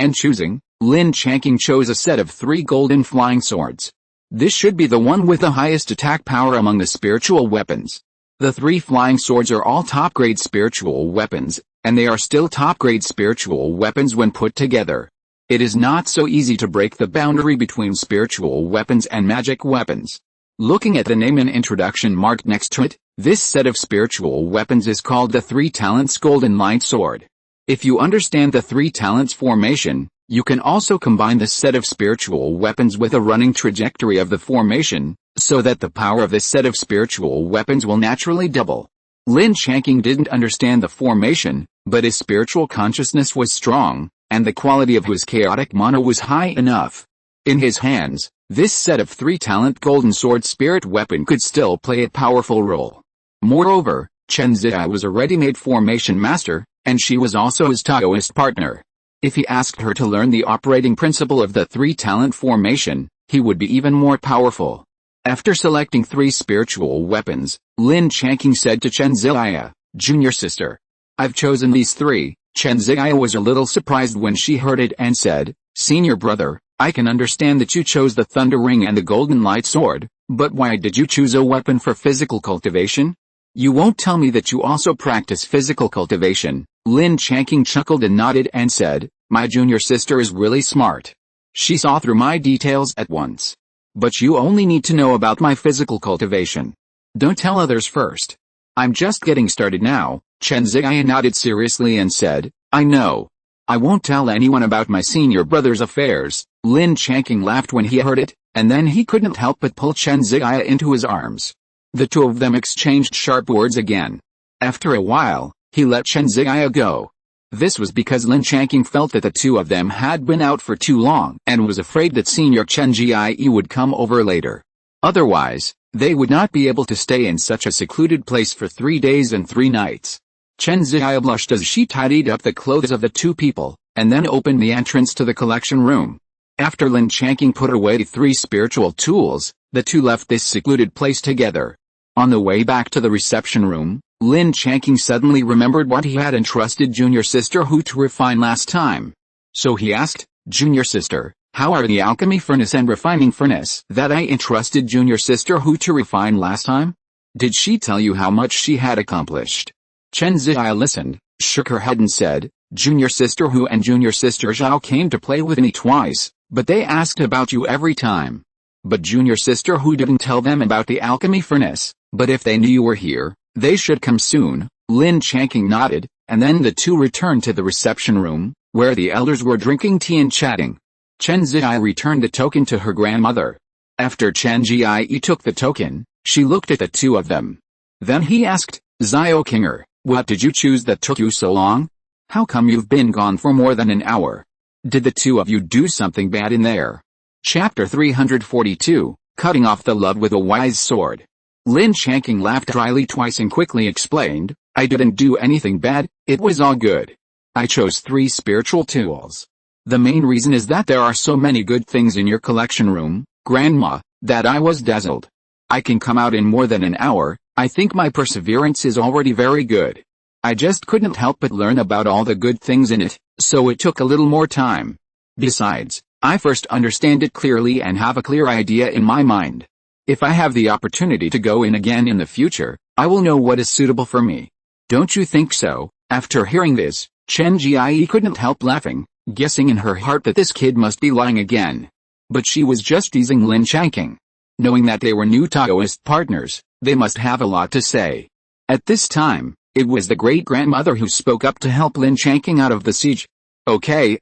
Lin Changqing chose a set of 3 golden flying swords. This should be the one with the highest attack power among the spiritual weapons. The 3 flying swords are all top-grade spiritual weapons, and they are still top-grade spiritual weapons when put together. It is not so easy to break the boundary between spiritual weapons and magic weapons. Looking at the name and introduction marked next to it, this set of spiritual weapons is called the 3 Talents Golden Light Sword. If you understand the 3 Talents formation, you can also combine this set of spiritual weapons with a running trajectory of the formation, so that the power of this set of spiritual weapons will naturally double. Lin Changqing didn't understand the formation, but his spiritual consciousness was strong, and the quality of his chaotic mana was high enough. In his hands, this set of 3-talent golden sword spirit weapon could still play a powerful role. Moreover, Chen Ziya was a ready-made formation master, and she was also his Taoist partner. If he asked her to learn the operating principle of the 3-talent formation, he would be even more powerful. After selecting 3 spiritual weapons, Lin Changqing said to Chen Ziya, "Junior sister, I've chosen these 3. Chen Ziya was a little surprised when she heard it and said, "Senior brother, I can understand that you chose the Thunder Ring and the Golden Light Sword, but why did you choose a weapon for physical cultivation? You won't tell me that you also practice physical cultivation." Lin Changqing chuckled and nodded and said, "My junior sister is really smart. She saw through my details at once. But you only need to know about my physical cultivation. Don't tell others first. I'm just getting started now." Chen Ziya nodded seriously and said, "I know. I won't tell anyone about my senior brother's affairs." Lin Changqing laughed when he heard it, and then he couldn't help but pull Chen Ziya into his arms. The two of them exchanged sharp words again. After a while, he let Chen Ziya go. This was because Lin Changqing felt that the two of them had been out for too long and was afraid that Senior Chen Ziya would come over later. Otherwise, they would not be able to stay in such a secluded place for 3 days and 3 nights. Chen Ziya blushed as she tidied up the clothes of the two people, and then opened the entrance to the collection room. After Lin Changqing put away 3 spiritual tools, the two left this secluded place together. On the way back to the reception room, Lin Changqing suddenly remembered what he had entrusted junior sister Hu to refine last time. So he asked, "Junior sister, how are the alchemy furnace and refining furnace that I entrusted junior sister Hu to refine last time? Did she tell you how much she had accomplished?" Chen Ziya listened, shook her head and said, "Junior sister Hu and junior sister Zhao came to play with me twice, but they asked about you every time. But junior sister Hu didn't tell them about the alchemy furnace, but if they knew you were here, they should come soon." Lin Changqing nodded, and then the two returned to the reception room, where the elders were drinking tea and chatting. Chen Ziya returned the token to her grandmother. After Chen Ziya took the token, she looked at the two of them. Then he asked, "Zio Kinger, what did you choose that took you so long? How come you've been gone for more than an hour? Did the two of you do something bad in there?" Chapter 342, Cutting Off the Love with a Wise Sword. Lin Changqing laughed dryly twice and quickly explained, "I didn't do anything bad, it was all good. I chose 3 spiritual tools. The main reason is that there are so many good things in your collection room, Grandma, that I was dazzled. I can come out in more than an hour. I think my perseverance is already very good. I just couldn't help but learn about all the good things in it, so it took a little more time. Besides, I first understand it clearly and have a clear idea in my mind. If I have the opportunity to go in again in the future, I will know what is suitable for me. Don't you think so?" After hearing this, Chen Jiai couldn't help laughing, guessing in her heart that this kid must be lying again. But she was just teasing Lin Changqing. Knowing that they were new Taoist partners, they must have a lot to say. At this time, it was the great-grandmother who spoke up to help Lin Changqing out of the siege. Okay,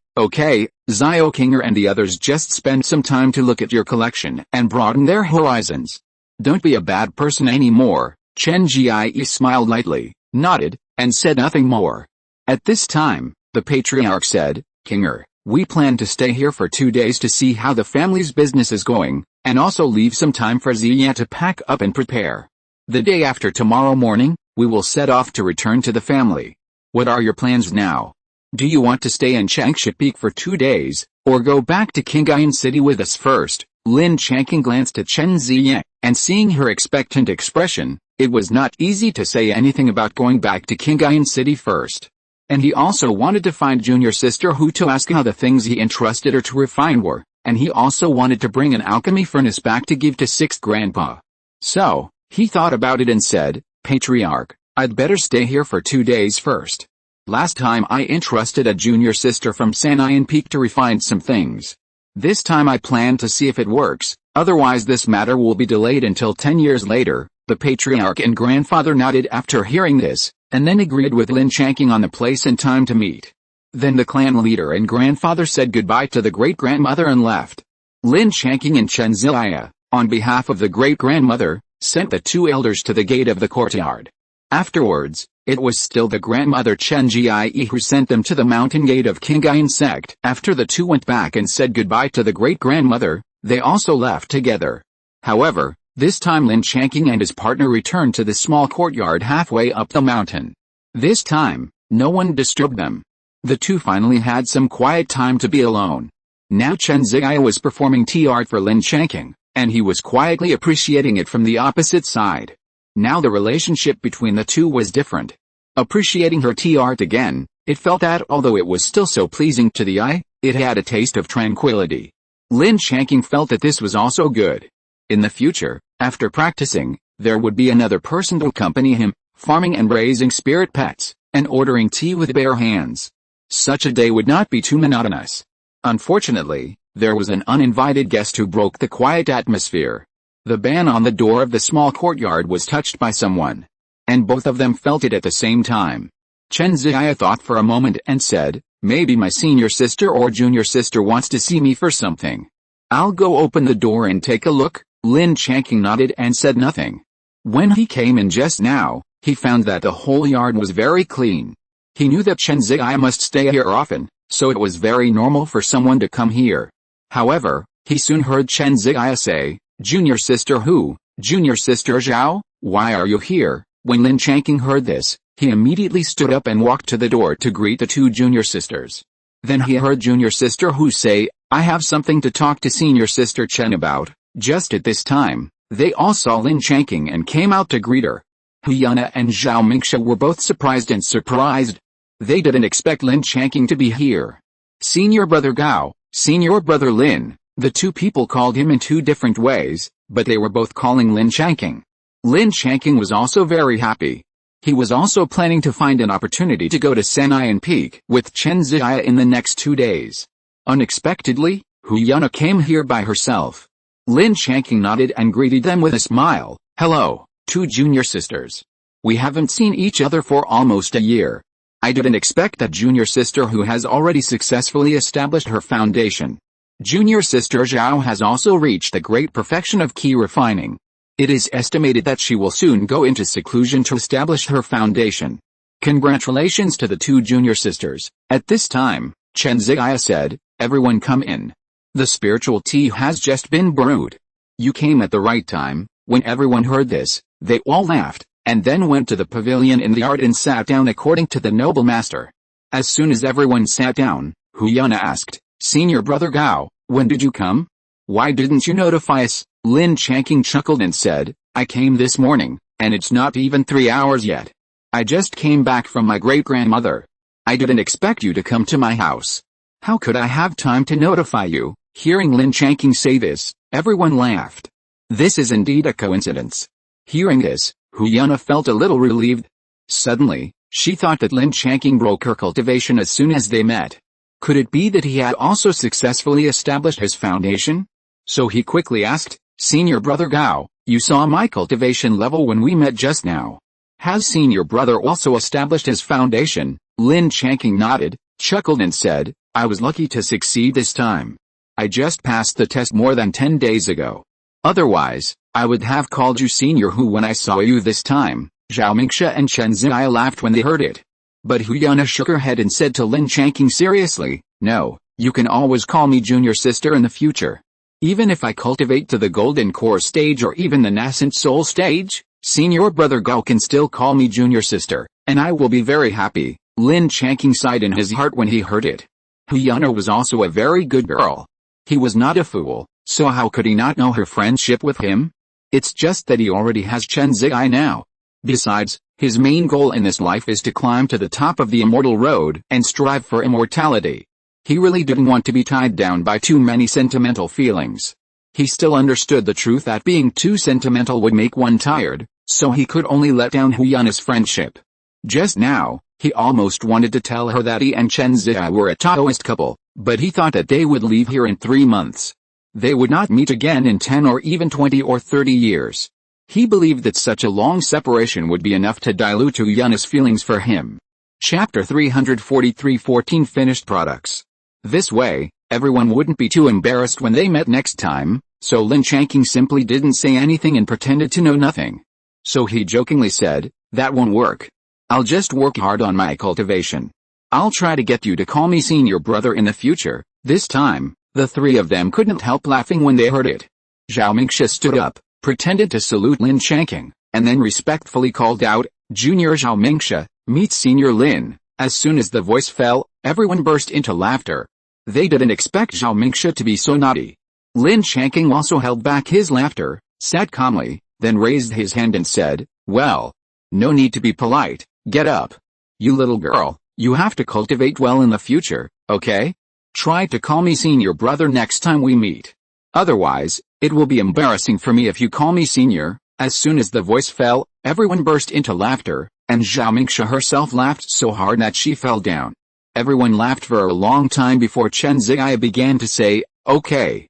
Zio Kinger and the others just spend some time to look at your collection and broaden their horizons. Don't be a bad person anymore." Chen Jiai smiled lightly, nodded, and said nothing more. At this time, the patriarch said, "Kinger, we plan to stay here for 2 days to see how the family's business is going, and also leave some time for Ziya to pack up and prepare. The day after tomorrow morning, we will set off to return to the family. What are your plans now? Do you want to stay in Changsha Peak for 2 days, Or go back to Qingyuan City with us first. Lin Changqing glanced at Chen Ziyang, and seeing her expectant expression, it was not easy to say anything about going back to Qingyuan City first. And he also wanted to find junior sister Hu to ask how the things he entrusted her to refine were, and he also wanted to bring an alchemy furnace back to give to sixth grandpa. So, he thought about it and said, Patriarch, I'd better stay here for 2 days first. Last time I entrusted a junior sister from Sanayan Peak to refine some things. This time I plan to see if it works, otherwise this matter will be delayed until 10 years later. The patriarch and grandfather nodded after hearing this, and then agreed with Lin Changqing on the place and time to meet. Then the clan leader and grandfather said goodbye to the great-grandmother and left. Lin Changqing and Chen Ziyang, on behalf of the great-grandmother, sent the 2 elders to the gate of the courtyard. Afterwards, it was still the grandmother Chen Ziyang who sent them to the mountain gate of Qingyuan sect. After the 2 went back and said goodbye to the great-grandmother, they also left together. However, this time Lin Changqing and his partner returned to the small courtyard halfway up the mountain. This time, no one disturbed them. The 2 finally had some quiet time to be alone. Now Chen Ziyang was performing tea art for Lin Changqing, and he was quietly appreciating it from the opposite side. Now the relationship between the 2 was different. Appreciating her tea art again, it felt that although it was still so pleasing to the eye, it had a taste of tranquility. Lin Changqing felt that this was also good. In the future, after practicing, there would be another person to accompany him, farming and raising spirit pets, and ordering tea with bare hands. Such a day would not be too monotonous. Unfortunately, there was an uninvited guest who broke the quiet atmosphere. The ban on the door of the small courtyard was touched by someone. And both of them felt it at the same time. Chen Ziyang thought for a moment and said, maybe my senior sister or junior sister wants to see me for something. I'll go open the door and take a look. Lin Changqing nodded and said nothing. When he came in just now, he found that the whole yard was very clean. He knew that Chen Ziyang must stay here often, so it was very normal for someone to come here. However, he soon heard Chen Ziyang say, Junior sister Hu, junior sister Zhao, why are you here? When Lin Changqing heard this, he immediately stood up and walked to the door to greet the 2 junior sisters. Then he heard junior sister Hu say, I have something to talk to senior sister Chen about. Just at this time, they all saw Lin Changqing and came out to greet her. Hu Yana and Zhao Mingxia were both surprised and surprised. They didn't expect Lin Changqing to be here. Senior brother Gao, senior brother Lin, the 2 people called him in 2 different ways, but they were both calling Lin Changqing. Lin Changqing was also very happy. He was also planning to find an opportunity to go to Sanayan Peak with Chen Ziyang in the next 2 days. Unexpectedly, Hu Yana came here by herself. Lin Changqing nodded and greeted them with a smile. Hello, 2 junior sisters. We haven't seen each other for almost a year. I didn't expect that junior sister who has already successfully established her foundation. Junior sister Zhao has also reached the great perfection of key refining. It is estimated that she will soon go into seclusion to establish her foundation. Congratulations to the 2 junior sisters. At this time, Chen Ziyang said, everyone come in. The spiritual tea has just been brewed. You came at the right time. When everyone heard this, they all laughed, and then went to the pavilion in the yard and sat down according to the noble master. As soon as everyone sat down, Hu Yana asked, Senior brother Gao, when did you come? Why didn't you notify us? Lin Changqing chuckled and said, I came this morning, and it's not even 3 hours yet. I just came back from my great-grandmother. I didn't expect you to come to my house. How could I have time to notify you? Hearing Lin Changqing say this, everyone laughed. This is indeed a coincidence. Hearing this, Hu Yana felt a little relieved. Suddenly, she thought that Lin Changqing broke her cultivation as soon as they met. Could it be that he had also successfully established his foundation? So he quickly asked, Senior brother Gao, you saw my cultivation level when we met just now. Has senior brother also established his foundation? Lin Changqing nodded, chuckled and said, I was lucky to succeed this time. I just passed the test more than 10 days ago. Otherwise, I would have called you Senior Hu when I saw you this time. Zhao Mingxia and Chen Ziyang laughed when they heard it. But Hu Yana shook her head and said to Lin Changqing seriously, no, you can always call me junior sister in the future. Even if I cultivate to the golden core stage or even the nascent soul stage, senior brother Gao can still call me junior sister, and I will be very happy. Lin Changqing sighed in his heart when he heard it. Huyana was also a very good girl. He was not a fool, so how could he not know her friendship with him? It's just that he already has Chen Ziyi now. Besides, his main goal in this life is to climb to the top of the immortal road and strive for immortality. He really didn't want to be tied down by too many sentimental feelings. He still understood the truth that being too sentimental would make one tired, so he could only let down Huyana's friendship. Just now, he almost wanted to tell her that he and Chen Ziyi were a Taoist couple, but he thought that they would leave here in 3 months. They would not meet again in 10 or even 20 or 30 years. He believed that such a long separation would be enough to dilute Huyana's feelings for him. Chapter 343 14 Finished Products. This way, everyone wouldn't be too embarrassed when they met next time, so Lin Changqing simply didn't say anything and pretended to know nothing. So he jokingly said, "That won't work. I'll just work hard on my cultivation. I'll try to get you to call me senior brother in the future." This time, the three of them couldn't help laughing when they heard it. Zhao Mingxia stood up, pretended to salute Lin Changqing, and then respectfully called out, "Junior Zhao Mingxia, meet Senior Lin." As soon as the voice fell, everyone burst into laughter. They didn't expect Zhao Mingxia to be so naughty. Lin Changqing also held back his laughter, sat calmly, then raised his hand and said, "Well, no need to be polite, get up. You little girl, you have to cultivate well in the future, okay? Try to call me senior brother next time we meet. Otherwise, it will be embarrassing for me if you call me senior." As soon as the voice fell, everyone burst into laughter, and Zhao Mingxia herself laughed so hard that she fell down. Everyone laughed for a long time before Chen Ziyi began to say, Okay.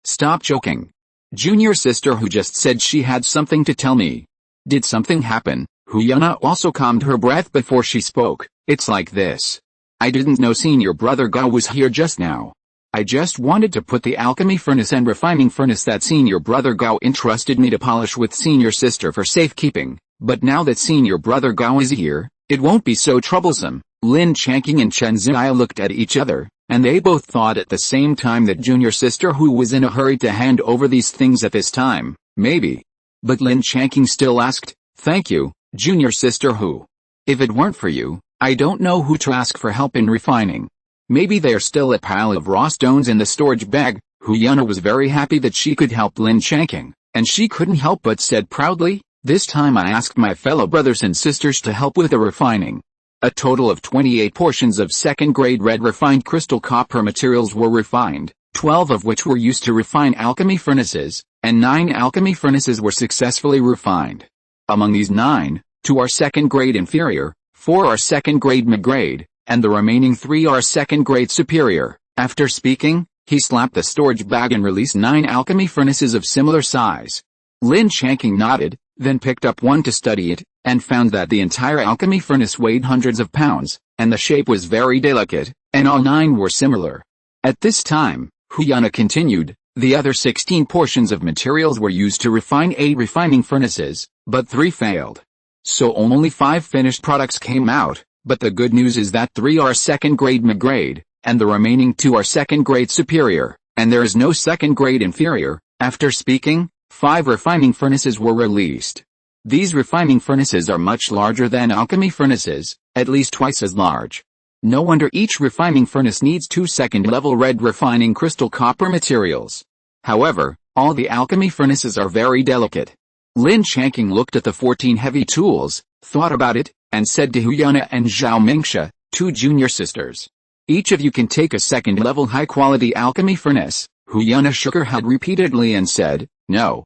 Stop joking. Junior sister who just said she had something to tell me. Did something happen? Huyana also calmed her breath before she spoke. It's like this. I didn't know senior brother Gao was here just now. I just wanted to put the alchemy furnace and refining furnace that senior brother Gao entrusted me to polish with senior sister for safekeeping, but now that senior brother Gao is here, it won't be so troublesome. Lin Changqing and Chen Ziyi looked at each other, and they both thought at the same time that junior sister who was in a hurry to hand over these things at this time, maybe. But Lin Changqing still asked, "Thank you, junior sister who? If it weren't for you, I don't know who to ask for help in refining. Maybe there's still a pile of raw stones in the storage bag." Huyana was very happy that she could help Lin Changqing, and she couldn't help but said proudly, "This time I asked my fellow brothers and sisters to help with the refining." A total of 28 portions of second-grade red refined crystal copper materials were refined, 12 of which were used to refine alchemy furnaces, and 9 alchemy furnaces were successfully refined. Among these 9, 2 are second-grade inferior, 4 are second-grade mid-grade, and the remaining 3 are second-grade superior. After speaking, he slapped the storage bag and released 9 alchemy furnaces of similar size. Lin Changqing nodded, then picked up one to study it, and found that the entire alchemy furnace weighed hundreds of pounds, and the shape was very delicate, and all 9 were similar. At this time, Huyana continued, the other 16 portions of materials were used to refine 8 refining furnaces, but 3 failed. So only 5 finished products came out, but the good news is that 3 are second-grade mid-grade, and the remaining 2 are second-grade superior, and there is no second-grade inferior. After speaking, 5 refining furnaces were released. These refining furnaces are much larger than alchemy furnaces, at least twice as large. No wonder each refining furnace needs 2 second-level red refining crystal copper materials. However, all the alchemy furnaces are very delicate. Lin Changqing looked at the 14 heavy tools, thought about it, and said to Huyana and Zhao Mingxia, 2 junior sisters. Each of you can take a second-level high-quality alchemy furnace. Huyana shook her head repeatedly and said, No,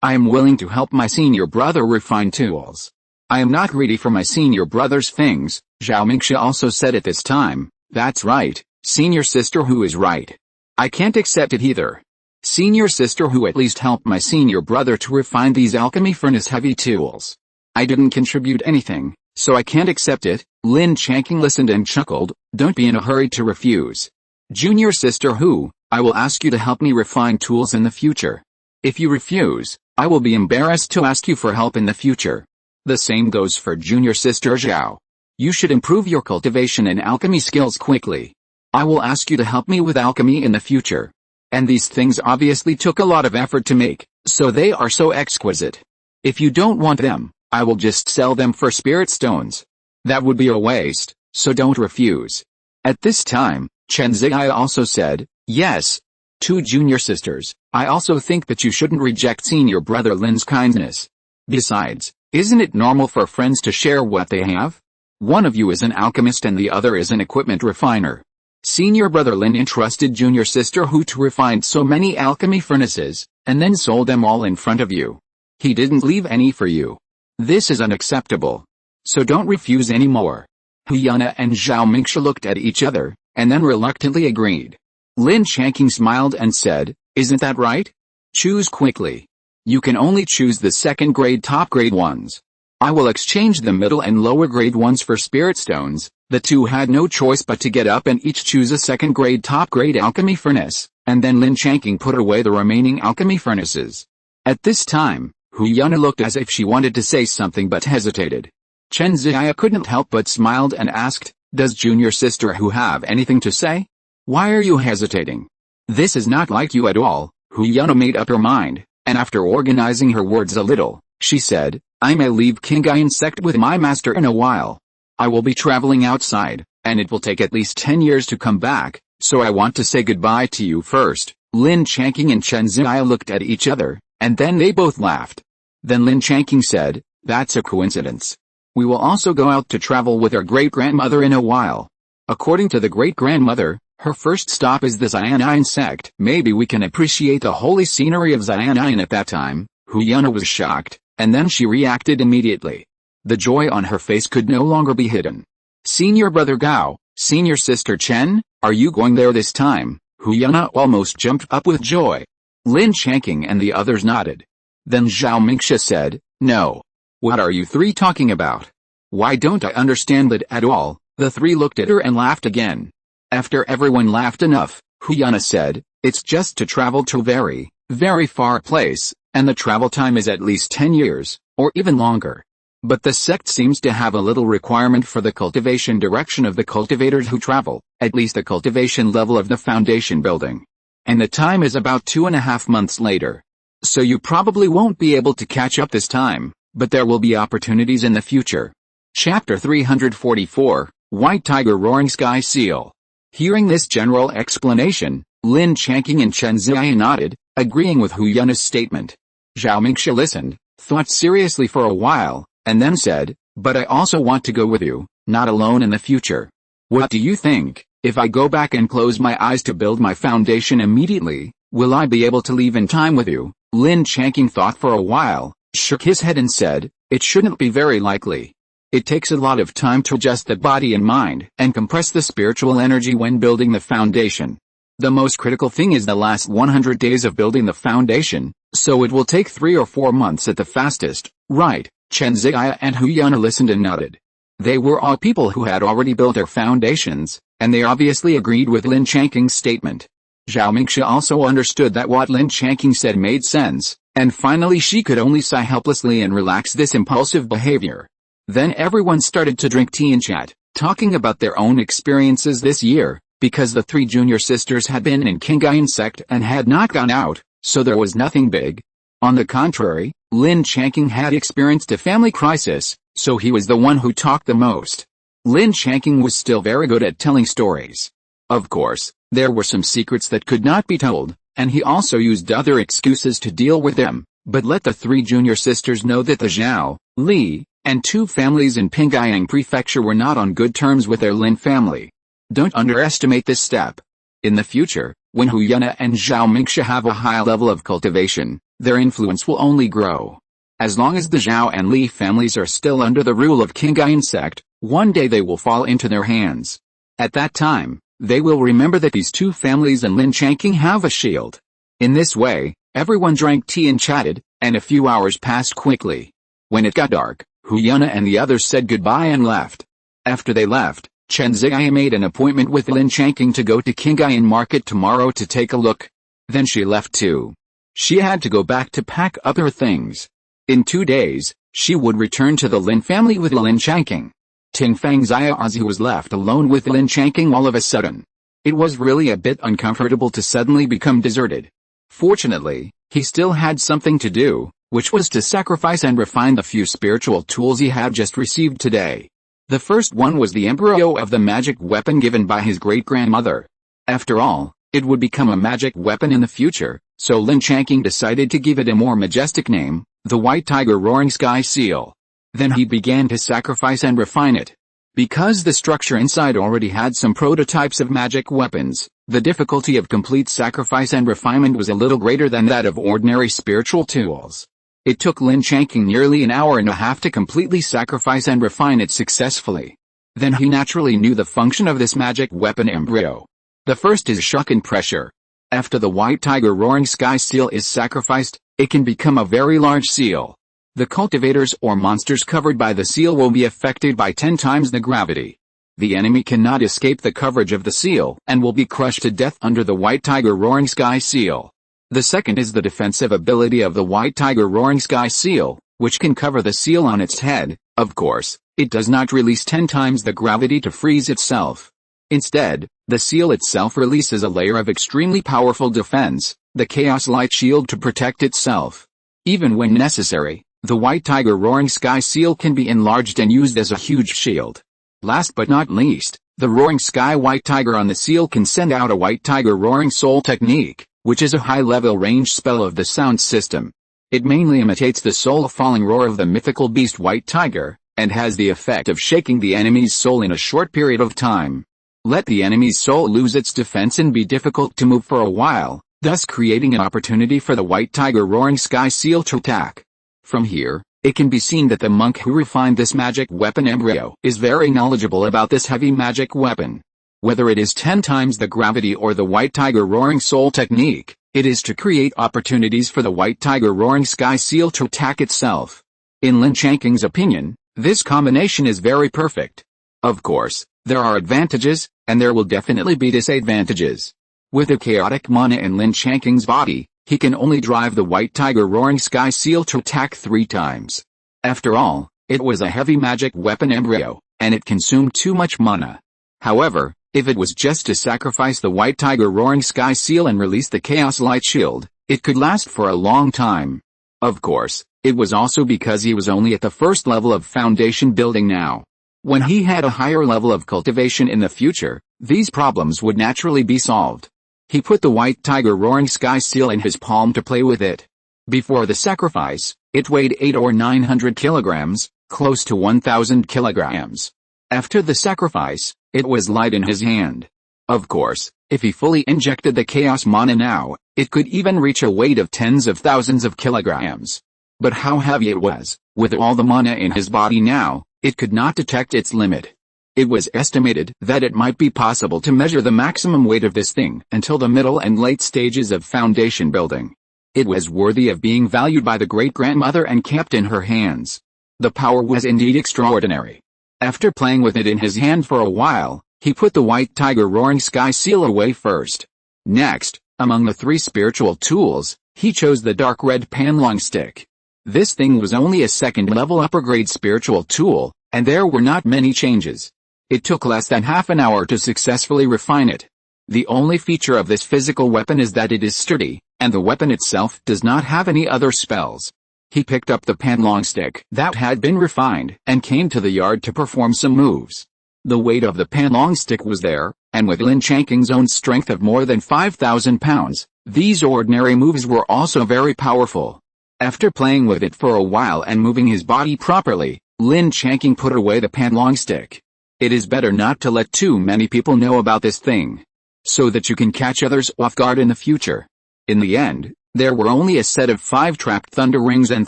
I am willing to help my senior brother refine tools. I am not greedy for my senior brother's things. Zhao Mingxia also said at this time, That's right, senior sister who is right. I can't accept it either. Senior sister who at least helped my senior brother to refine these alchemy furnace heavy tools. I didn't contribute anything, so I can't accept it. Lin Changqing listened and chuckled, Don't be in a hurry to refuse. Junior sister who, I will ask you to help me refine tools in the future. If you refuse, I will be embarrassed to ask you for help in the future. The same goes for junior sister Zhao. You should improve your cultivation and alchemy skills quickly. I will ask you to help me with alchemy in the future. And these things obviously took a lot of effort to make, so they are so exquisite. If you don't want them, I will just sell them for spirit stones. That would be a waste, so don't refuse. At this time, Chen Ziyi also said, "Yes. Two junior sisters, I also think that you shouldn't reject senior brother Lin's kindness. Besides, isn't it normal for friends to share what they have? One of you is an alchemist and the other is an equipment refiner. Senior brother Lin entrusted junior sister Hu to refine so many alchemy furnaces, and then sold them all in front of you. He didn't leave any for you. This is unacceptable. So don't refuse anymore." Hu Yana and Zhao Mingxia looked at each other, and then reluctantly agreed. Lin Changqing smiled and said, "Isn't that right? Choose quickly. You can only choose the second grade top grade ones. I will exchange the middle and lower grade ones for spirit stones." The two had no choice but to get up and each choose a second grade top grade alchemy furnace, and then Lin Changqing put away the remaining alchemy furnaces. At this time, Hu Yana looked as if she wanted to say something but hesitated. Chen Ziyi couldn't help but smiled and asked, "Does junior sister Hu have anything to say? Why are you hesitating? This is not like you at all." Hu Yana made up her mind, and after organizing her words a little, she said, "I may leave Qingyuan sect with my master in a while. I will be traveling outside, and it will take at least 10 years to come back, so I want to say goodbye to you first." Lin Changqing and Chen Ziyi looked at each other, and then they both laughed. Then Lin Changqing said, "That's a coincidence. We will also go out to travel with our great-grandmother in a while. According to the great-grandmother, her first stop is the Xian'an sect. Maybe we can appreciate the holy scenery of Xian'an at that time." Hu Yana was shocked, and then she reacted immediately. The joy on her face could no longer be hidden. "Senior brother Gao, senior sister Chen, are you going there this time?" Hu Yana almost jumped up with joy. Lin Changqing and the others nodded. Then Zhao Mingxia said, "No. What are you three talking about? Why don't I understand it at all?" The three looked at her and laughed again. After everyone laughed enough, Hu Yana said, "It's just to travel to a very, very far place, and the travel time is at least 10 years, or even longer. But the sect seems to have a little requirement for the cultivation direction of the cultivators who travel, at least the cultivation level of the foundation building. And the time is about 2.5 months later. So you probably won't be able to catch up this time, but there will be opportunities in the future." Chapter 344, White Tiger Roaring Sky Seal. Hearing this general explanation, Lin Changqing and Chen Ziyi nodded, agreeing with Hu Yana's statement. Zhao Mingxia listened, thought seriously for a while, and then said, "But I also want to go with you, not alone in the future. What do you think? If I go back and close my eyes to build my foundation immediately, will I be able to leave in time with you?" Lin Changqing thought for a while, shook his head and said, "It shouldn't be very likely. It takes a lot of time to adjust the body and mind and compress the spiritual energy when building the foundation. The most critical thing is the last 100 days of building the foundation, so it will take 3 or 4 months at the fastest, right?" Chen Ziyi and Hu Yana listened and nodded. They were all people who had already built their foundations, and they obviously agreed with Lin Changqing's statement. Zhao Mingxia also understood that what Lin Changqing said made sense, and finally she could only sigh helplessly and relax this impulsive behavior. Then everyone started to drink tea and chat, talking about their own experiences this year, because the 3 junior sisters had been in Qingyuan sect and had not gone out, so there was nothing big. On the contrary, Lin Changqing had experienced a family crisis, so he was the one who talked the most. Lin Changqing was still very good at telling stories. Of course, there were some secrets that could not be told, and he also used other excuses to deal with them, but let the 3 junior sisters know that the Zhao, Li, and 2 families in Pingyang Prefecture were not on good terms with their Lin family. Don't underestimate this step. In the future, when Hu Yana and Zhao Mingxia have a high level of cultivation, their influence will only grow. As long as the Zhao and Li families are still under the rule of Qingyuan sect, one day they will fall into their hands. At that time, they will remember that these 2 families and Lin Changqing have a shield. In this way, everyone drank tea and chatted, and a few hours passed quickly. When it got dark, Hu Yana and the others said goodbye and left. After they left, Chen Ziyi made an appointment with Lin Changqing to go to Qingyuan market tomorrow to take a look. Then she left too. She had to go back to pack up her things. In 2 days, she would return to the Lin family with Lin Changqing. Tingfang Xiaozi was left alone with Lin Changqing all of a sudden. It was really a bit uncomfortable to suddenly become deserted. Fortunately, he still had something to do, which was to sacrifice and refine the few spiritual tools he had just received today. The first one was the embryo of the magic weapon given by his great-grandmother. After all, it would become a magic weapon in the future, so Lin Changqing decided to give it a more majestic name, the White Tiger Roaring Sky Seal. Then he began to sacrifice and refine it. Because the structure inside already had some prototypes of magic weapons, the difficulty of complete sacrifice and refinement was a little greater than that of ordinary spiritual tools. It took Lin Changqing nearly an hour and a half to completely sacrifice and refine it successfully. Then he naturally knew the function of this magic weapon embryo. The first is shock and pressure. After the White Tiger Roaring Sky Seal is sacrificed, it can become a very large seal. The cultivators or monsters covered by the seal will be affected by 10 times the gravity. The enemy cannot escape the coverage of the seal and will be crushed to death under the White Tiger Roaring Sky Seal. The second is the defensive ability of the White Tiger Roaring Sky Seal, which can cover the seal on its head. Of course, it does not release 10 times the gravity to freeze itself. Instead, the seal itself releases a layer of extremely powerful defense, the Chaos Light Shield, to protect itself. Even when necessary, the White Tiger Roaring Sky Seal can be enlarged and used as a huge shield. Last but not least, the Roaring Sky White Tiger on the seal can send out a White Tiger Roaring Soul technique, which is a high-level range spell of the sound system. It mainly imitates the soul-falling roar of the mythical beast White Tiger, and has the effect of shaking the enemy's soul in a short period of time. Let the enemy's soul lose its defense and be difficult to move for a while, thus creating an opportunity for the White Tiger Roaring Sky Seal to attack. From here, it can be seen that the monk who refined this magic weapon embryo is very knowledgeable about this heavy magic weapon. Whether it is 10 times the gravity or the White Tiger Roaring Soul technique, it is to create opportunities for the White Tiger Roaring Sky Seal to attack itself. In Lin Changqing's opinion, this combination is very perfect. Of course, there are advantages, and there will definitely be disadvantages. With the chaotic mana in Lin Changqing's body, he can only drive the White Tiger Roaring Sky Seal to attack 3 times. After all, it was a heavy magic weapon embryo, and it consumed too much mana. However, if it was just to sacrifice the White Tiger Roaring Sky Seal and release the Chaos Light Shield, it could last for a long time. Of course, it was also because he was only at the first level of foundation building now. When he had a higher level of cultivation in the future, these problems would naturally be solved. He put the White Tiger Roaring Sky Seal in his palm to play with it. Before the sacrifice, it weighed 800 or 900 kilograms, close to 1,000 kilograms. After the sacrifice, it was light in his hand. Of course, if he fully injected the Chaos Mana now, it could even reach a weight of tens of thousands of kilograms. But how heavy it was, with all the mana in his body now, it could not detect its limit. It was estimated that it might be possible to measure the maximum weight of this thing until the middle and late stages of foundation building. It was worthy of being valued by the great-grandmother and kept in her hands. The power was indeed extraordinary. After playing with it in his hand for a while, he put the White Tiger Roaring Sky Seal away first. Next, among the 3 spiritual tools, he chose the dark red Panlong stick. This thing was only a second-level upper-grade spiritual tool, and there were not many changes. It took less than half an hour to successfully refine it. The only feature of this physical weapon is that it is sturdy, and the weapon itself does not have any other spells. He picked up the Panlong stick that had been refined and came to the yard to perform some moves. The weight of the Panlong stick was there, and with Lin Changqing's own strength of more than 5,000 pounds, these ordinary moves were also very powerful. After playing with it for a while and moving his body properly, Lin Changqing put away the Panlong stick. It is better not to let too many people know about this thing, so that you can catch others off guard in the future. In the end, there were only a set of 5 trapped thunder rings and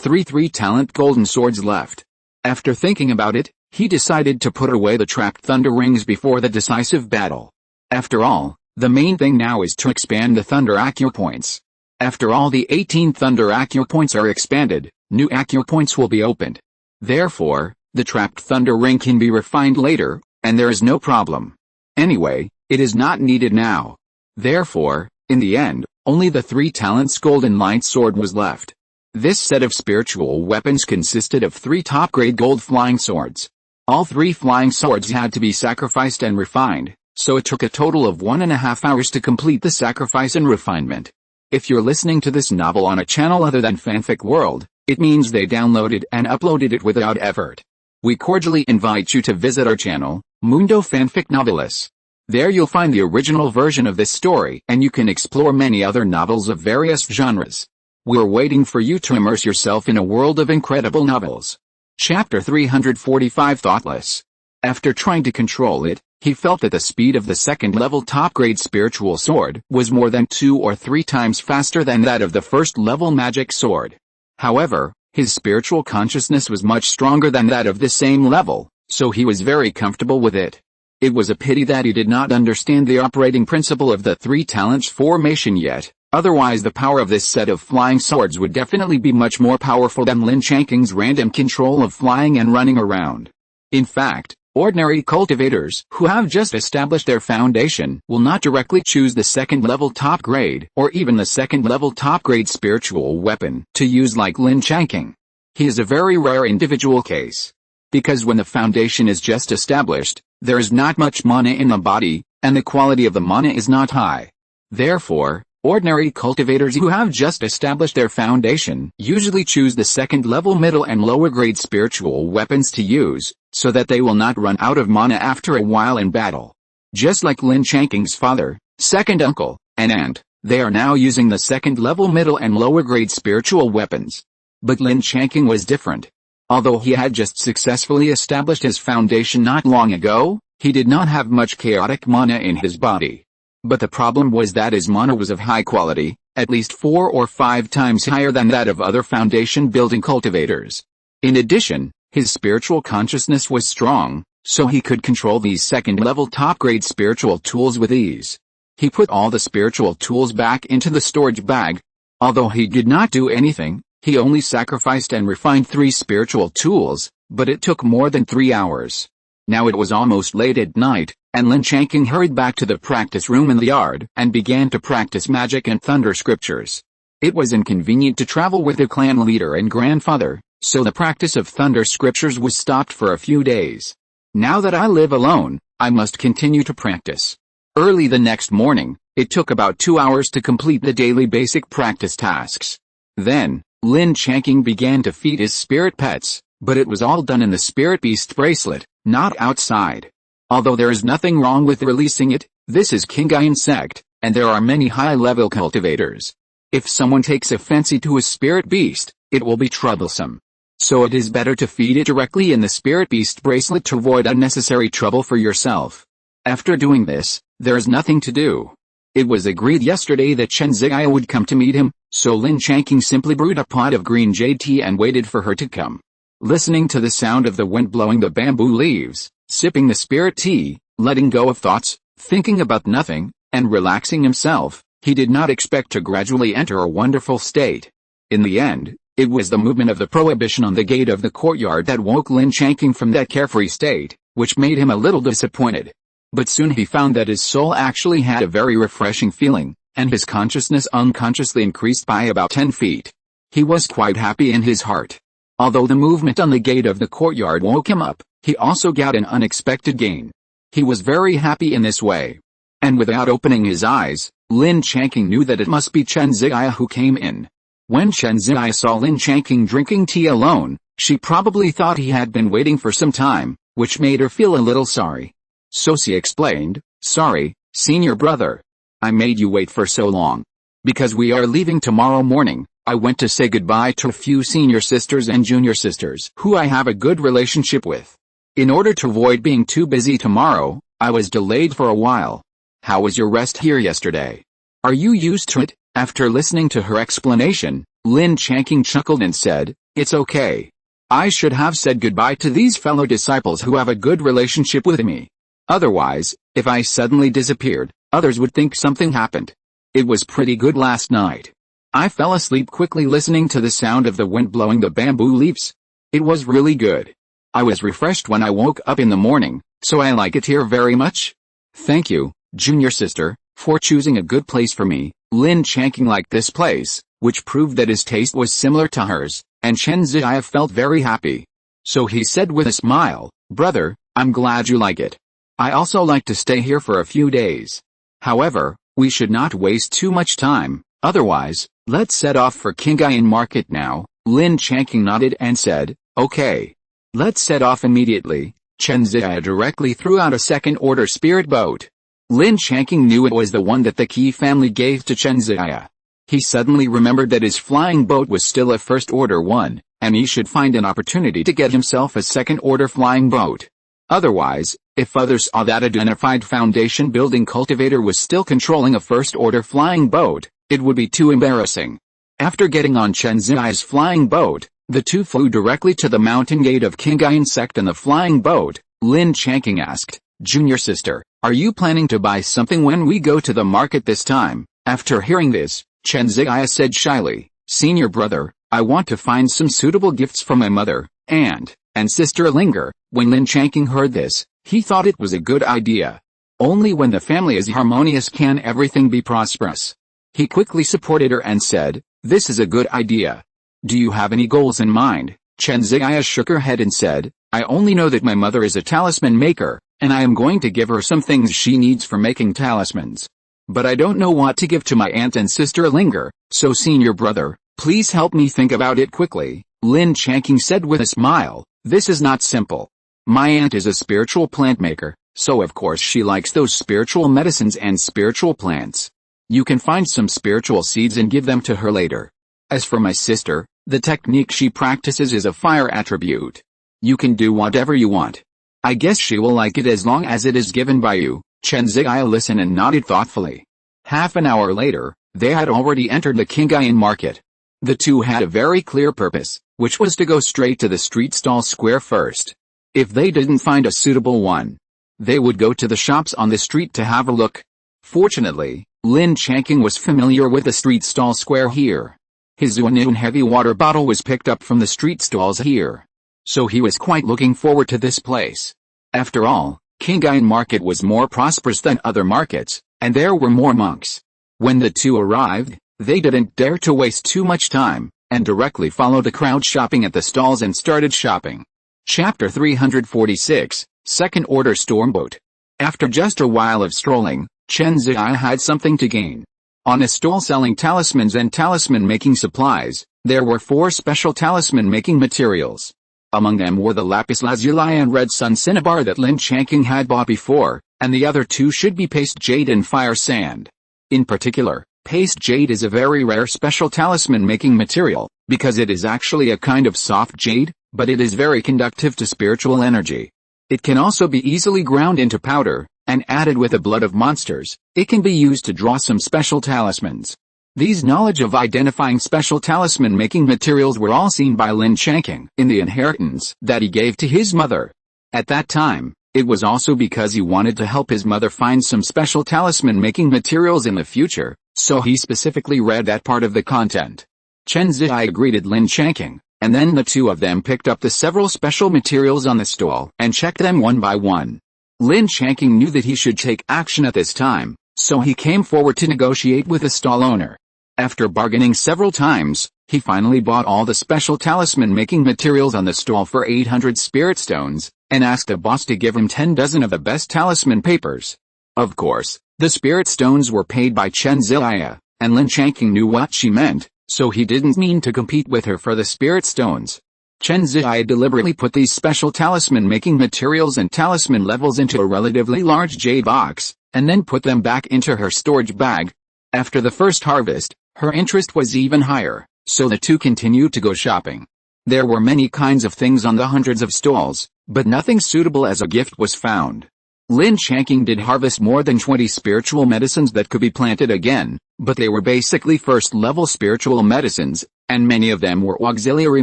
3 3-talent golden swords left. After thinking about it, he decided to put away the trapped thunder rings before the decisive battle. After all, the main thing now is to expand the thunder acupoints. After all the 18 thunder acupoints are expanded, new acupoints will be opened. Therefore, the trapped thunder ring can be refined later, and there is no problem. Anyway, it is not needed now. Therefore, in the end, only the 3 talents golden light sword was left. This set of spiritual weapons consisted of 3 top-grade gold flying swords. All 3 flying swords had to be sacrificed and refined, so it took a total of 1.5 hours to complete the sacrifice and refinement. If you're listening to this novel on a channel other than Fanfic World, it means they downloaded and uploaded it without effort. We cordially invite you to visit our channel, Mundo Fanfic Novelis. There you'll find the original version of this story and you can explore many other novels of various genres. We're waiting for you to immerse yourself in a world of incredible novels. Chapter 345 Thoughtless. After trying to control it, he felt that the speed of the second-level top-grade spiritual sword was more than 2 or 3 times faster than that of the first-level magic sword. However, his spiritual consciousness was much stronger than that of the same level, so he was very comfortable with it. It was a pity that he did not understand the operating principle of the 3 talents formation yet, otherwise the power of this set of flying swords would definitely be much more powerful than Lin Changqing's random control of flying and running around. In fact, ordinary cultivators who have just established their foundation will not directly choose the second-level top grade or even the second-level top grade spiritual weapon to use like Lin Changqing. He is a very rare individual case. Because when the foundation is just established, there is not much mana in the body, and the quality of the mana is not high. Therefore, ordinary cultivators who have just established their foundation usually choose the second-level middle and lower-grade spiritual weapons to use, so that they will not run out of mana after a while in battle. Just like Lin Changqing's father, second uncle, and aunt, they are now using the second-level middle and lower-grade spiritual weapons. But Lin Changqing was different. Although he had just successfully established his foundation not long ago, he did not have much chaotic mana in his body. But the problem was that his mana was of high quality, at least 4 or 5 times higher than that of other foundation-building cultivators. In addition, his spiritual consciousness was strong, so he could control these second-level top-grade spiritual tools with ease. He put all the spiritual tools back into the storage bag. Although he did not do anything, he only sacrificed and refined 3 spiritual tools, but it took more than 3 hours. Now it was almost late at night, and Lin Changqing hurried back to the practice room in the yard and began to practice magic and thunder scriptures. It was inconvenient to travel with the clan leader and grandfather, so the practice of thunder scriptures was stopped for a few days. Now that I live alone, I must continue to practice. Early the next morning, it took about 2 hours to complete the daily basic practice tasks. Then, Lin Changqing began to feed his spirit pets, but it was all done in the spirit beast bracelet, not outside. Although there is nothing wrong with releasing it, this is Qinghai insect, and there are many high-level cultivators. If someone takes a fancy to a spirit beast, it will be troublesome. So it is better to feed it directly in the spirit beast bracelet to avoid unnecessary trouble for yourself. After doing this, there is nothing to do. It was agreed yesterday that Chen Ziya would come to meet him, so Lin Changqing simply brewed a pot of green jade tea and waited for her to come. Listening to the sound of the wind blowing the bamboo leaves, sipping the spirit tea, letting go of thoughts, thinking about nothing, and relaxing himself, he did not expect to gradually enter a wonderful state. In the end, it was the movement of the prohibition on the gate of the courtyard that woke Lin Changqing from that carefree state, which made him a little disappointed. But soon he found that his soul actually had a very refreshing feeling, and his consciousness unconsciously increased by about 10 feet. He was quite happy in his heart. Although the movement on the gate of the courtyard woke him up, he also got an unexpected gain. He was very happy in this way. And without opening his eyes, Lin Changqing knew that it must be Chen Ziya who came in. When Chen Ziya saw Lin Changqing drinking tea alone, she probably thought he had been waiting for some time, which made her feel a little sorry. So she explained, "Sorry, senior brother. I made you wait for so long. Because we are leaving tomorrow morning, I went to say goodbye to a few senior sisters and junior sisters who I have a good relationship with. In order to avoid being too busy tomorrow, I was delayed for a while. How was your rest here yesterday? Are you used to it?" After listening to her explanation, Lin Changqing chuckled and said, "It's okay. I should have said goodbye to these fellow disciples who have a good relationship with me. Otherwise, if I suddenly disappeared, others would think something happened. It was pretty good last night. I fell asleep quickly listening to the sound of the wind blowing the bamboo leaves. It was really good. I was refreshed when I woke up in the morning, so I like it here very much. Thank you, junior sister, for choosing a good place for me." Lin Changqing liked this place, which proved that his taste was similar to hers, and Chen Ziya felt very happy. So he said with a smile, "Brother, I'm glad you like it. I also like to stay here for a few days. However, we should not waste too much time, otherwise, let's set off for Qinghai market now." Lin Changqing nodded and said, "Okay." Let's set off immediately. Chen Ziya directly threw out a second-order spirit boat. Lin Changqing knew it was the one that the Qi family gave to Chen Ziya. He suddenly remembered that his flying boat was still a first-order one, and he should find an opportunity to get himself a second-order flying boat. Otherwise, if others saw that identified foundation-building cultivator was still controlling a first-order flying boat, it would be too embarrassing. After getting on Chen Ziya's flying boat, the two flew directly to the mountain gate of Qinghai sect in the flying boat. Lin Changqing asked, "Junior sister, are you planning to buy something when we go to the market this time?" After hearing this, Chen Ziya said shyly, "Senior brother, I want to find some suitable gifts for my mother and sister Linger." When Lin Changqing heard this, he thought it was a good idea. Only when the family is harmonious can everything be prosperous. He quickly supported her and said, "This is a good idea. Do you have any goals in mind?" Chen Ziya shook her head and said, "I only know that my mother is a talisman maker, and I am going to give her some things she needs for making talismans. But I don't know what to give to my aunt and sister Linger, so senior brother, please help me think about it quickly." Lin Changqing said with a smile, "This is not simple. My aunt is a spiritual plant maker, so of course she likes those spiritual medicines and spiritual plants. You can find some spiritual seeds and give them to her later. As for my sister, the technique she practices is a fire attribute. You can do whatever you want. I guess she will like it as long as it is given by you." Chen Ziya listened and nodded thoughtfully. Half an hour later, they had already entered the Qinghai market. The two had a very clear purpose, which was to go straight to the street stall square first. If they didn't find a suitable one, they would go to the shops on the street to have a look. Fortunately, Lin Changqing was familiar with the street stall square here. His Zuanun heavy water bottle was picked up from the street stalls here. So he was quite looking forward to this place. After all, Qinghai market was more prosperous than other markets, and there were more monks. When the two arrived, they didn't dare to waste too much time, and directly followed the crowd shopping at the stalls and started shopping. Chapter 346, Second Order Stormboat. After just a while of strolling, Chen Ziya had something to gain. On a stall selling talismans and talisman-making supplies, there were 4 special talisman-making materials. Among them were the lapis lazuli and red sun cinnabar that Lin Changqing had bought before, and the other 2 should be paste jade and fire sand. In particular, paste jade is a very rare special talisman-making material, because it is actually a kind of soft jade, but it is very conductive to spiritual energy. It can also be easily ground into powder, and added with the blood of monsters. It can be used to draw some special talismans. These knowledge of identifying special talisman-making materials were all seen by Lin Changqing in the inheritance that he gave to his mother. At that time, it was also because he wanted to help his mother find some special talisman-making materials in the future, so he specifically read that part of the content. Chen Ziya greeted Lin Changqing, and then the two of them picked up the several special materials on the stall and checked them one by one. Lin Changqing knew that he should take action at this time, so he came forward to negotiate with the stall owner. After bargaining several times, he finally bought all the special talisman-making materials on the stall for 800 spirit stones, and asked the boss to give him 10 dozen of the best talisman papers. Of course, the spirit stones were paid by Chen Ziya, and Lin Changqing knew what she meant, so he didn't mean to compete with her for the spirit stones. Chen Ziya deliberately put these special talisman-making materials and talisman levels into a relatively large jade box, and then put them back into her storage bag. After the first harvest, her interest was even higher, so the two continued to go shopping. There were many kinds of things on the hundreds of stalls, but nothing suitable as a gift was found. Lin Changqing did harvest more than 20 spiritual medicines that could be planted again, but they were basically first-level spiritual medicines, and many of them were auxiliary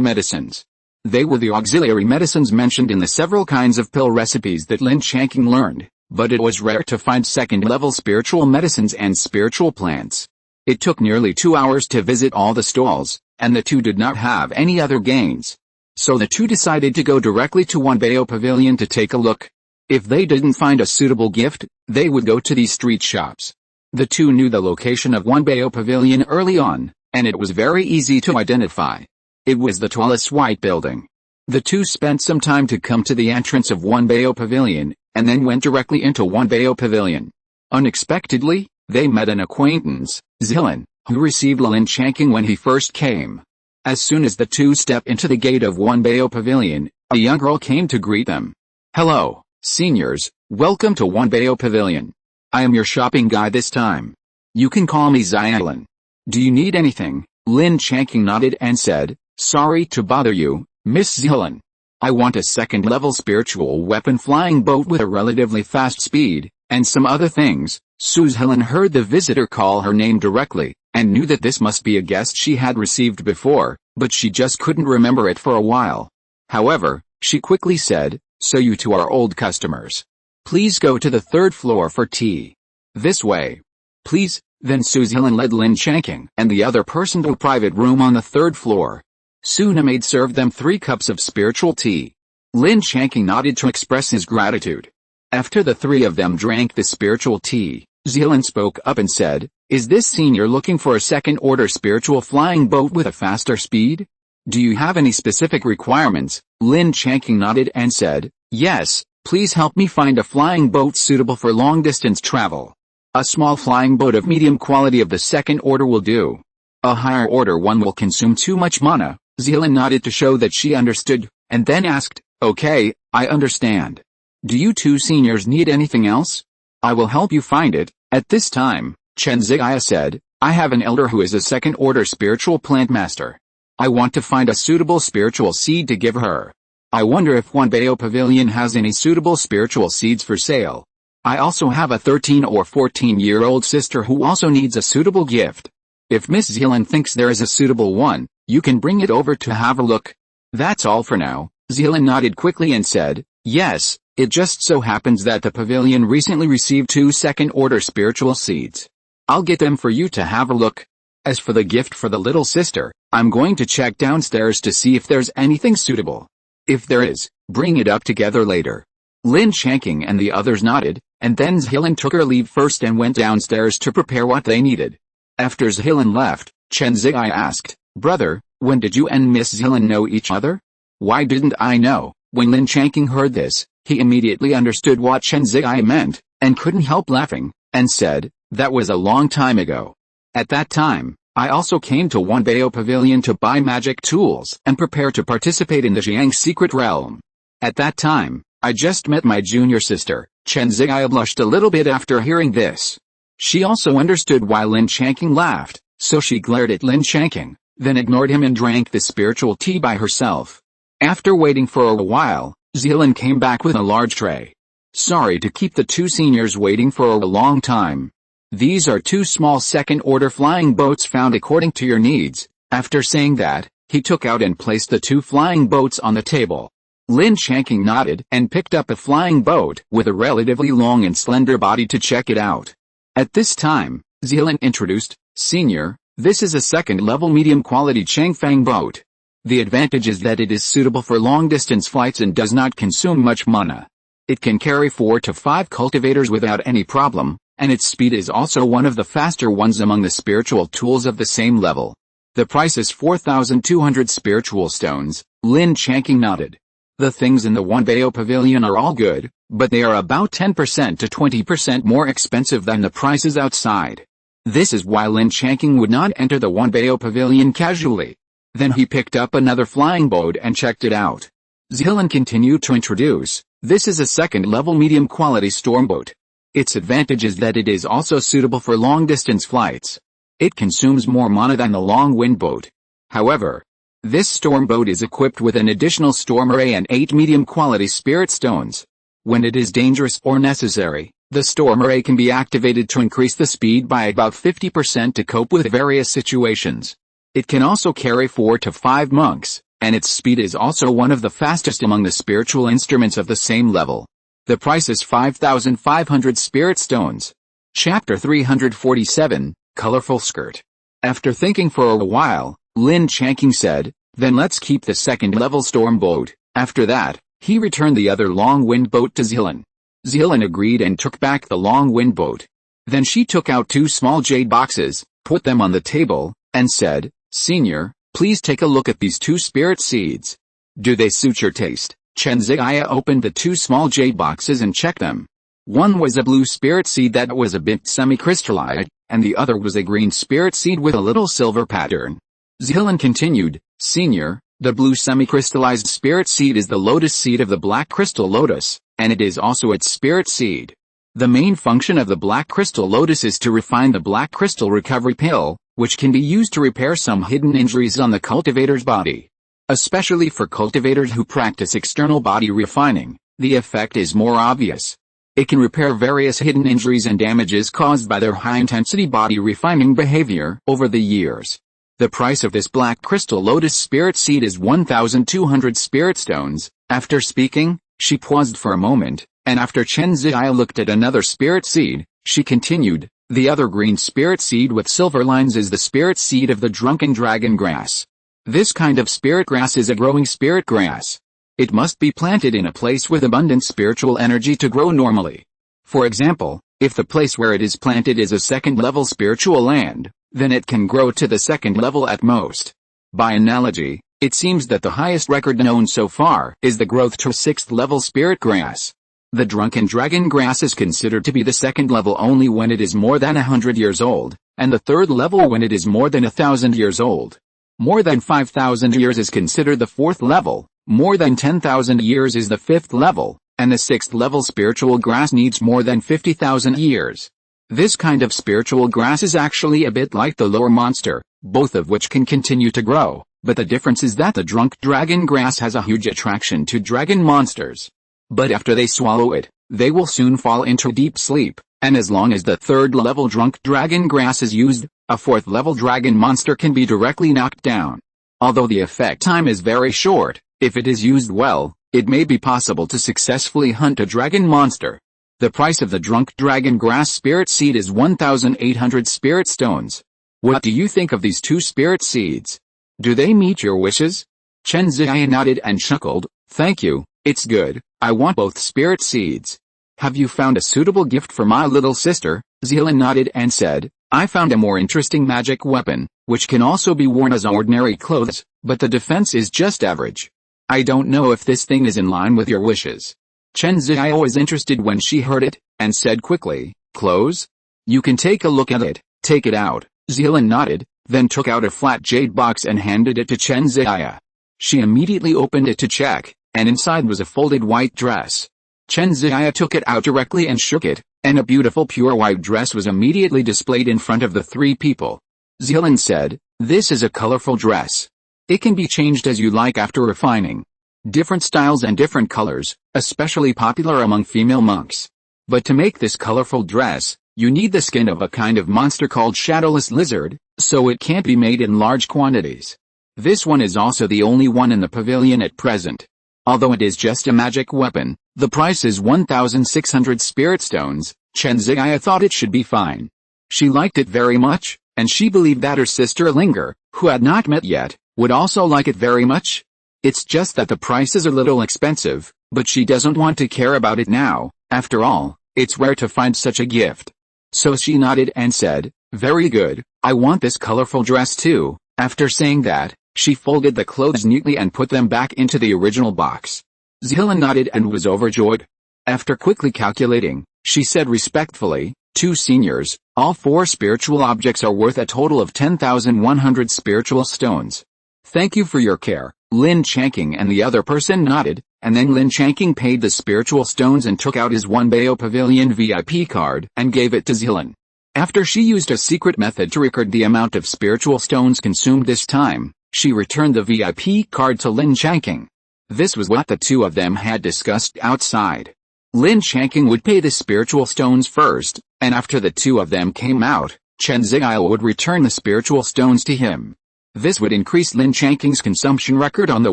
medicines. They were the auxiliary medicines mentioned in the several kinds of pill recipes that Lin Changqing learned, but it was rare to find second-level spiritual medicines and spiritual plants. It took nearly 2 hours to visit all the stalls, and the two did not have any other gains. So the two decided to go directly to Wanbao Pavilion to take a look. If they didn't find a suitable gift, they would go to these street shops. The two knew the location of Wanbao Pavilion early on, and it was very easy to identify. It was the tallest white building. The two spent some time to come to the entrance of Wanbao Pavilion, and then went directly into Wanbao Pavilion. Unexpectedly, they met an acquaintance, Zilin, who received Lin Changqing when he first came. As soon as the two stepped into the gate of Wanbao Pavilion, A young girl came to greet them. "Hello, seniors, welcome to Wanbao Pavilion. I am your shopping guide this time. You can call me Xiaolin. Do you need anything?" Lin Changqing nodded and said, "Sorry to bother you, Miss Xiaolin. I want a second-level spiritual weapon flying boat with a relatively fast speed, and some other things." Xiaolin heard the visitor call her name directly, and knew that this must be a guest she had received before, but she just couldn't remember it for a while. However, she quickly said, "So you two are old customers. Please go to the third floor for tea. This way. Please." Then Xiaolin led Lin Changqing and the other person to a private room on the third floor. Soon a maid served them 3 cups of spiritual tea. Lin Changqing nodded to express his gratitude. After the 3 of them drank the spiritual tea, Xiaolin spoke up and said, "Is this senior looking for a second-order spiritual flying boat with a faster speed? Do you have any specific requirements?" Lin Changqing nodded and said, "Yes, please help me find a flying boat suitable for long-distance travel. A small flying boat of medium quality of the second order will do. A higher order one will consume too much mana." Xiaolin nodded to show that she understood, and then asked, "Okay, I understand. Do you two seniors need anything else? I will help you find it." At this time, Chen Ziya said, "I have an elder who is a second-order spiritual plant master. I want to find a suitable spiritual seed to give her. I wonder if Wanbao Pavilion has any suitable spiritual seeds for sale. I also have a 13 or 14-year-old sister who also needs a suitable gift. If Miss Xiaolin thinks there is a suitable one, you can bring it over to have a look." "That's all for now." Xiaolin nodded quickly and said, "Yes, it just so happens that the pavilion recently received 2 second-order spiritual seeds. I'll get them for you to have a look. As for the gift for the little sister, I'm going to check downstairs to see if there's anything suitable. If there is, bring it up together later." Lin Changqing and the others nodded, and then Xiaolin took her leave first and went downstairs to prepare what they needed. After Xiaolin left, Chen Ziya asked, "Brother, when did you and Miss Xiaolin know each other?" "Why didn't I know?" When Lin Changqing heard this, he immediately understood what Chen Ziya meant, and couldn't help laughing, and said, "That was a long time ago. At that time, I also came to Wanbao Pavilion to buy magic tools and prepare to participate in the Jiang secret realm. At that time, I just met my junior sister." Chen Ziya blushed a little bit after hearing this. She also understood why Lin Changqing laughed, so she glared at Lin Changqing, then ignored him and drank the spiritual tea by herself. After waiting for a while, Xiaolin came back with a large tray. "Sorry to keep the 2 seniors waiting for a long time. These are 2 small second-order flying boats found according to your needs." After saying that, he took out and placed the 2 flying boats on the table. Lin Changqing nodded and picked up a flying boat with a relatively long and slender body to check it out. At this time, Xiaolin introduced, "Senior, this is a second-level medium-quality Changfang boat. The advantage is that it is suitable for long-distance flights and does not consume much mana. It can carry 4 to 5 cultivators without any problem, and its speed is also one of the faster ones among the spiritual tools of the same level. The price is 4,200 spiritual stones." Lin Changqing nodded. "The things in the Wanbao Pavilion are all good, but they are about 10% to 20% more expensive than the prices outside. This is why Lin Changqing would not enter the Wanbao Pavilion casually." Then he picked up another flying boat and checked it out. Xiaolin continued to introduce, "This is a second-level medium-quality storm boat. Its advantage is that it is also suitable for long-distance flights. It consumes more mana than the long-wind boat. However, this storm boat is equipped with an additional storm array and 8 medium-quality spirit stones. When it is dangerous or necessary, the storm array can be activated to increase the speed by about 50% to cope with various situations. It can also carry 4 to 5 monks, and its speed is also one of the fastest among the spiritual instruments of the same level. The price is 5,500 spirit stones." Chapter 347, Colorful Skirt. After thinking for a while, Lin Changqing said, "Then let's keep the second-level storm boat." After that, he returned the other long-wind boat to Xiaolin. Xiaolin agreed and took back the long-wind boat. Then she took out 2 small jade boxes, put them on the table, and said, "Senior, please take a look at these 2 spirit seeds. Do they suit your taste?" Chen Ziya opened the 2 small jade boxes and checked them. One was a blue spirit seed that was a bit semi-crystallized, and the other was a green spirit seed with a little silver pattern. Xiaolin continued, "Senior, The blue semi-crystallized spirit seed is the lotus seed of the black crystal lotus, and it is also its spirit seed. The main function of the black crystal lotus is to refine the black crystal recovery pill, which can be used to repair some hidden injuries on the cultivator's body. Especially for cultivators who practice external body refining, the effect is more obvious. It can repair various hidden injuries and damages caused by their high-intensity body refining behavior over the years. The price of this black crystal lotus spirit seed is 1,200 spirit stones. After speaking, she paused for a moment, and after Chen Ziya looked at another spirit seed, she continued, the other green spirit seed with silver lines is the spirit seed of the drunken dragon grass. This kind of spirit grass is a growing spirit grass. It must be planted in a place with abundant spiritual energy to grow normally. For example, if the place where it is planted is a second-level spiritual land, then it can grow to the second level at most. By analogy, it seems that the highest record known so far is the growth to sixth-level spirit grass. The drunken dragon grass is considered to be the second level only when it is more than 100 years old, and the third level when it is more than 1,000 years old. More than 5,000 years is considered the fourth level, more than 10,000 years is the fifth level, and the sixth level spiritual grass needs more than 50,000 years. This kind of spiritual grass is actually a bit like the lower monster, both of which can continue to grow, but the difference is that the drunk dragon grass has a huge attraction to dragon monsters. But after they swallow it, they will soon fall into deep sleep, and as long as the third-level drunk dragon grass is used, a fourth-level dragon monster can be directly knocked down. Although the effect time is very short, if it is used well, it may be possible to successfully hunt a dragon monster. The price of the drunk dragon grass spirit seed is 1,800 spirit stones. What do you think of these two spirit seeds? Do they meet your wishes? Chen Ziya nodded and chuckled, thank you, it's good, I want both spirit seeds. Have you found a suitable gift for my little sister? Ziya nodded and said, I found a more interesting magic weapon, which can also be worn as ordinary clothes, but the defense is just average. I don't know if this thing is in line with your wishes. Chen Ziya was interested when she heard it, and said quickly, clothes? You can take a look at it, take it out. Ziya nodded, then took out a flat jade box and handed it to Chen Ziya. She immediately opened it to check, and inside was a folded white dress. Chen Ziya took it out directly and shook it, and a beautiful pure white dress was immediately displayed in front of the three people. Zilan said, this is a colorful dress. It can be changed as you like after refining. Different styles and different colors, especially popular among female monks. But to make this colorful dress, you need the skin of a kind of monster called shadowless lizard, so it can't be made in large quantities. This one is also the only one in the pavilion at present. Although it is just a magic weapon, the price is 1,600 spirit stones. Chen Ziya thought it should be fine. She liked it very much, and she believed that her sister Linger, who had not met yet, would also like it very much. It's just that the price is a little expensive, but she doesn't want to care about it now. After all, it's rare to find such a gift. So she nodded and said, very good, I want this colorful dress too. After saying that, she folded the clothes neatly and put them back into the original box. Zila nodded and was overjoyed. After quickly calculating, she said respectfully, 2 seniors, all 4 spiritual objects are worth a total of 10,100 spiritual stones. Thank you for your care. Lin Changqing and the other person nodded, and then Lin Changqing paid the spiritual stones and took out his Wanbao Pavilion VIP card and gave it to Zilan. After she used a secret method to record the amount of spiritual stones consumed this time, she returned the VIP card to Lin Changqing. This was what the two of them had discussed outside. Lin Changqing would pay the spiritual stones first, and after the two of them came out, Chen Ziil would return the spiritual stones to him. This would increase Lin Changqing's consumption record on the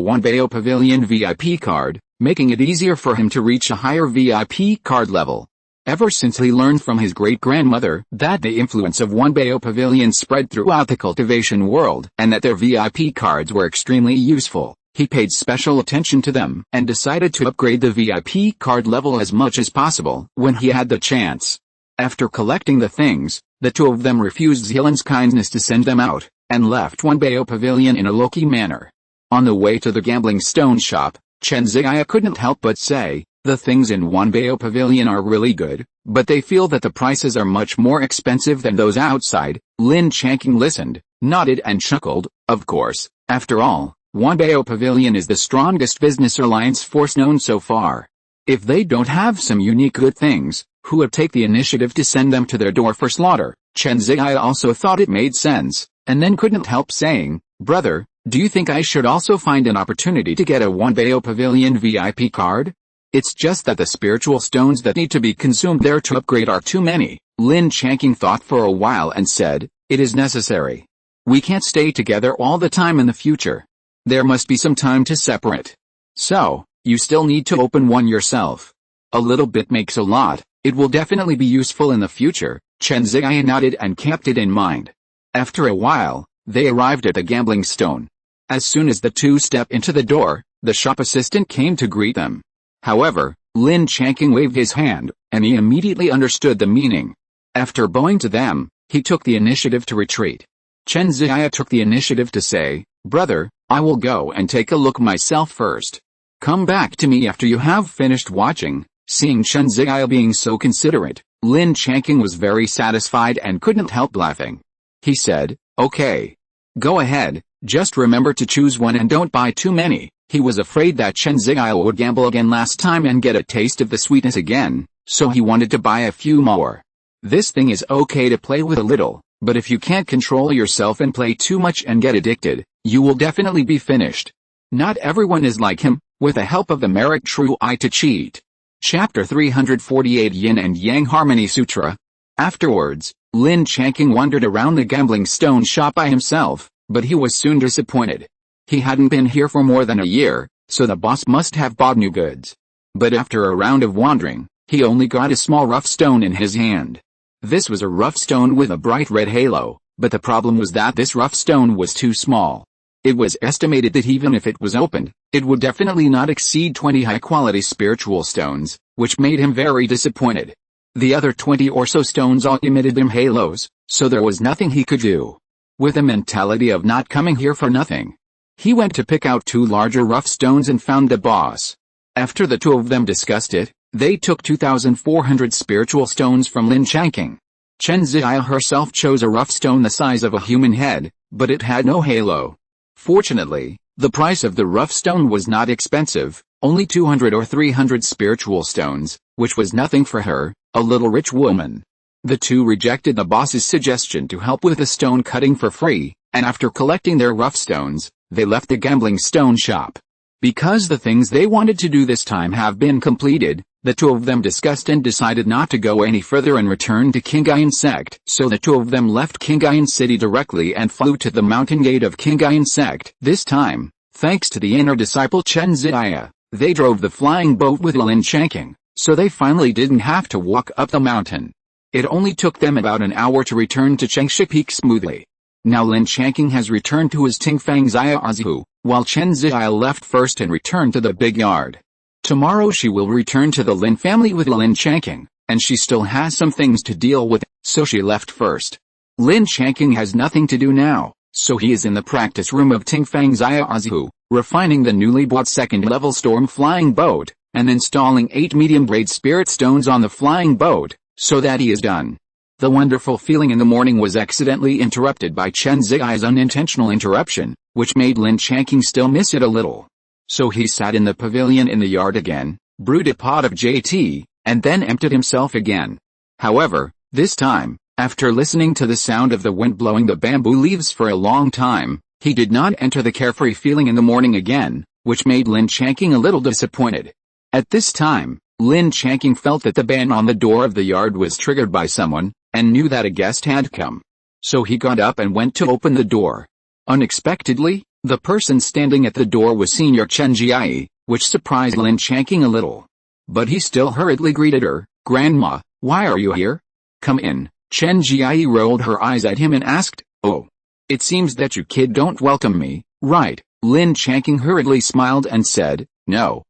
Wanbao Pavilion VIP card, making it easier for him to reach a higher VIP card level. Ever since he learned from his great-grandmother that the influence of Wanbao Pavilion spread throughout the cultivation world and that their VIP cards were extremely useful, he paid special attention to them and decided to upgrade the VIP card level as much as possible when he had the chance. After collecting the things, the two of them refused Zilan's kindness to send them out, and left Wanbao Pavilion in a low-key manner. On the way to the gambling stone shop, Chen Ziya couldn't help but say, the things in Wanbao Pavilion are really good, but they feel that the prices are much more expensive than those outside. Lin Changqing listened, nodded and chuckled, of course, after all, Wanbao Pavilion is the strongest business alliance force known so far. If they don't have some unique good things, who would take the initiative to send them to their door for slaughter? Chen Ziya also thought it made sense, and then couldn't help saying, brother, do you think I should also find an opportunity to get a Wanbao Pavilion VIP card? It's just that the spiritual stones that need to be consumed there to upgrade are too many. Lin Changqing thought for a while and said, it is necessary. We can't stay together all the time in the future. There must be some time to separate. So, you still need to open one yourself. A little bit makes a lot. It will definitely be useful in the future. Chen Ziya nodded and kept it in mind. After a while, they arrived at the gambling stone. As soon as the two stepped into the door, the shop assistant came to greet them. However, Lin Changqing waved his hand, and he immediately understood the meaning. After bowing to them, he took the initiative to retreat. Chen Ziya took the initiative to say, brother, I will go and take a look myself first. Come back to me after you have finished watching. Seeing Chen Ziya being so considerate, Lin Changqing was very satisfied and couldn't help laughing. He said, okay. Go ahead, just remember to choose one and don't buy too many. He was afraid that Chen Ziya would gamble again last time and get a taste of the sweetness again, so he wanted to buy a few more. This thing is okay to play with a little, but if you can't control yourself and play too much and get addicted, you will definitely be finished. Not everyone is like him, with the help of the merit true eye to cheat. Chapter 348 Yin and Yang Harmony Sutra. Afterwards, Lin Changqing wandered around the gambling stone shop by himself, but he was soon disappointed. He hadn't been here for more than a year, so the boss must have bought new goods. But after a round of wandering, he only got a small rough stone in his hand. This was a rough stone with a bright red halo, but the problem was that this rough stone was too small. It was estimated that even if it was opened, it would definitely not exceed 20 high-quality spiritual stones, which made him very disappointed. The other 20 or so stones all emitted them halos, so there was nothing he could do. With a mentality of not coming here for nothing, he went to pick out two larger rough stones and found the boss. After the two of them discussed it, they took 2,400 spiritual stones from Lin Changqing. Chen Ziya herself chose a rough stone the size of a human head, but it had no halo. Fortunately, the price of the rough stone was not expensive, only 200 or 300 spiritual stones, which was nothing for her, a little rich woman. The two rejected the boss's suggestion to help with the stone cutting for free, and after collecting their rough stones, they left the gambling stone shop. Because the things they wanted to do this time have been completed, the two of them discussed and decided not to go any further and return to Qingyuan sect. So the two of them left Qingyuan city directly and flew to the mountain gate of Qingyuan sect. This time, thanks to the inner disciple Chen Ziya, they drove the flying boat with Lin Changqing, so they finally didn't have to walk up the mountain. It only took them about an hour to return to Chengshi Peak smoothly. Now Lin Changqing has returned to his Tingfang Zia Azu, while Chen Ziya left first and returned to the big yard. Tomorrow she will return to the Lin family with Lin Changqing, and she still has some things to deal with, so she left first. Lin Changqing has nothing to do now, so he is in the practice room of Tingfang Zia Azu, refining the newly bought second-level storm flying boat, and installing 8 medium-grade spirit stones on the flying boat, so that he is done. The wonderful feeling in the morning was accidentally interrupted by Chen Ziya's unintentional interruption, which made Lin Changqing still miss it a little. So he sat in the pavilion in the yard again, brewed a pot of JT, and then emptied himself again. However, this time, after listening to the sound of the wind blowing the bamboo leaves for a long time, he did not enter the carefree feeling in the morning again, which made Lin Changqing a little disappointed. At this time, Lin Changqing felt that the bang on the door of the yard was triggered by someone, and knew that a guest had come. So he got up and went to open the door. Unexpectedly, the person standing at the door was Senior Chen Jiai, which surprised Lin Changqing a little. But he still hurriedly greeted her, "Grandma, why are you here? Come in." Chen Jiai rolled her eyes at him and asked, "Oh. It seems that you kid don't welcome me, right?" Lin Changqing hurriedly smiled and said, No,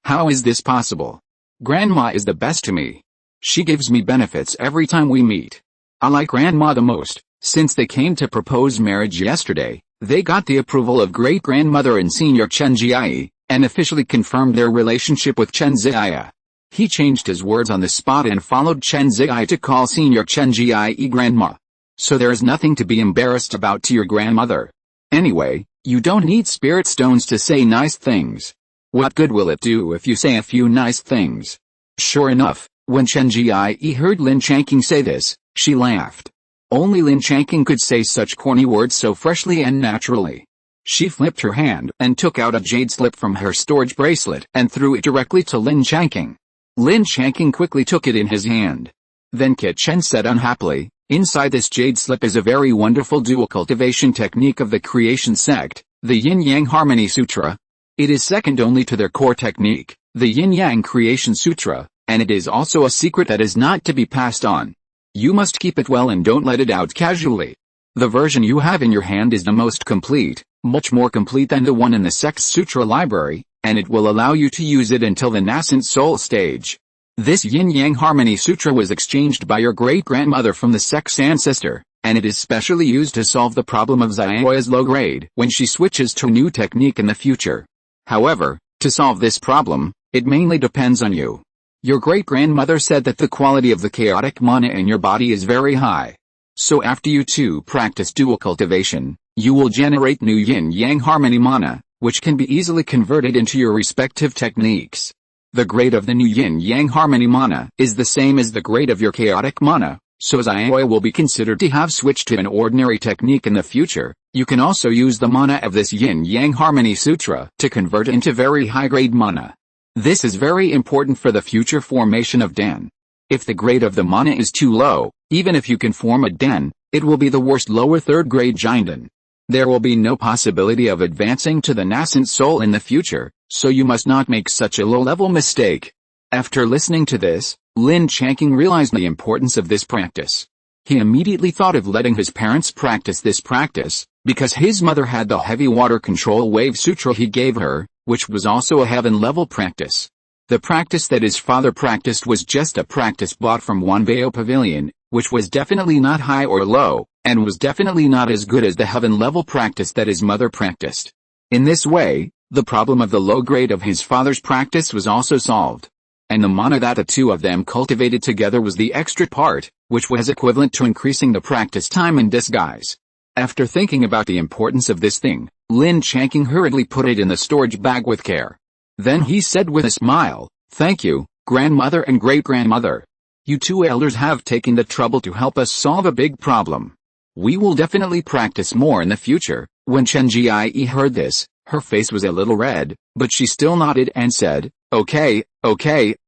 how is this possible? Grandma is the best to me. She gives me benefits every time we meet. I like Grandma the most. Since they came to propose marriage yesterday, they got the approval of great-grandmother and Senior Chen Jiai, and officially confirmed their relationship with Chen Ziya. He changed his words on the spot and followed Chen Ziya to call Senior Chen Jiai grandma. So there is nothing to be embarrassed about to your grandmother. Anyway, You don't need spirit stones to say nice things. What good will it do if you say a few nice things? Sure enough, when Chen Jie heard Lin Changqing say this, she laughed. Only Lin Changqing could say such corny words so freshly and naturally. She flipped her hand and took out a jade slip from her storage bracelet and threw it directly to Lin Changqing. Lin Changqing quickly took it in his hand. Then Kit Chen said unhappily, "Inside this jade slip is a very wonderful dual cultivation technique of the creation sect, the Yin-Yang Harmony Sutra. It is second only to their core technique, the Yin-Yang Creation Sutra, and it is also a secret that is not to be passed on. You must keep it well and don't let it out casually. The version you have in your hand is the most complete, much more complete than the one in the sect's sutra library, and it will allow you to use it until the nascent soul stage. This Yin-Yang Harmony Sutra was exchanged by your great-grandmother from the sect's ancestor, and it is specially used to solve the problem of Xiaoya's low grade when she switches to a new technique in the future. However, to solve this problem, it mainly depends on you. Your great-grandmother said that the quality of the chaotic mana in your body is very high. So after you two practice dual cultivation, you will generate new yin-yang harmony mana, which can be easily converted into your respective techniques. The grade of the new yin-yang harmony mana is the same as the grade of your chaotic mana, so Xiaoya will be considered to have switched to an ordinary technique in the future. You can also use the mana of this yin-yang harmony sutra to convert into very high-grade mana. This is very important for the future formation of Den. If the grade of the mana is too low, even if you can form a Den, it will be the worst lower third-grade Jinden. There will be no possibility of advancing to the nascent soul in the future, so you must not make such a low-level mistake." After listening to this, Lin Changqing realized the importance of this practice. He immediately thought of letting his parents practice this practice, because his mother had the heavy water control wave sutra he gave her, which was also a heaven-level practice. The practice that his father practiced was just a practice bought from Wanbao Pavilion, which was definitely not high or low, and was definitely not as good as the heaven-level practice that his mother practiced. In this way, the problem of the low grade of his father's practice was also solved. And the mana that the two of them cultivated together was the extra part, which was equivalent to increasing the practice time in disguise. After thinking about the importance of this thing, Lin Changqing hurriedly put it in the storage bag with care. Then he said with a smile, "Thank you, grandmother and great-grandmother. You two elders have taken the trouble to help us solve a big problem. We will definitely practice more in the future." When Chen Jie heard this, her face was a little red, but she still nodded and said, Okay,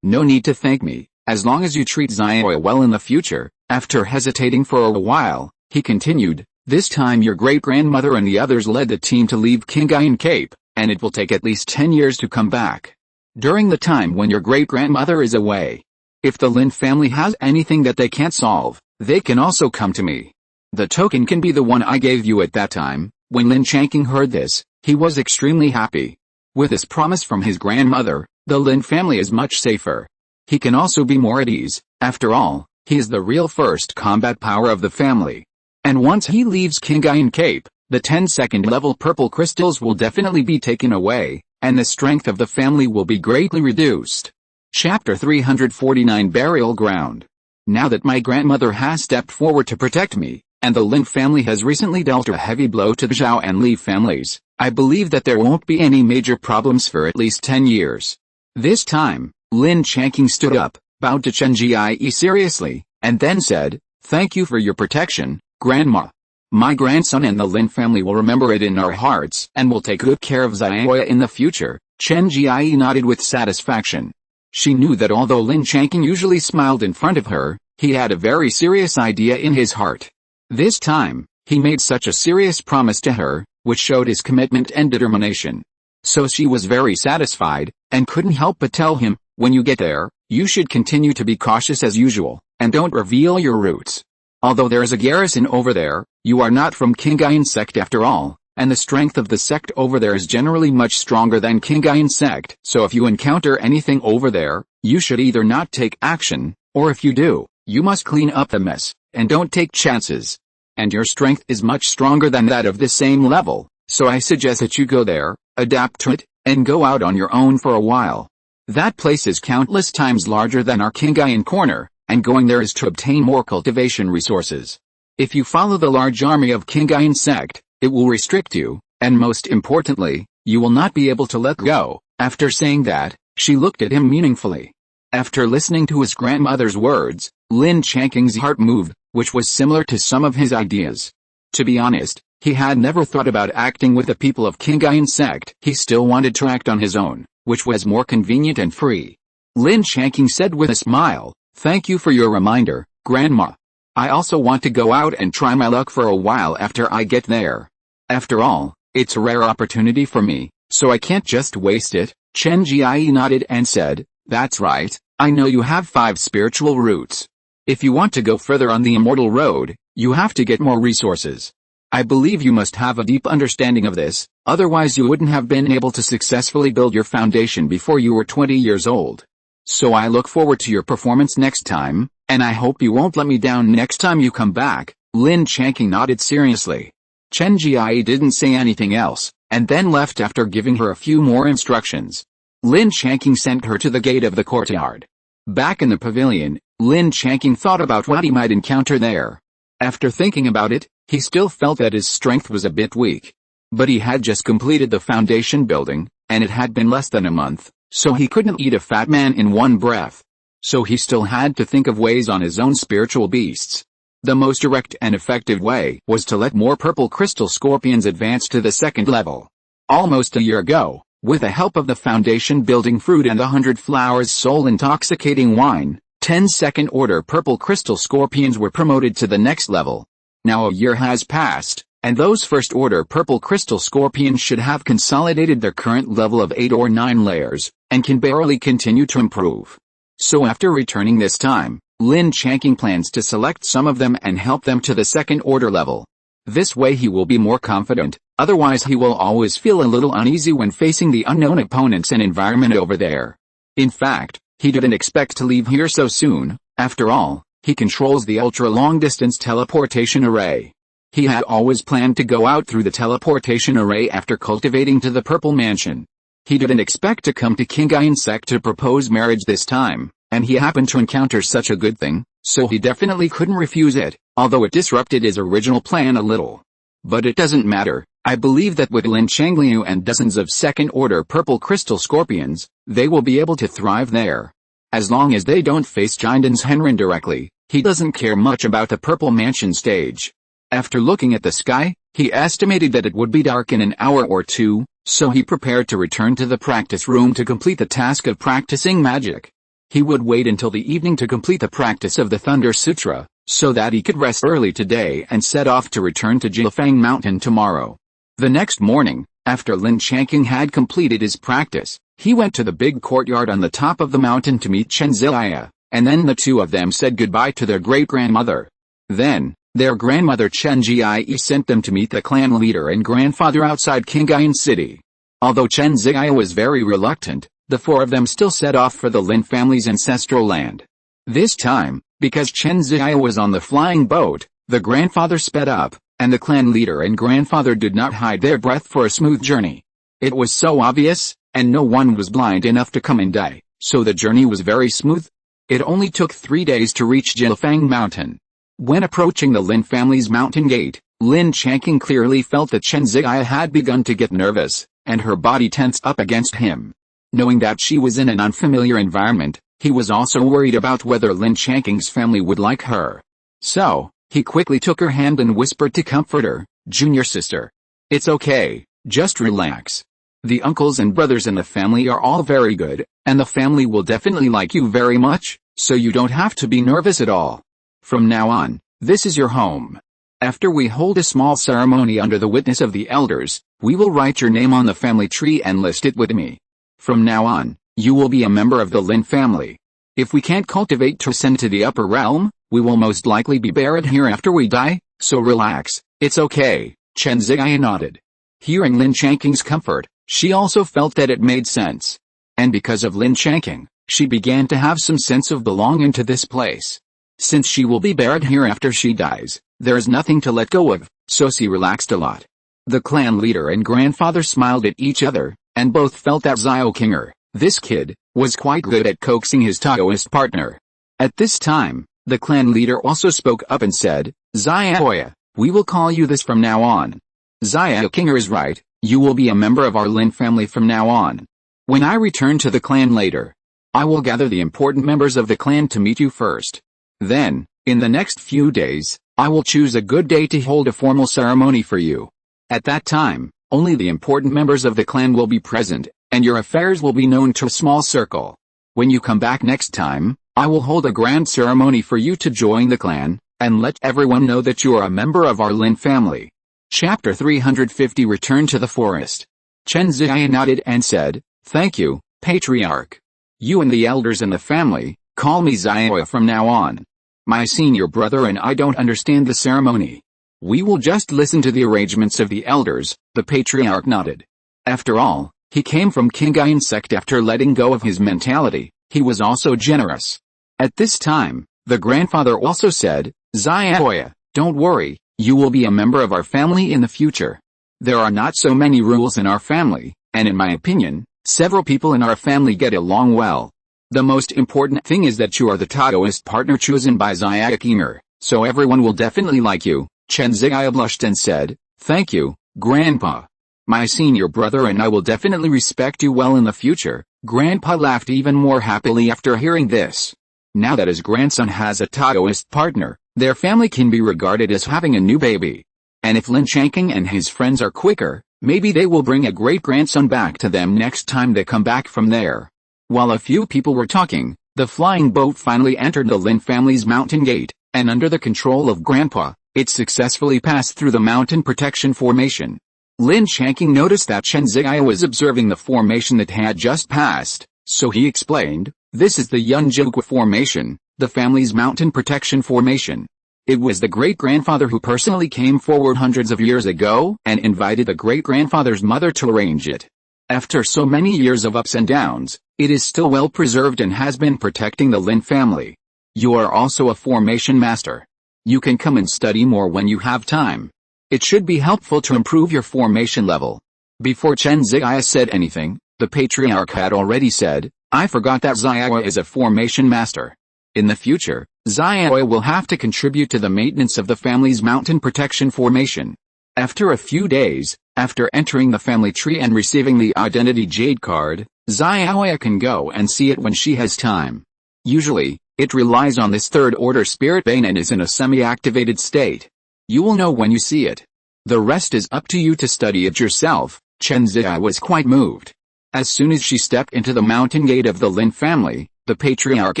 no need to thank me, as long as you treat Xiaoya well in the future." After hesitating for a while, he continued, "This time your great-grandmother and the others led the team to leave Qingyuan Cape, and it will take at least 10 years to come back. During the time when your great-grandmother is away, if the Lin family has anything that they can't solve, they can also come to me. The token can be the one I gave you at that time." When Lin Changqing heard this, he was extremely happy. With this promise from his grandmother, the Lin family is much safer. He can also be more at ease. After all, he is the real first combat power of the family. And once he leaves Qingyuan Cape, the 10-second level purple crystals will definitely be taken away, and the strength of the family will be greatly reduced. Chapter 349 Burial Ground. Now that my grandmother has stepped forward to protect me, and the Lin family has recently dealt a heavy blow to the Zhao and Li families, I believe that there won't be any major problems for at least 10 years. This time, Lin Changqing stood up, bowed to Chen Jie seriously, and then said, "Thank you for your protection, Grandma. My grandson and the Lin family will remember it in our hearts and will take good care of Xiaoya in the future." Chen Jie nodded with satisfaction. She knew that although Lin Changqing usually smiled in front of her, he had a very serious idea in his heart. This time, he made such a serious promise to her, which showed his commitment and determination. So she was very satisfied, and couldn't help but tell him, "When you get there, you should continue to be cautious as usual, and don't reveal your roots. Although there is a garrison over there, you are not from Qingyuan sect after all, and the strength of the sect over there is generally much stronger than Qingyuan sect. So if you encounter anything over there, you should either not take action, or if you do, you must clean up the mess, and don't take chances. And your strength is much stronger than that of the same level, so I suggest that you go there, adapt to it, and go out on your own for a while. That place is countless times larger than our Qingyuan corner, and going there is to obtain more cultivation resources. If you follow the large army of Qingyuan sect, it will restrict you, And most importantly, you will not be able to let go." After saying that, she looked at him meaningfully. After listening to his grandmother's words, Lin Changqing's heart moved, which was similar to some of his ideas. To be honest, he had never thought about acting with the people of Qingyun sect. He still wanted to act on his own, which was more convenient and free. Lin Changqing said with a smile, "Thank you for your reminder, Grandma. I also want to go out and try my luck for a while after I get there. After all, it's a rare opportunity for me, so I can't just waste it." Chen Jie nodded and said, "That's right, I know you have 5 spiritual roots. If you want to go further on the immortal road, you have to get more resources. I believe you must have a deep understanding of this, otherwise you wouldn't have been able to successfully build your foundation before you were 20 years old. So I look forward to your performance next time, and I hope you won't let me down next time you come back." Lin Changqing nodded seriously. Chen Jie didn't say anything else, and then left after giving her a few more instructions. Lin Changqing sent her to the gate of the courtyard. Back in the pavilion, Lin Changqing thought about what he might encounter there. After thinking about it, he still felt that his strength was a bit weak. But he had just completed the foundation building, and it had been less than a month, so he couldn't eat a fat man in one breath. So he still had to think of ways on his own spiritual beasts. The most direct and effective way was to let more purple crystal scorpions advance to the 2nd level. Almost a year ago, with the help of the foundation building fruit and the 100 flowers soul intoxicating wine, 10 second-order purple crystal scorpions were promoted to the next level. Now a year has passed, and those first-order purple crystal scorpions should have consolidated their current level of 8 or 9 layers, and can barely continue to improve. So after returning this time, Lin Changqing plans to select some of them and help them to the 2nd-order level. This way he will be more confident, otherwise he will always feel a little uneasy when facing the unknown opponents and environment over there. In fact, he didn't expect to leave here so soon. After all, he controls the ultra-long-distance teleportation array. He had always planned to go out through the teleportation array after cultivating to the Purple Mansion. He didn't expect to come to Qingyun sect to propose marriage this time, and he happened to encounter such a good thing, so he definitely couldn't refuse it, although it disrupted his original plan a little. But it doesn't matter. I believe that with Lin Changqing and dozens of 2nd-order purple crystal scorpions, they will be able to thrive there. As long as they don't face Jinden's Henrin directly, he doesn't care much about the Purple Mansion stage. After looking at the sky, he estimated that it would be dark in an hour or two, so he prepared to return to the practice room to complete the task of practicing magic. He would wait until the evening to complete the practice of the Thunder Sutra, so that he could rest early today and set off to return to Jiufeng Mountain tomorrow. The next morning, after Lin Changqing had completed his practice, he went to the big courtyard on the top of the mountain to meet Chen Ziya, and then the two of them said goodbye to their great-grandmother. Then, their grandmother Chen Jie sent them to meet the clan leader and grandfather outside Qingyun City. Although Chen Ziya was very reluctant, the 4 of them still set off for the Lin family's ancestral land. This time, because Chen Ziya was on the flying boat, the grandfather sped up, and the clan leader and grandfather did not hide their breath for a smooth journey. It was so obvious, and no one was blind enough to come and die, so the journey was very smooth. It only took 3 days to reach Jiufeng Mountain. When approaching the Lin family's mountain gate, Lin Changqing clearly felt that Chen Ziya had begun to get nervous, and her body tensed up against him. Knowing that she was in an unfamiliar environment, he was also worried about whether Lin Changqing's family would like her. So, he quickly took her hand and whispered to comfort her, "Junior sister. It's okay, just relax. The uncles and brothers in the family are all very good, and the family will definitely like you very much, so you don't have to be nervous at all. From now on, this is your home. After we hold a small ceremony under the witness of the elders, we will write your name on the family tree and list it with me. From now on, you will be a member of the Lin family. If we can't cultivate to ascend to the upper realm, we will most likely be buried here after we die, so relax, it's okay." Chen Ziya nodded. Hearing Lin Changqing's comfort, she also felt that it made sense. And because of Lin Changqing, she began to have some sense of belonging to this place. Since she will be buried here after she dies, there is nothing to let go of, so she relaxed a lot. The clan leader and grandfather smiled at each other, and both felt that Zio Kinger, this kid, was quite good at coaxing his Taoist partner. At this time, the clan leader also spoke up and said, "Zia, we will call you this from now on. Zia Kinger is right, You will be a member of our Lin family from now on. When I return to the clan later, I will gather the important members of the clan to meet you first. Then, in the next few days, I will choose a good day to hold a formal ceremony for you. At that time, only the important members of the clan will be present, and your affairs will be known to a small circle. When you come back next time, I will hold a grand ceremony for you to join the clan, and let everyone know that you are a member of our Lin family. Chapter 350 Return to the Forest. Chen Ziya nodded and said, "Thank you, Patriarch. You and the elders in the family, call me Ziya from now on. My senior brother and I don't understand the ceremony. We will just listen to the arrangements of the elders." The Patriarch nodded. After all, he came from Qingyuan sect. After letting go of his mentality, he was also generous. At this time, the grandfather also said, "Ziya, don't worry, you will be a member of our family in the future. There are not so many rules in our family, and in my opinion, several people in our family get along well. The most important thing is that you are the Taoist partner chosen by Ziya, so everyone will definitely like you." Chen Ziya blushed and said, "Thank you, Grandpa. My senior brother and I will definitely respect you well in the future." Grandpa laughed even more happily after hearing this. Now that his grandson has a Taoist partner, their family can be regarded as having a new baby. And if Lin Changqing and his friends are quicker, maybe they will bring a great-grandson back to them next time they come back from there. While a few people were talking, the flying boat finally entered the Lin family's mountain gate, and under the control of Grandpa, it successfully passed through the mountain protection formation. Lin Changqing noticed that Chen Ziya was observing the formation that had just passed, so he explained, "This is the Yunjiuqu formation, the family's mountain protection formation. It was the great-grandfather who personally came forward hundreds of years ago and invited the great-grandfather's mother to arrange it. After so many years of ups and downs, it is still well preserved and has been protecting the Lin family. You are also a formation master. You can come and study more when you have time. It should be helpful to improve your formation level." Before Chen Ziya said anything, the Patriarch had already said, "I forgot that Ziya is a formation master. In the future, Ziya will have to contribute to the maintenance of the family's mountain protection formation." After a few days, after entering the family tree and receiving the identity jade card, Ziya can go and see it when she has time. Usually, it relies on this third-order spirit vein and is in a semi-activated state. You will know when you see it. The rest is up to you to study it yourself. Chen Ziya was quite moved. As soon as she stepped into the mountain gate of the Lin family, the Patriarch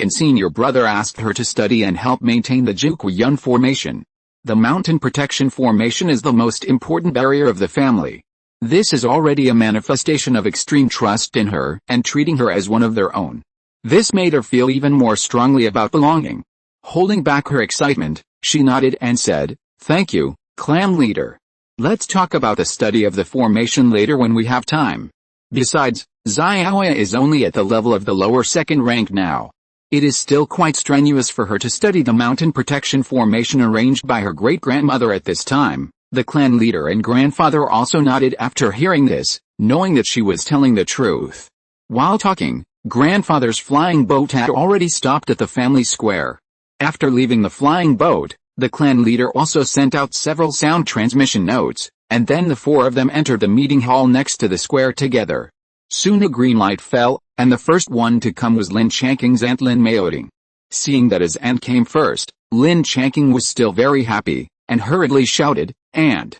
and senior brother asked her to study and help maintain the Jiuquiyun formation. The mountain protection formation is the most important barrier of the family. This is already a manifestation of extreme trust in her and treating her as one of their own. This made her feel even more strongly about belonging. Holding back her excitement, she nodded and said, "Thank you, clan leader. Let's talk about the study of the formation later when we have time." Besides, Ziya is only at the level of the lower second rank now. It is still quite strenuous for her to study the mountain protection formation arranged by her great-grandmother at this time. The clan leader and grandfather also nodded after hearing this, knowing that she was telling the truth. While talking, grandfather's flying boat had already stopped at the family square. After leaving the flying boat, the clan leader also sent out several sound transmission notes, and then the four of them entered the meeting hall next to the square together. Soon a green light fell, and the first one to come was Lin Changqing's aunt Lin Maoting. Seeing that his aunt came first, Lin Changqing was still very happy, and hurriedly shouted, "And."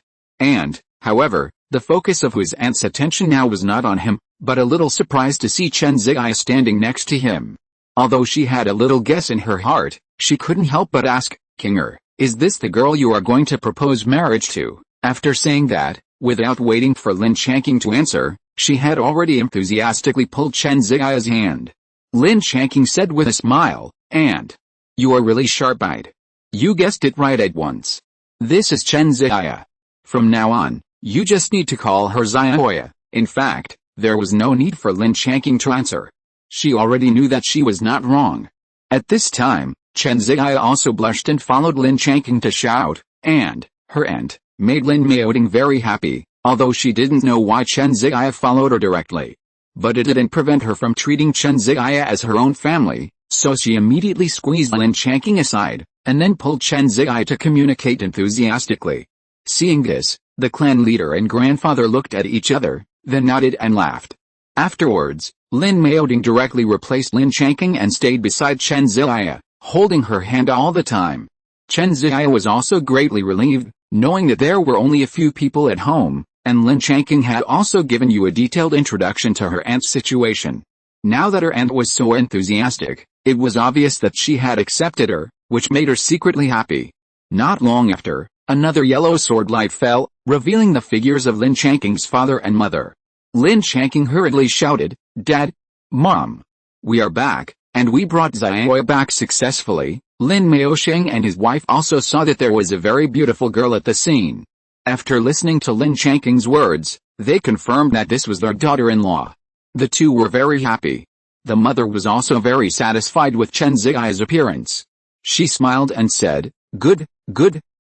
However, the focus of his aunt's attention now was not on him, but a little surprised to see Chen Ziya standing next to him. Although she had a little guess in her heart, she couldn't help but ask, "Kinger, is this the girl you are going to propose marriage to?" After saying that, without waiting for Lin Changqing to answer, she had already enthusiastically pulled Chen Ziya's hand. Lin Changqing said with a smile, "And you are really sharp-eyed. You guessed it right at once. This is Chen Ziya. From now on, you just need to call her Ziya." In fact, there was no need for Lin Changqing to answer. She already knew that she was not wrong. At this time, Chen Ziya also blushed and followed Lin Changqing to shout, "And." Her aunt made Lin Maoting very happy, although she didn't know why Chen Ziya followed her directly. But it didn't prevent her from treating Chen Ziya as her own family, so she immediately squeezed Lin Changqing aside, and then pulled Chen Ziya to communicate enthusiastically. Seeing this, The clan leader and grandfather looked at each other, then nodded and laughed. Afterwards, Lin Maoding directly replaced Lin Changqing and stayed beside Chen Ziya, holding her hand all the time. Chen Ziya was also greatly relieved, knowing that there were only a few people at home, and Lin Changqing had also given you a detailed introduction to her aunt's situation. Now that her aunt was so enthusiastic, it was obvious that she had accepted her, which made her secretly happy. Not long after, another yellow sword light fell, revealing the figures of Lin Changqing's father and mother. Lin Changqing hurriedly shouted, "Dad! Mom! We are back, and we brought Ziya back successfully." Lin Maosheng and his wife also saw that there was a very beautiful girl at the scene. After listening to Lin Changqing's words, they confirmed that this was their daughter-in-law. The two were very happy. The mother was also very satisfied with Chen Ziya's appearance. She smiled and said, Good,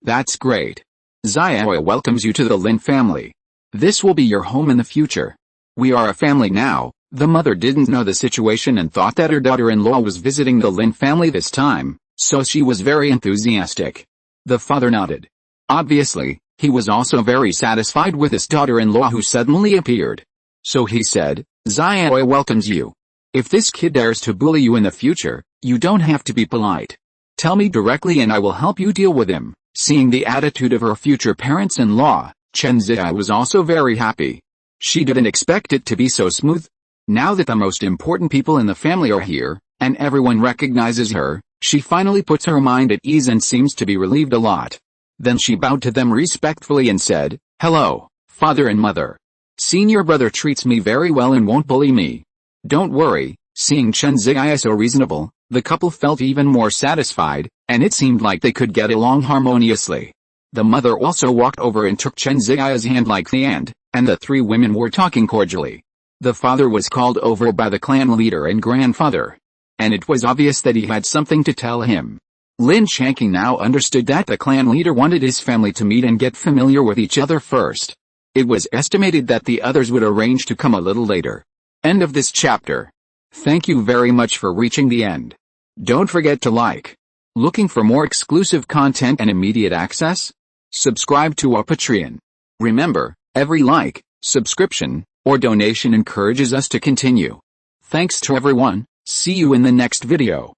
that's great. Ziya welcomes you to the Lin family. This will be your home in the future. We are a family now." The mother didn't know the situation and thought that her daughter-in-law was visiting the Lin family this time, so she was very enthusiastic. The father nodded. Obviously, he was also very satisfied with his daughter-in-law who suddenly appeared. So he said, "Ziya welcomes you. If this kid dares to bully you in the future, you don't have to be polite. Tell me directly and I will help you deal with him." Seeing the attitude of her future parents-in-law, Chen Ziya was also very happy. She didn't expect it to be so smooth. Now that the most important people in the family are here, and everyone recognizes her, she finally puts her mind at ease and seems to be relieved a lot. Then she bowed to them respectfully and said, "Hello, father and mother. Senior brother treats me very well and won't bully me. Don't worry." Seeing Chen Ziya so reasonable, the couple felt even more satisfied, and it seemed like they could get along harmoniously. The mother also walked over and took Chen Ziya's hand like the aunt, and the three women were talking cordially. The father was called over by the clan leader and grandfather, and it was obvious that he had something to tell him. Lin Changqing now understood that the clan leader wanted his family to meet and get familiar with each other first. It was estimated that the others would arrange to come a little later. End of this chapter. Thank you very much for reaching the end. Don't forget to like. Looking for more exclusive content and immediate access? Subscribe to our Patreon. Remember, every like, subscription, or donation encourages us to continue. Thanks to everyone. See you in the next video.